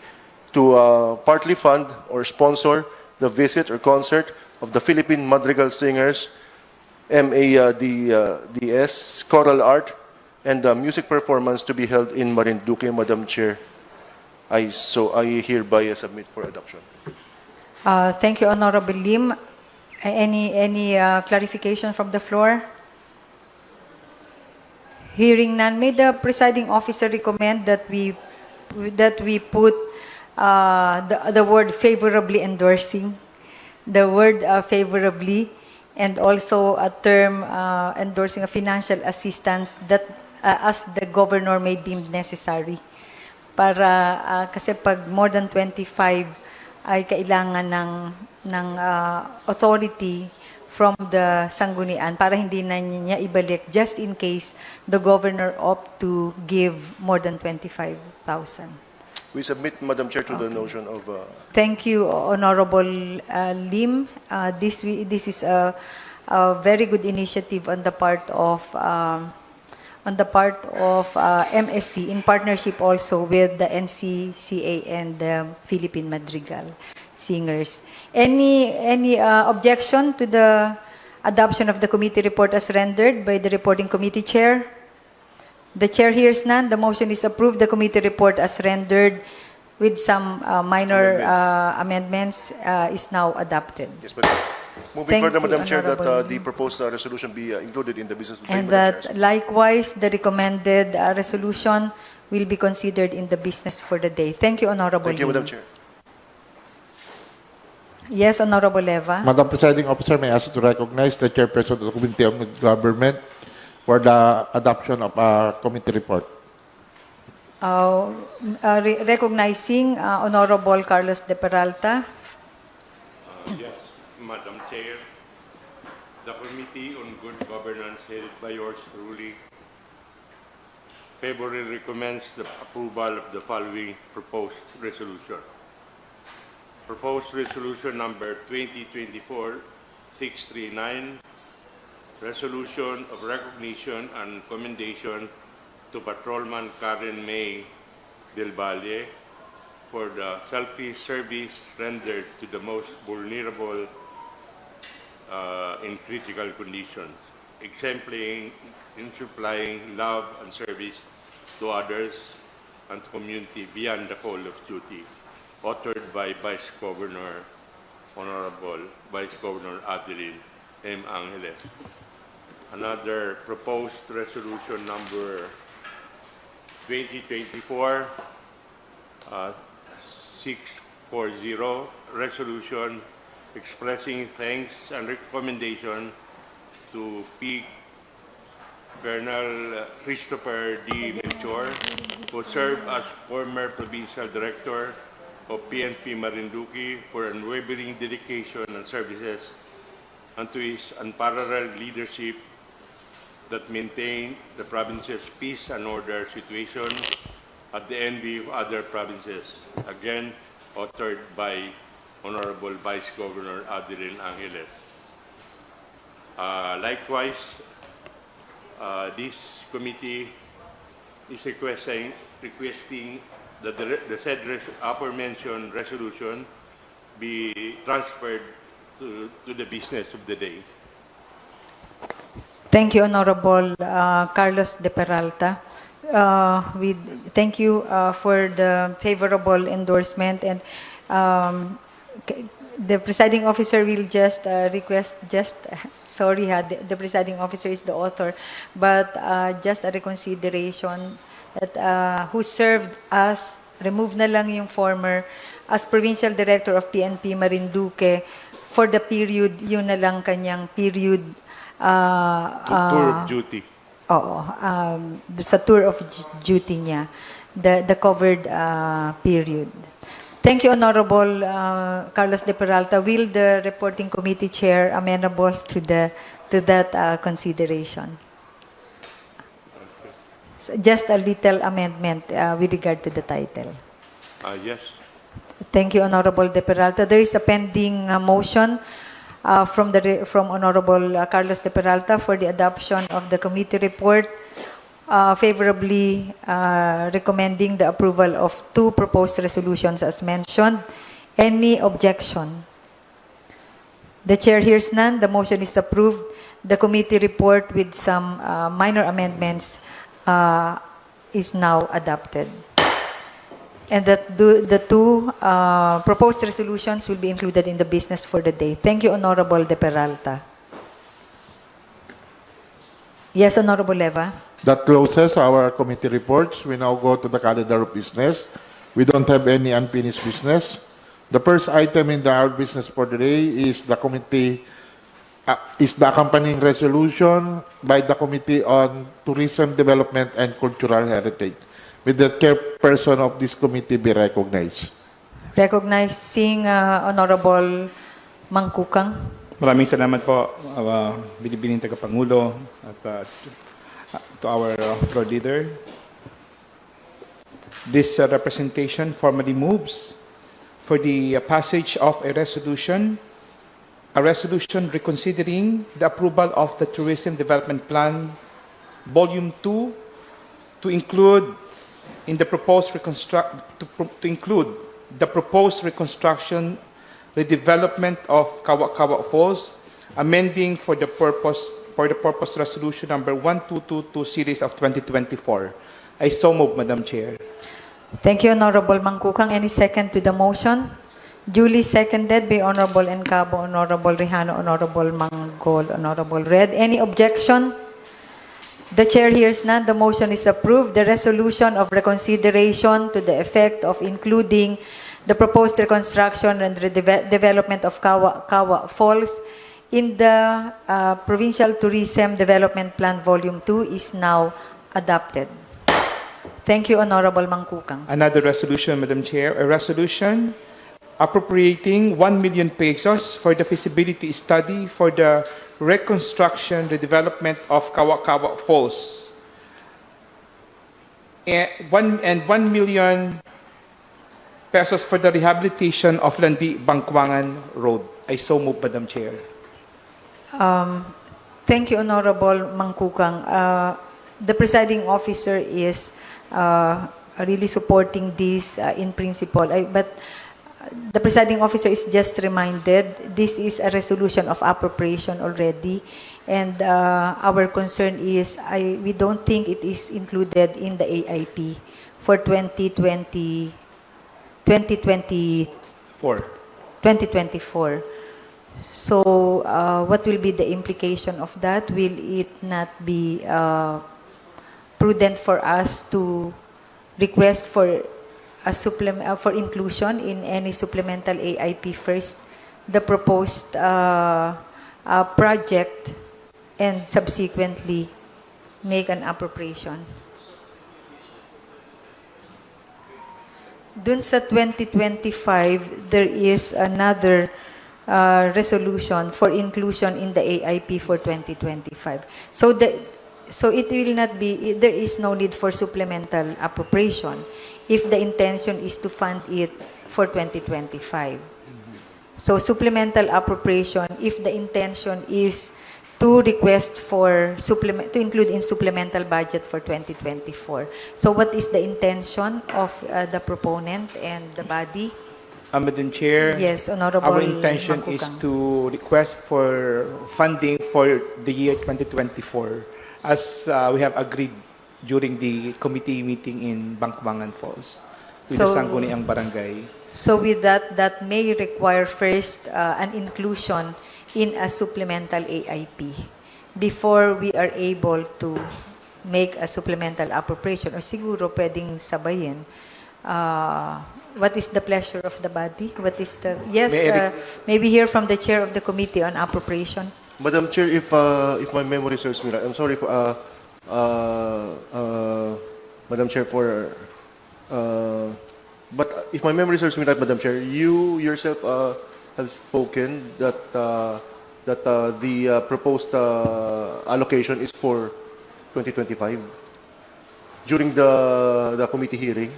to partly fund or sponsor the visit or concert of the Philippine Madrigal Singers, MADS, choral art, and music performance to be held in Marinduque, Madam Chair. I hereby submit for adoption. Thank you, Honorable Lim. Any clarification from the floor? Hearing none, may the presiding officer recommend that we put the word favorably endorsing, the word favorably, and also a term endorsing a financial assistance that as the governor may deem necessary. Para kasi pag more than 25 ay kailangan ng authority from the sanggunian para hindi na niya ibalik just in case the governor opt to give more than 25,000. We submit, Madam Chair, to the notion of... Thank you, Honorable Lim. This is a very good initiative on the part of MSC in partnership also with the NCCA and the Philippine Madrigal Singers. Any objection to the adoption of the committee report as rendered by the reporting committee chair? The chair hears none. The motion is approved. The committee report as rendered with some minor amendments is now adopted. Yes, Madam Chair. Moving Thank further, you, Madam Chair, that Honorable the proposed resolution be included in the business of the day, And Madam that Chair. likewise, the recommended resolution will be considered in the business for the day. Thank you, Honorable Thank you, Lim. Madam Chair. Yes, Honorable Leva. Madam Presiding Officer, may I ask to recognize the Chairperson of the Committee on Government for the adoption of a committee report. Recognizing Honorable Carlos de Peralta. Yes, Madam Chair. The Committee on Good Governance, headed by yours truly, favorably recommends the approval of the following proposed resolution. Proposed resolution number 2024-639, resolution of recognition and commendation to Patrolman Karen May Del Valle for the selfless service rendered to the most vulnerable in critical conditions, exempling in supplying love and service to others and community beyond the call of duty, authored by Vice Governor, Honorable Vice Governor Adeline M. Angeles. Another proposed resolution number 2024-640, resolution expressing thanks and recommendation to P. Colonel Christopher D. Melchor, who served as former Provincial Director of PNP Marinduque for unwavering dedication and services, and to his unparalleled leadership that maintained the province's peace and order situation at the envy of other provinces. Again, authored by Honorable Vice Governor Adeline Angeles. Likewise, this committee is requesting that the said aforementioned resolution be transferred to the business of the day. Thank you, Honorable Carlos de Peralta. Thank you for the favorable endorsement, and the presiding officer will just request, the presiding officer is the author, but just a reconsideration that who served as, remove na lang yung former, as Provincial Director of PNP Marinduque for the period, yun na lang kanyang period. Tour of duty. Oo, sa tour of duty niya, the covered period. Thank you, Honorable Carlos de Peralta. Will the reporting committee chair amenable to that consideration? So just a little amendment with regard to the title. Yes. Thank you, Honorable de Peralta. There is a pending motion from Honorable Carlos de Peralta for the adoption of the committee report, favorably recommending the approval of two proposed resolutions as mentioned. Any objection? The chair hears none. The motion is approved. The committee report with some minor amendments is now adopted. And that the two proposed resolutions will be included in the business for the day. Thank you, Honorable de Peralta. Yes, Honorable Leva. That closes our committee reports. We now go to the calendar of business. We don't have any unfinished business. The first item in our business for today is the committee is the accompanying resolution by the Committee on Tourism Development and Cultural Heritage. Will the chairperson of this committee be recognized? Recognizing Honorable Mangkukang. Maraming salamat po, Binibining Tagapangulo, at to our floor leader. This representation formally moves for the passage of a resolution reconsidering the approval of the Tourism Development Plan, Volume 2, to include in the proposed reconstruction, redevelopment of Kawa Falls, amending for the purpose resolution number 1222 series of 2024. I so move, Madam Chair. Thank you, Honorable Mangkukang. Any second to the motion? Duly seconded by Honorable Encabo, Honorable Rehano, Honorable Manggol, Honorable Red. Any objection? The chair hears none. The motion is approved. The resolution of reconsideration to the effect of including the proposed reconstruction and development of Kawa Falls in the Provincial Tourism Development Plan Volume 2 is now adopted. Thank you, Honorable Mangkukang. Another resolution, Madam Chair, a resolution appropriating 1 million pesos for the feasibility study for the reconstruction, the development of Kawa Falls. And 1 million pesos for the rehabilitation of Landi Bangkwangan Road. I so move, Madam Chair. Thank you, Honorable Mangkukang. The presiding officer is really supporting this in principle. But the presiding officer is just reminded this is a resolution of appropriation already, and our concern is we don't think it is included in the AIP for 2024. So what will be the implication of that? Will it not be prudent for us to request for a for inclusion in any supplemental AIP first, the proposed project, and subsequently make an appropriation? Dun sa 2025, there is another resolution for inclusion in the AIP for 2025. So it will not be, there is no need for supplemental appropriation if the intention is to fund it for 2025. So supplemental appropriation, if the intention is to request for to include in supplemental budget for 2024. So what is the intention of the proponent and the body? Madam Chair, Yes, Honorable our intention is Mangkukang. to request for funding for the year 2024, as we have agreed during the committee meeting in Bangkwangan Falls with the So- Sangguniang Barangay. So with that may require first an inclusion in a supplemental AIP before we are able to make a supplemental appropriation, or siguro pwedeng sabayin. What is the pleasure of the body? What is the... Yes, maybe hear from the chair of the committee on appropriation. Madam Chair, if my memory serves me right, I'm sorry for Madam Chair but if my memory serves me right, Madam Chair, you yourself have spoken that the proposed allocation is for 2025 during the committee hearing.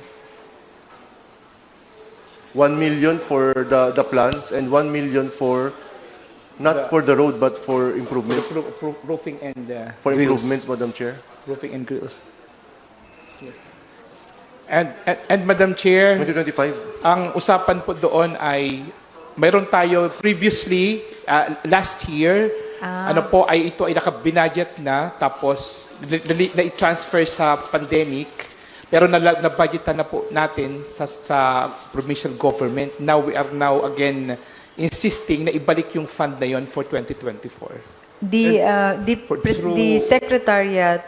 1 million for the plans and 1 million for not for the road but for improvement. Roofing and For grills. improvements, Madam Chair. Roofing and grills. Yes. And Madam Chair, 2025. ang usapan po doon ay mayroon tayo previously last year, ito ay nakabinudget na, tapos na-transfer sa pandemic, pero na-budgetan na po natin sa provincial government. Now we are again insisting na ibalik yung fund na yon for 2024. The Secretariat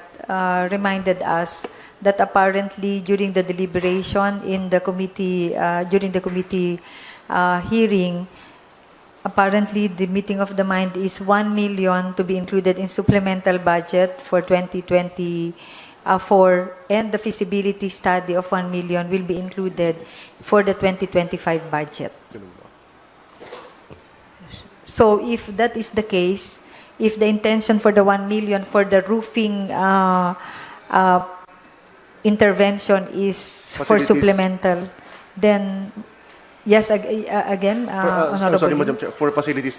reminded us that apparently during the deliberation in the committee, during the committee hearing, apparently the meeting of the mind is 1 million to be included in supplemental budget for 2024, and the feasibility study of 1 million will be included for the 2025 budget. So if that is the case, if the intention for the 1 million for the roofing intervention is for Facilities. supplemental, then yes, again, I'm Honorable sorry, Lim. Madam Chair, for facilities,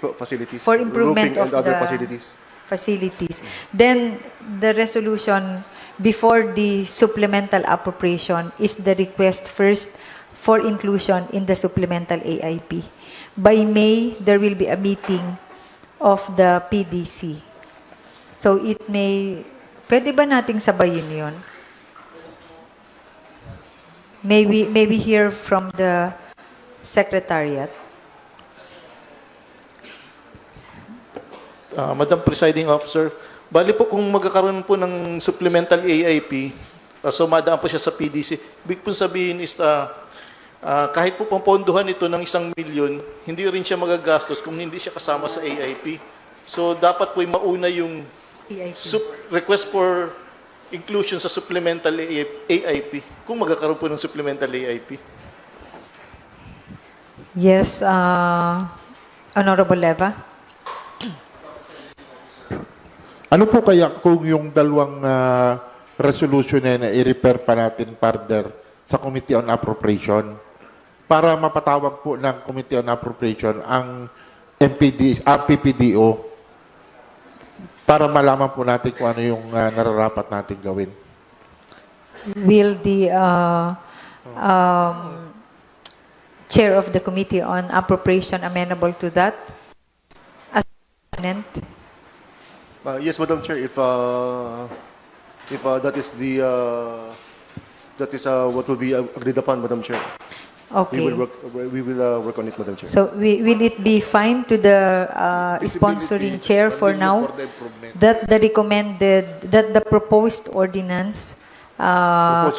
For improvement roofing of and other the facilities. facilities. Then the resolution before the supplemental appropriation is the request first for inclusion in the supplemental AIP. By May, there will be a meeting of the PDC. So it may, pwede ba nating sabayin yun? Maybe hear from the Secretariat. Madam Presiding Officer, bali po kung magkakaroon po ng supplemental AIP, so madaan po siya sa PDC, big po sabihin is kahit po pampondohan ito ng 1 milyon, hindi rin siya magagastos kung hindi siya kasama sa AIP. So dapat po mauna yung AIP. request for inclusion sa supplemental AIP kung magkakaroon po ng supplemental AIP. Yes, Honorable Leva. Ano po kaya kung yung dalawang resolution na i-repair pa natin further sa Committee on Appropriation para mapatawag po ng Committee on Appropriation ang PPDO para malaman po natin kung ano yung nararapat natin gawin. Will the Chair of the Committee on Appropriation amenable to that? As President? Yes, Madam Chair, if that is the what will be agreed upon, Madam Chair. Okay. We will work on it, Madam Chair. So will it be fine to the sponsoring chair for now that the proposed ordinance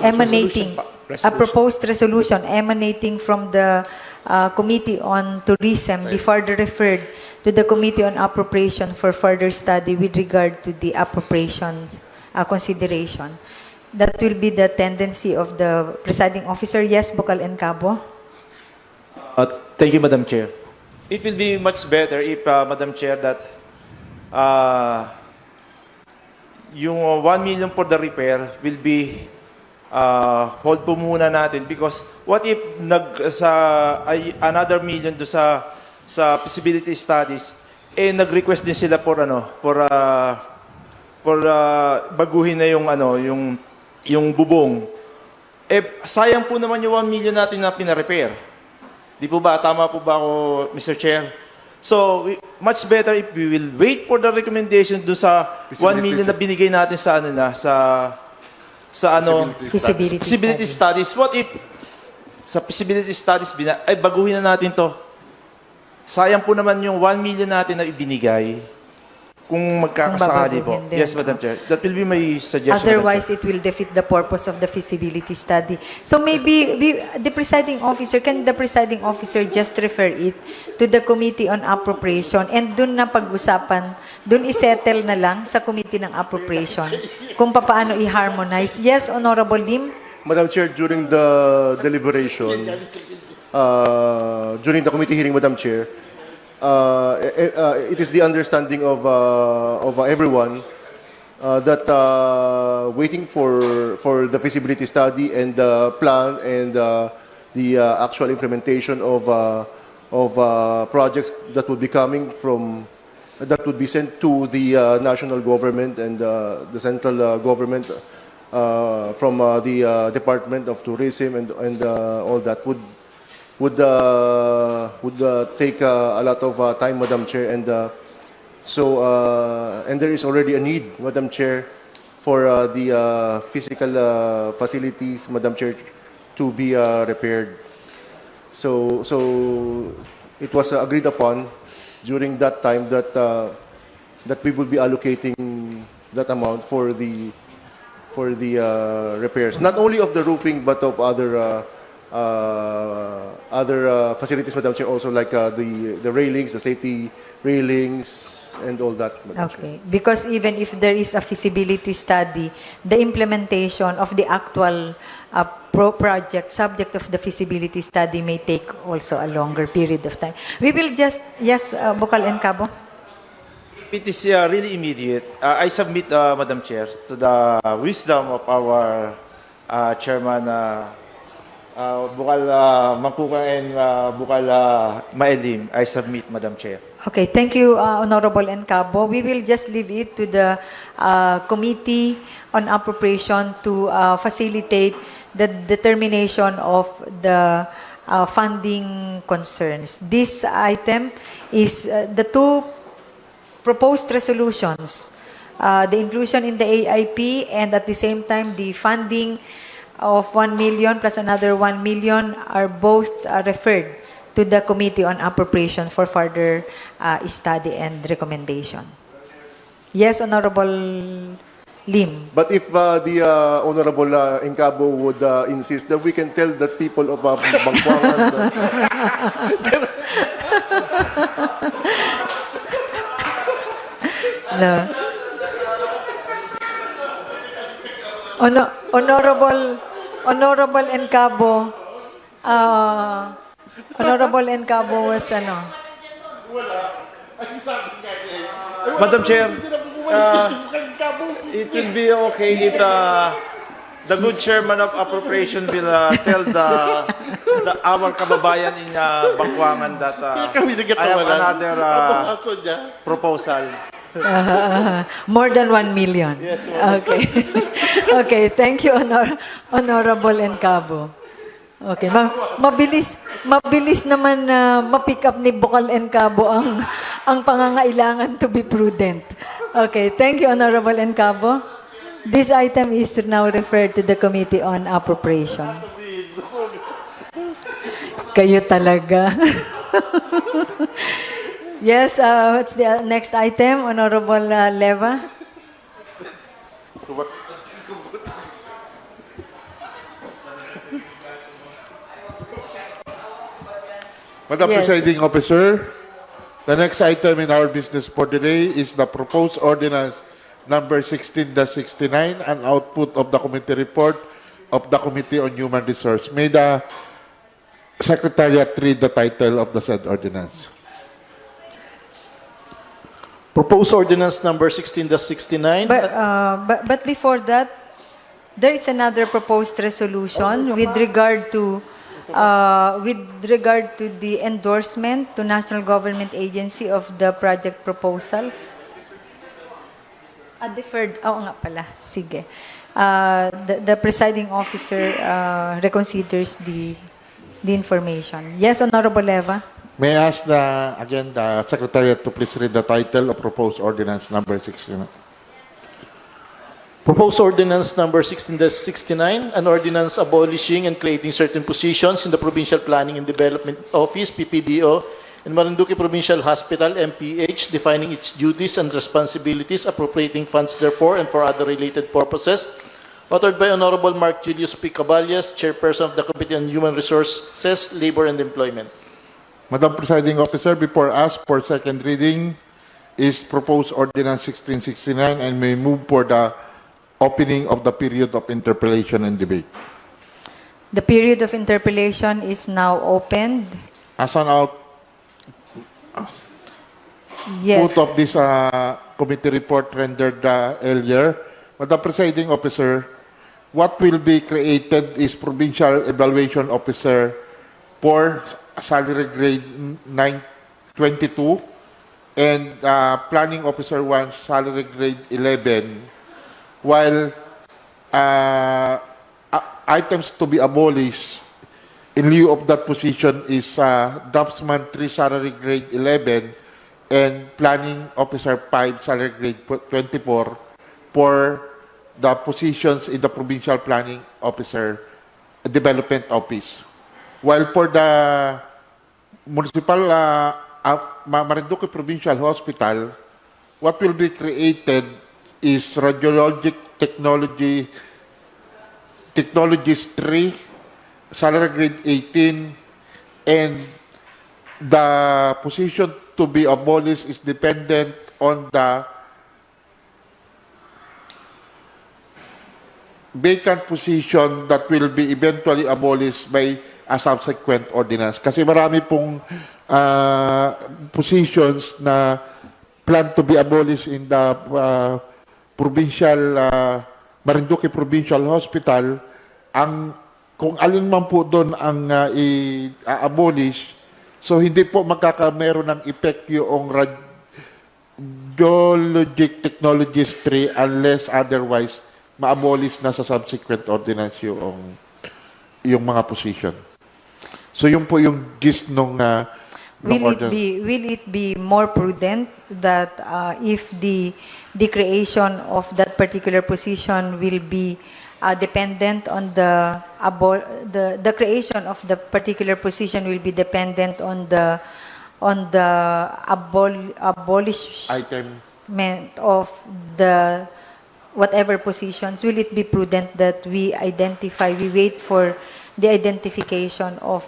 emanating a proposed resolution emanating from the Committee on Tourism be further referred to the Committee on Appropriation for further study with regard to the appropriation consideration? That will be the tendency of the presiding officer. Yes, Bokal and Cabo. Thank you, Madam Chair. It will be much better if, Madam Chair, that yung 1 million for the repair will be hold po muna natin because what if another million do sa feasibility studies nag-request din sila for baguhin na yung bubong. Sayang po naman yung 1 million natin na pina-repair. Di po ba? Tama po ba ako, Mr. Chair? So, much better if we will wait for the recommendation do sa 1 million na binigay natin feasibility studies. What if sa feasibility studies baguhin na natin to? Sayang po naman yung 1 million natin na ibinigay kung magkakasakali po. Yes, Madam Chair. That will be my suggestion. Otherwise, it will defeat the purpose of the feasibility study. So maybe the presiding officer just refer it to the Committee on Appropriation and dun na pag-usapan, dun isettle na lang sa Committee ng Appropriation kung paano i-harmonize. Yes, Honorable Lim? Madam Chair, during the deliberation, during the committee hearing, Madam Chair, it is the understanding of everyone that waiting for the feasibility study and the plan and the actual implementation of projects that would be coming from that would be sent to the national government and the central government from the Department of Tourism and all that would take a lot of time, Madam Chair, and and there is already a need, Madam Chair, for the physical facilities, Madam Chair, to be repaired. So it was agreed upon during that time that we will be allocating that amount for the repairs, not only of the roofing but of other other facilities, Madam Chair, also like the railings, the safety railings, and all that, Madam Chair. Okay, because even if there is a feasibility study, the implementation of the actual project, subject of the feasibility study, may take also a longer period of time. We will just, yes, Bukal and Cabo. It is really immediate. I submit, Madam Chair, to the wisdom of our Chairman Bukal Mangkuka and Bukal Maelim. I submit, Madam Chair. Okay, thank you, Honorable Encabo. We will just leave it to the Committee on Appropriation to facilitate the determination of the funding concerns. This item is the two proposed resolutions, the inclusion in the AIP and at the same time the funding of 1 million plus another 1 million are both referred to the Committee on Appropriation for further study and recommendation. Yes, Honorable Lim. But if the Honorable Encabo would insist that we can tell that people of Bangkuangan No. Honorable Encabo, Honorable Encabo was ano? Madam Chair, it will be okay if the good chairman of appropriation will tell our kababayan in Bangkuangan that I have another proposal. More than 1 million. Yes, okay. Okay, thank you, Honorable Encabo. Okay, mabilis naman ma-pick up ni Bukal Encabo ang pangangailangan to be prudent. Okay, thank you, Honorable Encabo. This item is now referred to the Committee on Appropriation. Kayo talaga. Yes, what's the next item, Honorable Leva? Madam Yes. Presiding Officer, the next item in our business for today is the proposed ordinance number 16-69, an output of the committee report of the Committee on Human Resources. May the Secretariat read the title of the said ordinance. Proposed ordinance number 16-69. But before that, there is another proposed resolution with regard to the endorsement to National Government Agency of the project proposal. Deferred. Oo nga pala. Sige. The presiding officer reconsiders the information. Yes, Honorable Leva. May I ask again the Secretariat to please read the title of proposed ordinance number 69. Proposed ordinance number 16-69, an ordinance abolishing and creating certain positions in the Provincial Planning and Development Office, PPDO, and Marinduque Provincial Hospital, MPH, defining its duties and responsibilities, appropriating funds therefore and for other related purposes, authored by Honorable Mark Julius P. Caballes, Chairperson of the Committee on Human Resources, Labor and Employment. Madam Presiding Officer, before us for second reading is proposed ordinance 1669 and may move for the opening of the period of interpellation and debate. The period of interpellation is now opened. As an output Yes. of this committee report rendered earlier, Madam Presiding Officer, what will be created is Provincial Evaluation Officer for salary grade 922 and Planning Officer 1 salary grade 11, while items to be abolished in lieu of that position is Draftsman 3 salary grade 11 and Planning Officer 5 salary grade 24 for the positions in the Provincial Planning Officer Development Office. While for the Municipal Marinduque Provincial Hospital, what will be created is Radiologic Technologies 3 salary grade 18, and the position to be abolished is dependent on the vacant position that will be eventually abolished by a subsequent ordinance. Kasi marami pong positions na plan to be abolished in the provincial Marinduque Provincial Hospital. Kung alin man po doon ang i-abolish, so hindi po magkakameron ng effect yung radiologic technologies 3 unless otherwise ma-abolish na sa subsequent ordinance yung mga position. So yun po yung gist nung Will it be more prudent that if the creation of that particular position will be dependent on the creation of the particular position will be dependent on the abolishment of the whatever positions? Will it be prudent that we wait for the identification of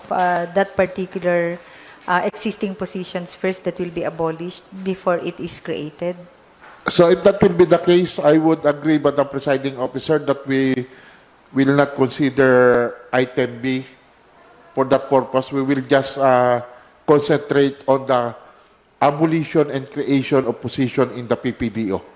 that particular existing positions first that will be abolished before it is created? So if that will be the case, I would agree with the presiding officer that we will not consider item B for that purpose. We will just concentrate on the abolition and creation of position in the PPDO.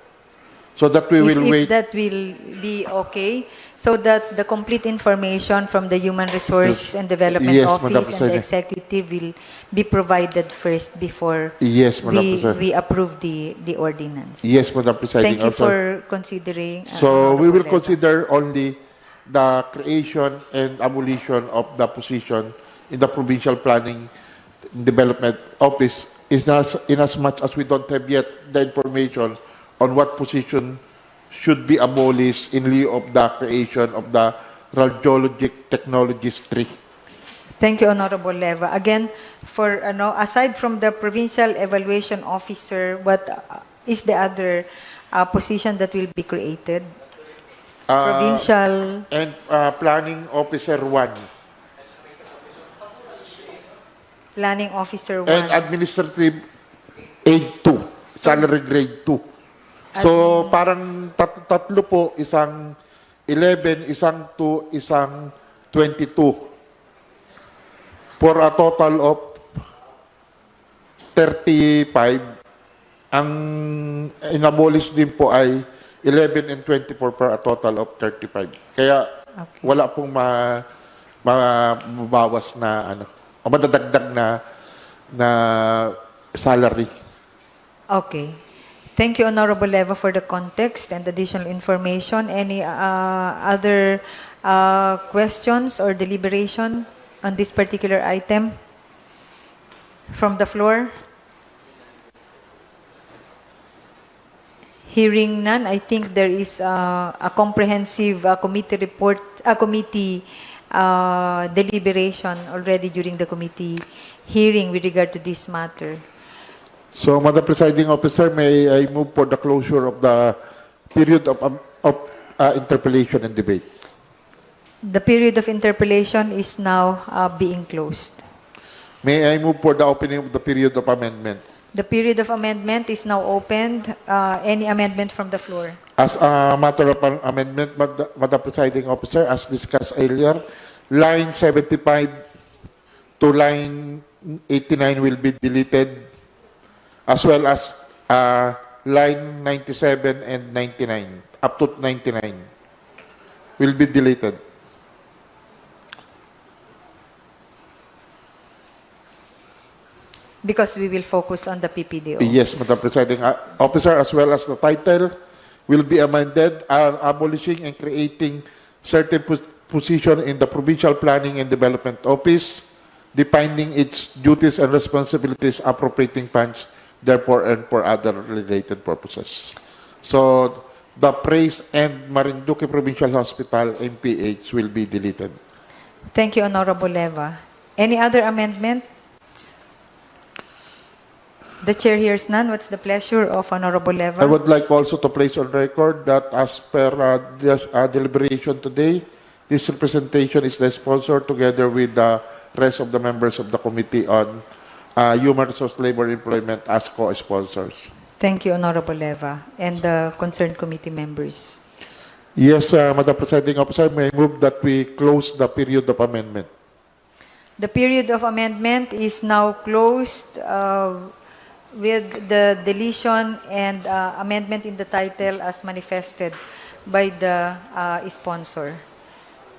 So that we will wait. If that will be okay, so that the complete information from the Human Resource and Development Yes, Madam Office and the President. Executive will be provided first before Yes, Madam President. we approve the ordinance. Yes, Madam Presiding Thank you Officer. for considering. So we will Honorable Levi. consider only the creation and abolition of the position in the Provincial Planning and Development Office in as much as we don't have yet the information on what position should be abolished in lieu of the creation of the radiologic technologies 3. Thank you, Honorable Leva. Again, for aside from the provincial evaluation officer, what is the other position that will be created? Provincial And Planning Officer 1 Planning Officer 1. and Administrative Aid 2, Salary Grade 2. So parang tatlo po, isang 11, isang 2, isang 22. For a total of 35. Ang inabolish din po ay 11 and 24 for a total of 35. Kaya wala pong mababawas na o madadagdag na salary. Okay. Thank you, Honorable Leva, for the context and additional information. Any other questions or deliberation on this particular item from the floor? Hearing none, I think there is a comprehensive committee report, committee deliberation already during the committee hearing with regard to this matter. So, Madam Presiding Officer, may I move for the closure of the period of interpellation and debate? The period of interpellation is now being closed. May I move for the opening of the period of amendment? The period of amendment is now opened. Any amendment from the floor? As a matter of amendment, Madam Presiding Officer, as discussed earlier, line 75 to line 89 will be deleted, as well as line 97 and 99, up to 99, will be deleted. Because we will focus on the PPDO. Yes, Madam Presiding Officer, as well as the title will be amended, abolishing and creating certain position in the Provincial Planning and Development Office, defining its duties and responsibilities, appropriating funds, therefore, and for other related purposes. So, the praise and Marinduque Provincial Hospital, MPH, will be deleted. Thank you, Honorable Leva. Any other amendment? The chair hears none. What's the pleasure of Honorable Leva? I would like also to place on record that as per deliberation today, This representation is the sponsor together with the rest of the members of the Committee on Human Resource, Labor, and Employment as co-sponsors. Thank you, Honorable Leva, and the concerned committee members. Yes, Madam Presiding Officer, may I move that we close the period of amendment. The period of amendment is now closed with the deletion and amendment in the title as manifested by the sponsor.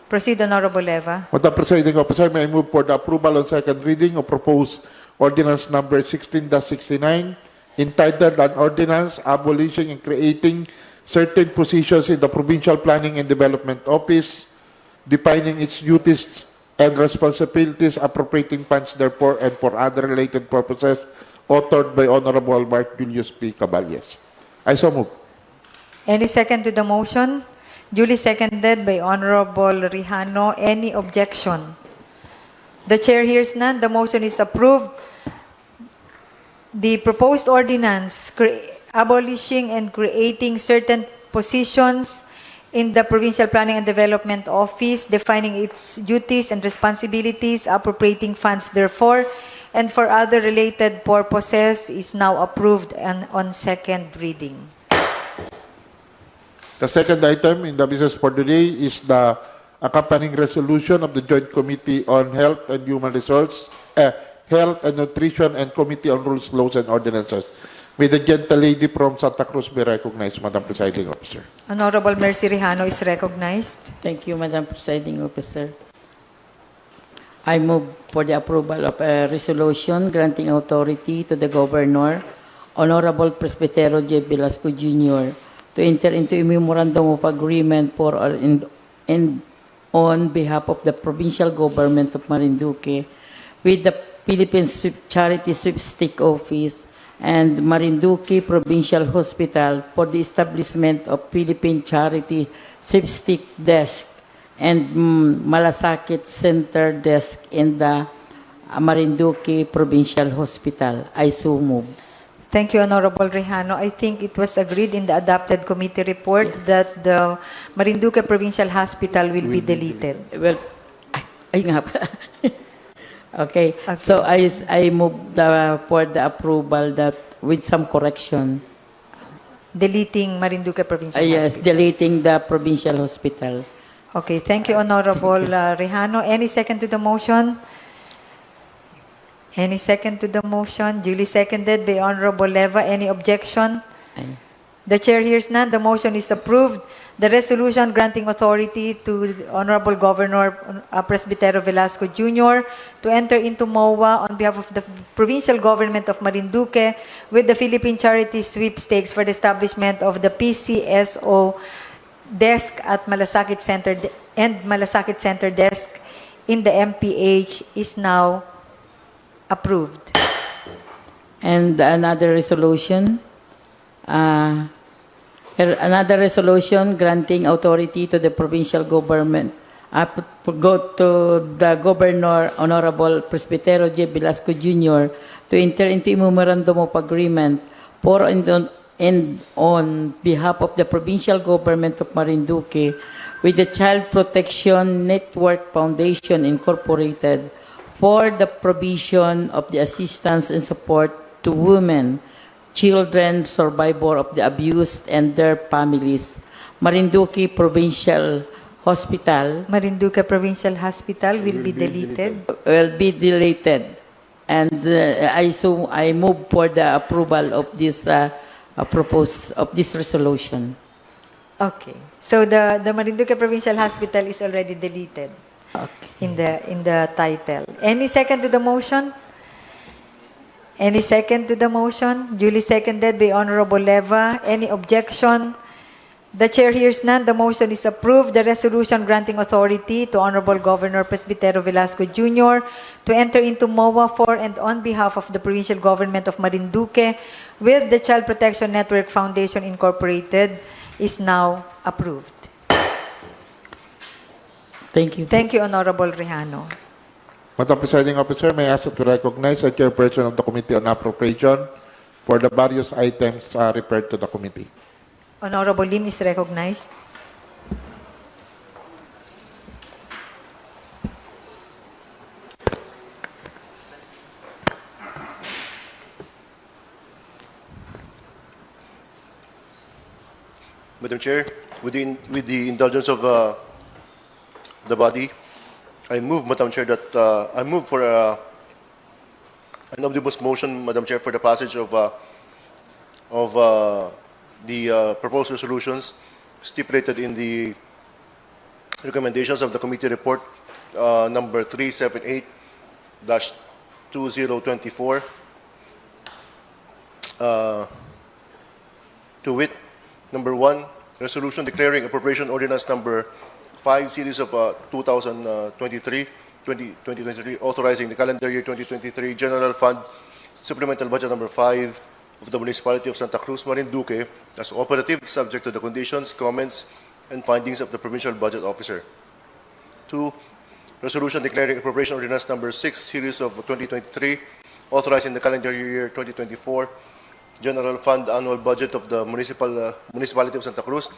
Proceed, Honorable Leva. Madam Presiding Officer, may I move for the approval on second reading of proposed ordinance number 16-69 entitled An Ordinance Abolishing and Creating Certain Positions in the Provincial Planning and Development Office, defining its duties and responsibilities, appropriating funds therefore, and for other related purposes, authored by Honorable Mark Julius P. Caballes. I so move. Any second to the motion? Duly seconded by Honorable Rihano. Any objection? The chair hears none. The motion is approved. The proposed ordinance abolishing and creating certain positions in the Provincial Planning and Development Office, defining its duties and responsibilities, appropriating funds therefore, and for other related purposes is now approved and on second reading. The second item in the business for today is the accompanying resolution of the Joint Committee on Health and Human Resources, Health and Nutrition, and Committee on Rules, Laws, and Ordinances. May the gentle lady from Santa Cruz be recognized, Madam Presiding Officer. Honorable Mercy Rihano is recognized. Thank you, Madam Presiding Officer. I move for the approval of a resolution granting authority to the Governor, Honorable Presbytero J. Velasco Jr., to enter into a memorandum of agreement for and on behalf of the provincial government of Marinduque with the Philippine Charity Sweepstake Office and Marinduque Provincial Hospital for the establishment of Philippine Charity Sweepstake Desk and Malasakit Center Desk in the Marinduque Provincial Hospital. I so move. Thank you, Honorable Rihano. I think it was agreed in the adopted committee report that the Marinduque Provincial Hospital will be deleted. Well, ay nga pa. Okay. So I move for the approval that with some correction. Deleting Marinduque Provincial Yes, Hospital. deleting the provincial hospital. Okay, thank you, Honorable Rihano. Any second to the motion? Any second to the motion? Duly seconded by Honorable Leva. Any objection? The chair hears none. The motion is approved. The resolution granting authority to Honorable Governor Presbytero Velasco Jr. to enter into MOA on behalf of the provincial government of Marinduque with the Philippine Charity Sweepstakes for the establishment of the PCSO desk at Malasakit Center and Malasakit Center desk in the MPH is now approved. And another resolution, granting authority to the provincial government, go to the Governor, Honorable Presbytero J. Velasco Jr. to enter into a memorandum of agreement for and on behalf of the provincial government of Marinduque with the Child Protection Network Foundation Incorporated for the provision of the assistance and support to women, children, survivor of the abused and their families. Marinduque Provincial Hospital Marinduque Provincial Hospital will be deleted. will be deleted. And I move for the approval of this this resolution. Okay. So the Marinduque Provincial Hospital is already deleted. Okay. In the title. Any second to the motion? Any second to the motion? Duly seconded by Honorable Leva. Any objection? The chair hears none. The motion is approved. The resolution granting authority to Honorable Governor Presbytero Velasco Jr. to enter into MOA for and on behalf of the provincial government of Marinduque with the Child Protection Network Foundation Incorporated is now approved. Thank you. Thank you, Honorable Rihano. Madam Presiding Officer, may I ask to recognize the chairperson of the Committee on Appropriation for the various items referred to the committee. Honorable Lim is recognized. Madam Chair, with the indulgence of the body, I move, Madam Chair, that I move for an omnibus motion, Madam Chair, for the passage of the proposed resolutions stipulated in the recommendations of the committee report number 378-2024, to wit, number 1, resolution declaring appropriation ordinance number 5, series of 2023, authorizing the calendar year 2023 general fund supplemental budget number 5 of the municipality of Santa Cruz, Marinduque as operative, subject to the conditions, comments, and findings of the provincial budget officer. 2, resolution declaring appropriation ordinance number 6, series of 2023, authorizing the calendar year 2024 general fund annual budget of the municipality of Santa Cruz,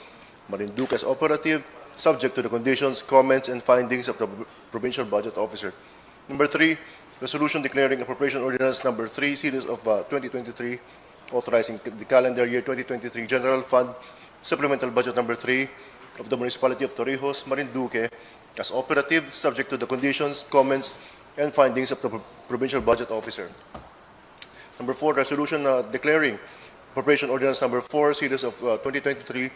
Marinduque as operative, subject to the conditions, comments, and findings of the provincial budget officer. Number 3, resolution declaring appropriation ordinance number 3, series of 2023, authorizing the calendar year 2023 general fund supplemental budget number 3 of the municipality of Torrijos, Marinduque as operative, subject to the conditions, comments, and findings of the provincial budget officer. Number 4, resolution declaring appropriation ordinance number 4, series of 2023,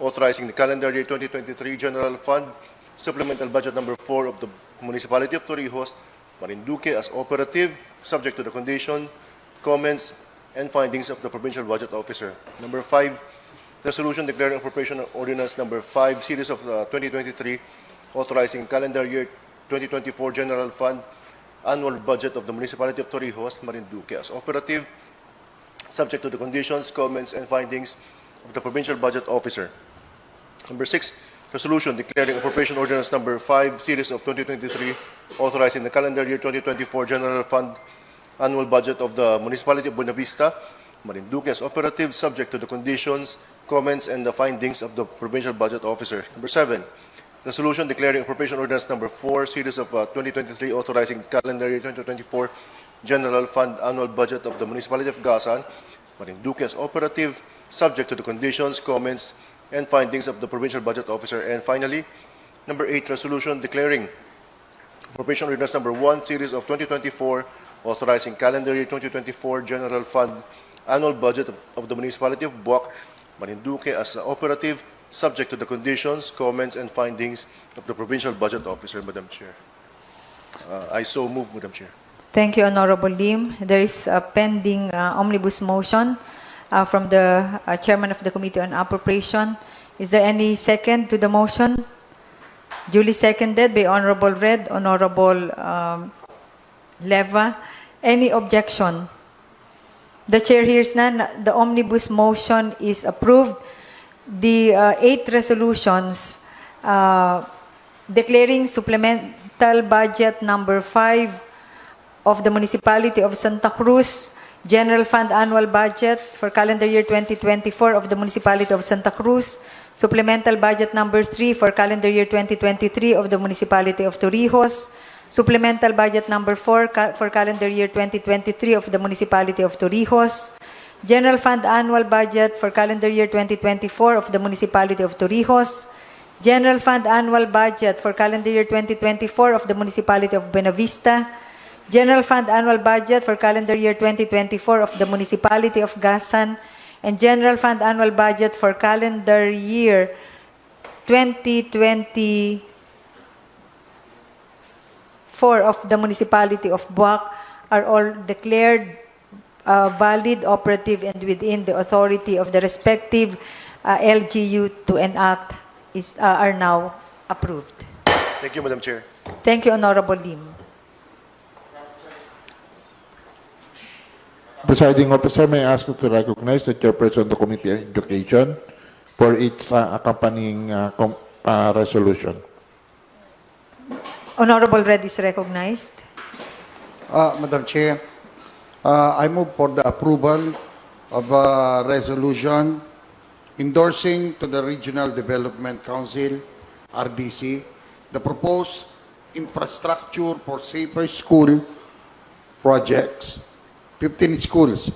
authorizing the calendar year 2023 general fund supplemental budget number 4 of the municipality of Torrijos, Marinduque as operative, subject to the condition, comments, and findings of the provincial budget officer. Number 5, resolution declaring appropriation ordinance number 5, series of 2023, authorizing calendar year 2024 general fund annual budget of the municipality of Torrijos, Marinduque as operative, subject to the conditions, comments, and findings of the provincial budget officer. Number 6, resolution declaring appropriation ordinance number 5, series of 2023, authorizing the calendar year 2024 general fund annual budget of the municipality of Buena Vista, Marinduque as operative, subject to the conditions, comments, and the findings of the provincial budget officer. Number 7, resolution declaring appropriation ordinance number 4, series of 2023, authorizing calendar year 2024 general fund annual budget of the municipality of Gasan, Marinduque as operative, subject to the conditions, comments, and findings of the provincial budget officer. And finally, number 8, resolution declaring appropriation ordinance number 1, series of 2024, authorizing calendar year 2024 general fund annual budget of the municipality of Boac, Marinduque as operative, subject to the conditions, comments, and findings of the provincial budget officer, Madam Chair. I so move, Madam Chair. Thank you, Honorable Lim. There is a pending omnibus motion from the Chairman of the Committee on Appropriation. Is there any second to the motion? Duly seconded by Honorable Red, Honorable Leva. Any objection? The Chair hears none. The omnibus motion is approved. The 8 resolutions declaring supplemental budget number 5 of the municipality of Santa Cruz, general fund annual budget for calendar year 2024 of the municipality of Santa Cruz, supplemental budget number 3 for calendar year 2023 of the municipality of Torrijos, supplemental budget number 4 for calendar year 2023 of the municipality of Torrijos, general fund annual budget for calendar year 2024 of the municipality of Torrijos, general fund annual budget for calendar year 2024 of the municipality of Buena Vista, general fund annual budget for calendar year 2024 of the municipality of Gasan, and general fund annual budget for calendar year 2024 of the municipality of Boac are all declared valid, operative, and within the authority of the respective LGU to enact are now approved. Thank you, Madam Chair. Thank you, Honorable Lim. Presiding officer, may I ask to recognize the chairperson of the Committee on Education for its accompanying resolution. Honorable Red is recognized. Madam Chair, I move for the approval of a resolution endorsing to the Regional Development Council, RDC, the proposed infrastructure for safer school projects, 15 schools,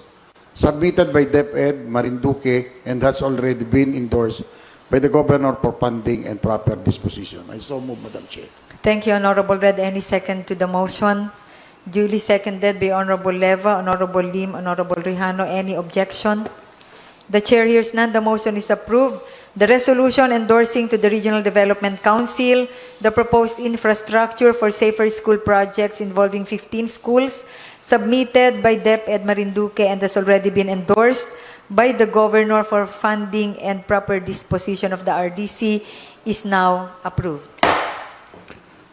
submitted by DepEd Marinduque and has already been endorsed by the governor for funding and proper disposition. I so move, Madam Chair. Thank you, Honorable Red. Any second to the motion? Duly seconded by Honorable Leva, Honorable Lim, Honorable Rihano. Any objection? The chair hears none. The motion is approved. The resolution endorsing to the Regional Development Council the proposed infrastructure for safer school projects involving 15 schools submitted by DepEd Marinduque and has already been endorsed by the Governor for funding and proper disposition of the RDC is now approved.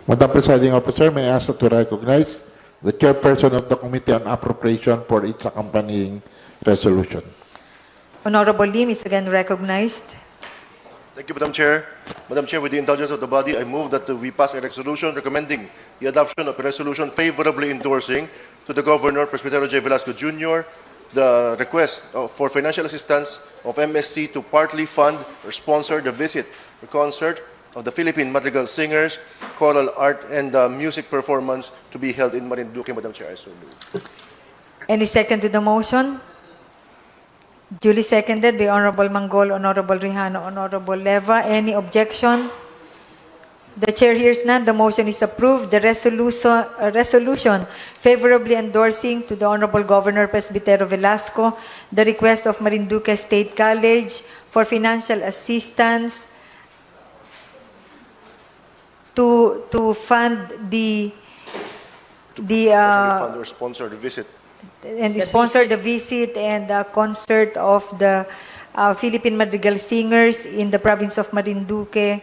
Madam Presiding Officer, may I ask that to recognize the chairperson of the Committee on Appropriation for its accompanying resolution. Honorable Lim is again recognized. Thank you, Madam Chair. Madam Chair, with the indulgence of the body, I move that we pass a resolution recommending the adoption of a resolution favorably endorsing to the Governor, Presbytero J. Velasco Jr., the request for financial assistance of MSC to partly fund or sponsor the visit or concert of the Philippine Madrigal Singers, choral art, and music performance to be held in Marinduque. Madam Chair, I so move. Any second to the motion? Duly seconded by Honorable Manggol, Honorable Rihano, Honorable Leva. Any objection? The chair hears none. The motion is approved. The resolution favorably endorsing to the Honorable Governor Presbytero Velasco the request of Marinduque State College for financial assistance to fund the Fund or sponsor the visit. and sponsor the visit and the concert of the Philippine Madrigal Singers in the province of Marinduque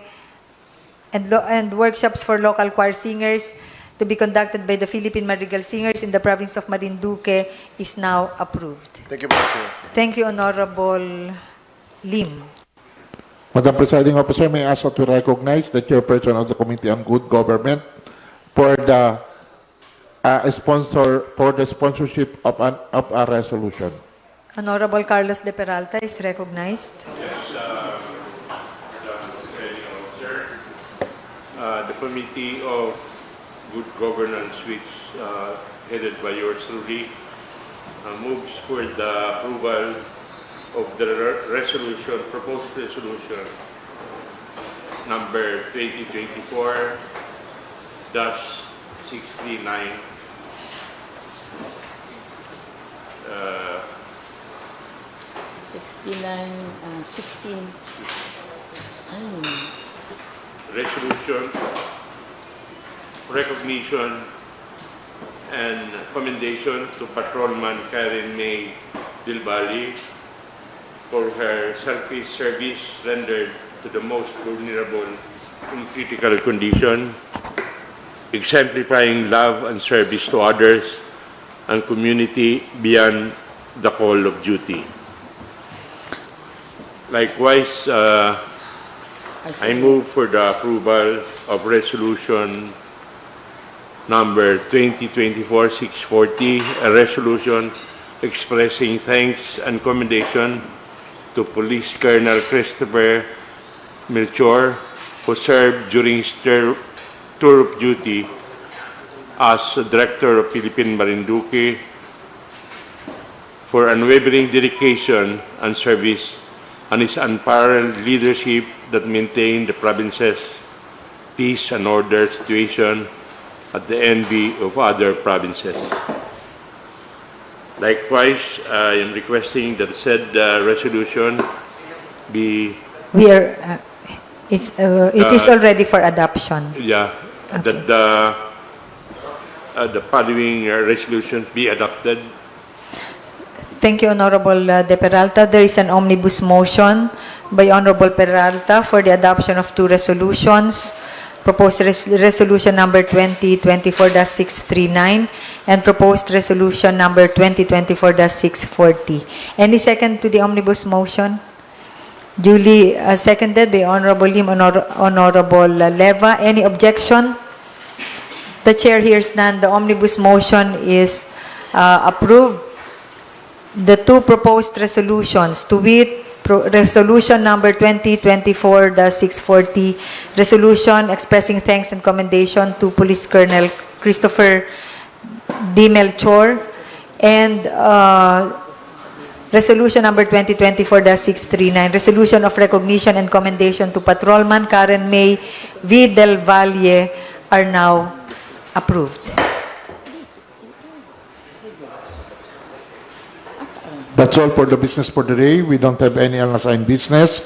and workshops for local choir singers to be conducted by the Philippine Madrigal Singers in the province of Marinduque is now approved. Thank you, Madam Chair. Thank you, Honorable Lim. Madam Presiding Officer, may I ask that to recognize the chairperson of the Committee on Good Government for the sponsorship of a resolution. Honorable Carlos de Peralta is recognized. Yes, Madam Presiding Officer, the Committee of Good Governance, which headed by yours truly, moves for the approval of the resolution, proposed resolution number 2024-639. 16. Resolution, recognition, and commendation to Patrolman Karen May Del Valle for her selfless service rendered to the most vulnerable in critical condition, exemplifying love and service to others and community beyond the call of duty. Likewise, I move for the approval of resolution number 2024-640, a resolution expressing thanks and commendation to Police Colonel Christopher Melchor, who served during his tour of duty as Director of Philippine Marinduque, for unwavering dedication and service and his unparalleled leadership that maintained the province's peace and order situation at the envy of other provinces. Likewise, I am requesting that said resolution be... it is already for adoption. Yeah, Okay. that the following resolution be adopted. Thank you, Honorable De Peralta. There is an omnibus motion by Honorable Peralta for the adoption of two resolutions. Proposed resolution number 2024-639 and proposed resolution number 2024-640. Any second to the omnibus motion? Duly seconded by Honorable Lim, Honorable Leva. Any objection? The chair hears none. The omnibus motion is approved. The two proposed resolutions, to wit, resolution number 2024-640, resolution expressing thanks and commendation to Police Colonel Christopher D. Melchor, and Resolution number 2024-639, Resolution of Recognition and Commendation to Patrolman Karen May V. Del Valle are now approved. That's all for the business for the day. We don't have any unassigned business.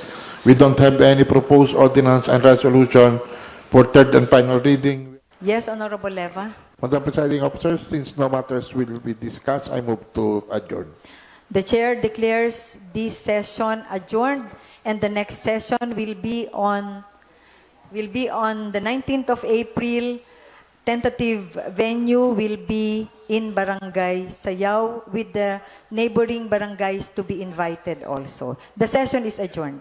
We don't have any proposed ordinance and resolution for third and final reading. Yes, Honorable Leva. Madam Presiding Officer, since no matters will be discussed, I move to adjourn. The Chair declares this session adjourned, and the next session will be on the 19th of April. Tentative venue will be in Barangay Sayaw with the neighboring barangays to be invited also. The session is adjourned.